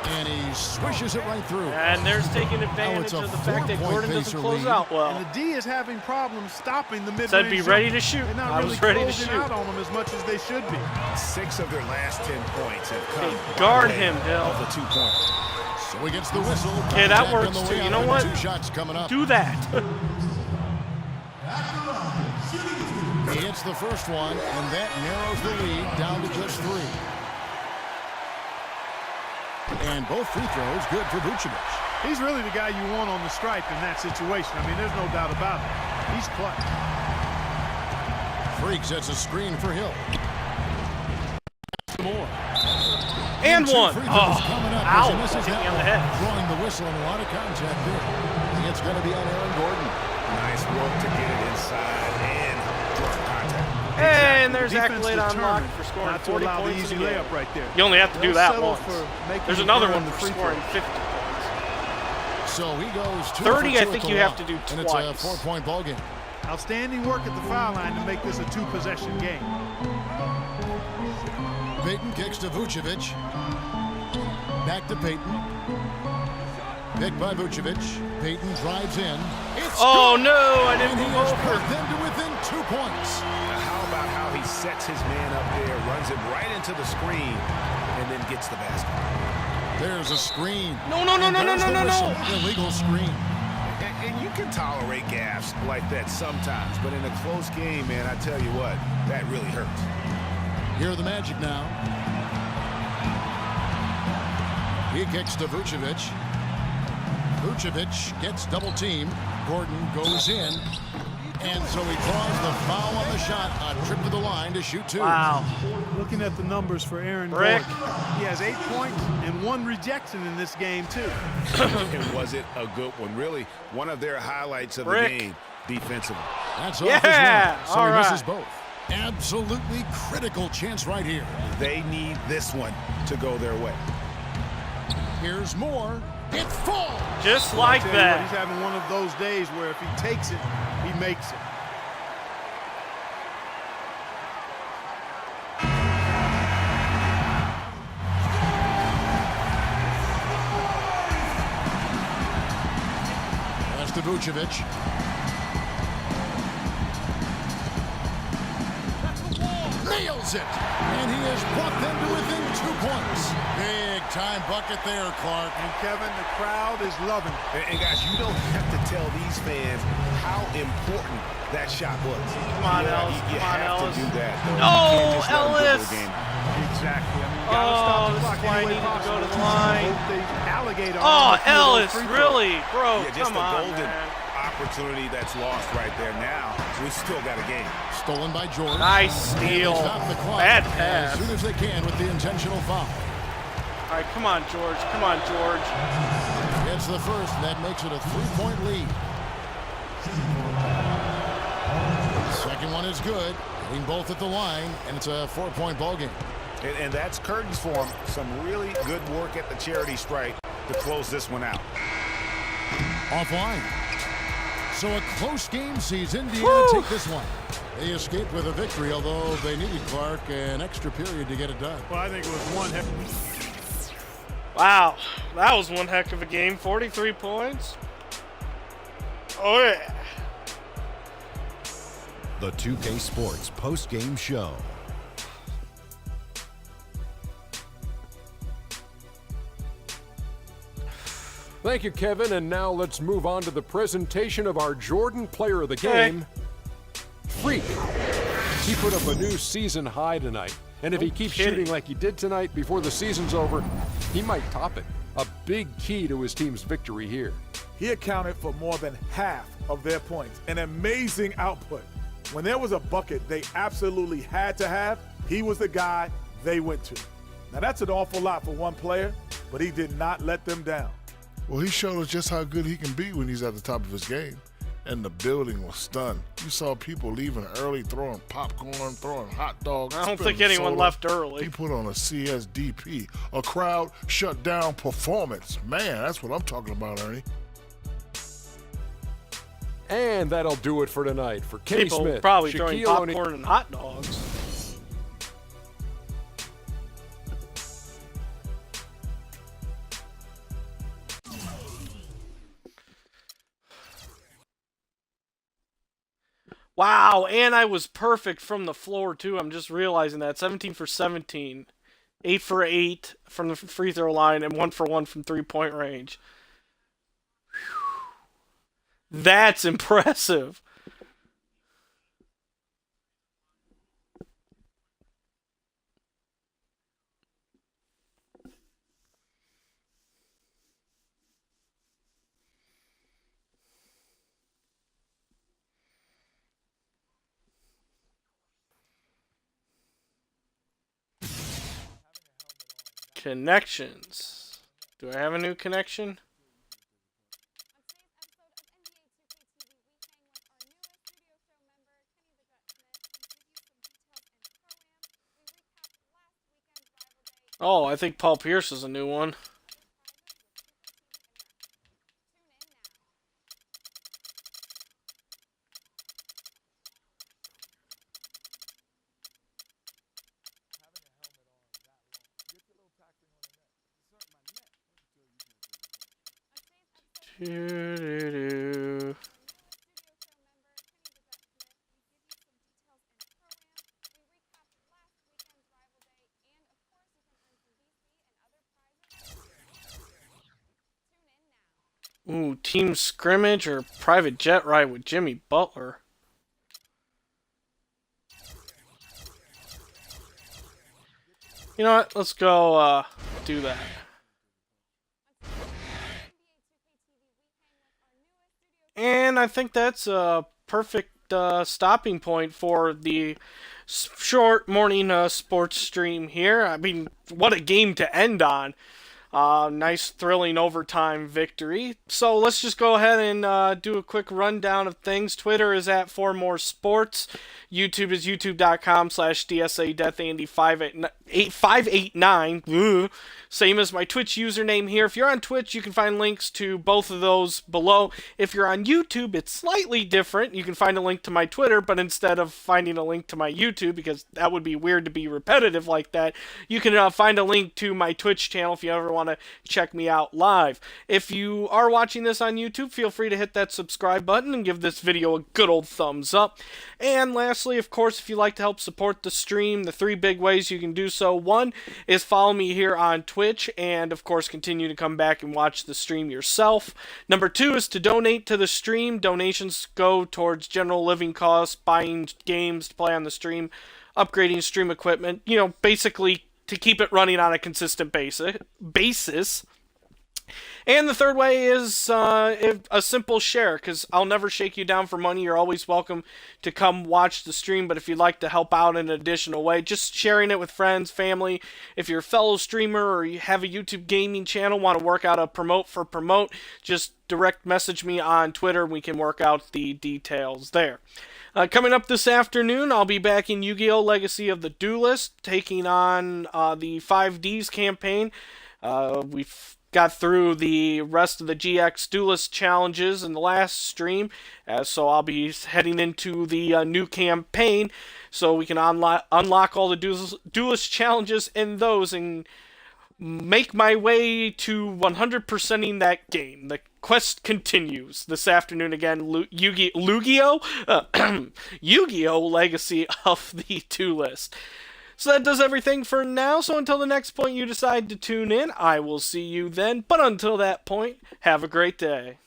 and he swishes it right through. And there's taking advantage of the fact that Gordon doesn't close out well. And the D is having problems stopping the mid-range. Said be ready to shoot. They're not I really was ready to closing shoot. out on them as much as they should be. 6 of their last 10 points have come Guard by way him, Hill. of the 2-point. So he gets the whistle. Okay, that Back works on the too. way You know out what? with 2 shots coming up. Do that. He hits the first one, and that narrows the lead down to just 3. And both free throws good for Vucevic. He's really the guy you want on the stripe in that situation. I mean, there's no doubt about it. He's clutch. Freak sets a screen for Hill. More. And one. Free Oh, throws coming up. ow. As he misses Hit me that on the one. head. Drawing the whistle and a lot of contact there. It's going to be on Aaron Gordon. Nice work to get it inside and draw contact. Hey, and The there's defense accolade on lock determined for scoring not to 40 allow the points easy in a game. layup right there. You only have to do They'll that settle once. for making There's you another earn one the for free scoring throw. 50 points. So he goes 2 30, for 2 I at think the you line, have to do and twice. it's a 4-point ball game. Outstanding work at the foul line to make this a two-possession game. Payton kicks to Vucevic. Back to Payton. Picked by Vucevic. Payton drives in. It's Oh good. no, I didn't And he move has over. put them to within 2 points. How about how he sets his man up there, runs him right into the screen, and then gets the basket. There's a screen. No, no, no, And no, no, there's no, the no, whistle. no. Illegal screen. And you can tolerate gaffes like that sometimes, but in a close game, man, I tell you what, that really hurts. Here are the Magic now. He kicks to Vucevic. Vucevic gets double teamed. Gordon goes in. And so he draws the foul on the shot. A trip to the line to shoot 2. Wow. Looking at the numbers for Aaron Rick. Gordon, he has 8 points and 1 rejection in this game, too. And was it a good one? Really, one of their highlights of the Rick. game defensively. That's off Yeah, his run. So all he misses right. both. Absolutely critical chance right here. They need this one to go their way. Here's more. It falls. Just I'll like tell you what, he's that. having one of those days where if he takes it, he makes it. That's to Vucevic. Nails it. And he has brought them to within 2 points. Big time bucket there, Clark. And Kevin, the crowd is loving it. And guys, you don't have to tell these fans how important that shot was. Come on, You Ellis. You Come on, have Ellis. to do that. though. No, You can't just let them get Ellis. their game. Exactly. I mean, you Oh, gotta stop the this clock is why I any way needed to go possible. to the line. Hope they alligator Oh, on a few of those Ellis, free throws. really? Bro, Yeah, just come a on, golden man. opportunity that's lost right there. Now, we still got a game. Stolen by George. Nice And they steal. stop the clock Bad as pass. soon as they can with the intentional foul. All right, come on, George. Come on, George. It's the first, and that makes it a 3-point lead. Second one is good. Hitting both at the line, and it's a 4-point ball game. And that's curtains for them. Some really good work at the charity stripe to close this one out. Offline. So a close game sees Indiana take this one. They escaped with a victory, although they needed, Clark, an extra period to get it done. Well, I think it was one heck. Wow, that was one heck of a game. 43 points. Oh, yeah. The 2K Sports post-game show. Thank you, Kevin. And now let's move on to the presentation of our Jordan Player of the Game, Freak. He put up a new season high tonight. And if he keeps shooting like he did tonight before the season's over, he might top it. A big key to his team's victory here. He accounted for more than half of their points. An amazing output. When there was a bucket they absolutely had to have, he was the guy they went to. Now that's an awful lot for one player, but he did not let them down. Well, he showed us just how good he can be when he's at the top of his game. And the building was stunned. You saw people leaving early, throwing popcorn, throwing hot dogs. I don't think spilling anyone soda. left early. He put on a CSDP, a crowd shut down performance. Man, that's what I'm talking about, Ernie. And that'll do it for tonight. For Kenny People Smith, probably throwing Shaquille O'Neal. popcorn and hot dogs. Wow, and I was perfect from the floor, too. I'm just realizing that. 17 for 17. 8 for 8 from the free throw line, and 1 for 1 from three-point range. Whew. That's impressive. Connections. Do I have a new connection? Oh, I think Paul Pierce is a new one. Doo-doo-doo. Ooh, team scrimmage or private jet ride with Jimmy Butler. You know what? Let's go do that. And I think that's a perfect stopping point for the short morning sports stream here. I mean, what a game to end on. Nice thrilling overtime victory. So let's just go ahead and do a quick rundown of things. Twitter is at 4moresports. YouTube is youtube.com/DSADeathAndy589. Same as my Twitch username here. If you're on Twitch, you can find links to both of those below. If you're on YouTube, it's slightly different. You can find a link to my Twitter, but instead of finding a link to my YouTube, because that would be weird to be repetitive like that, you can find a link to my Twitch channel if you ever want to check me out live. If you are watching this on YouTube, feel free to hit that subscribe button and give this video a good old thumbs up. And lastly, of course, if you'd like to help support the stream, the three big ways you can do so. One is follow me here on Twitch and, of course, continue to come back and watch the stream yourself. Number two is to donate to the stream. Donations go towards general living costs, buying games to play on the stream, upgrading stream equipment, you know, basically to keep it running on a consistent basis. And the third way is a simple share, because I'll never shake you down for money. You're always welcome to come watch the stream, but if you'd like to help out in an additional way, just sharing it with friends, family. If you're a fellow streamer or you have a YouTube gaming channel, want to work out a promote, just direct message me on Twitter. We can work out the details there. Coming up this afternoon, I'll be back in Yu-Gi-Oh! Legacy of the Duelist, taking on the 5Ds campaign. We've got through the rest of the GX Duelist challenges in the last stream, so I'll be heading into the new campaign, so we can unlock all the Duelist challenges in those and make my way to 100%ing that game. The quest continues this afternoon again. Yu-Gi-Oh! Yu-Gi-Oh! Legacy of the Duelist. So that does everything for now. So until the next point you decide to tune in, I will see you then. But until that point, have a great day.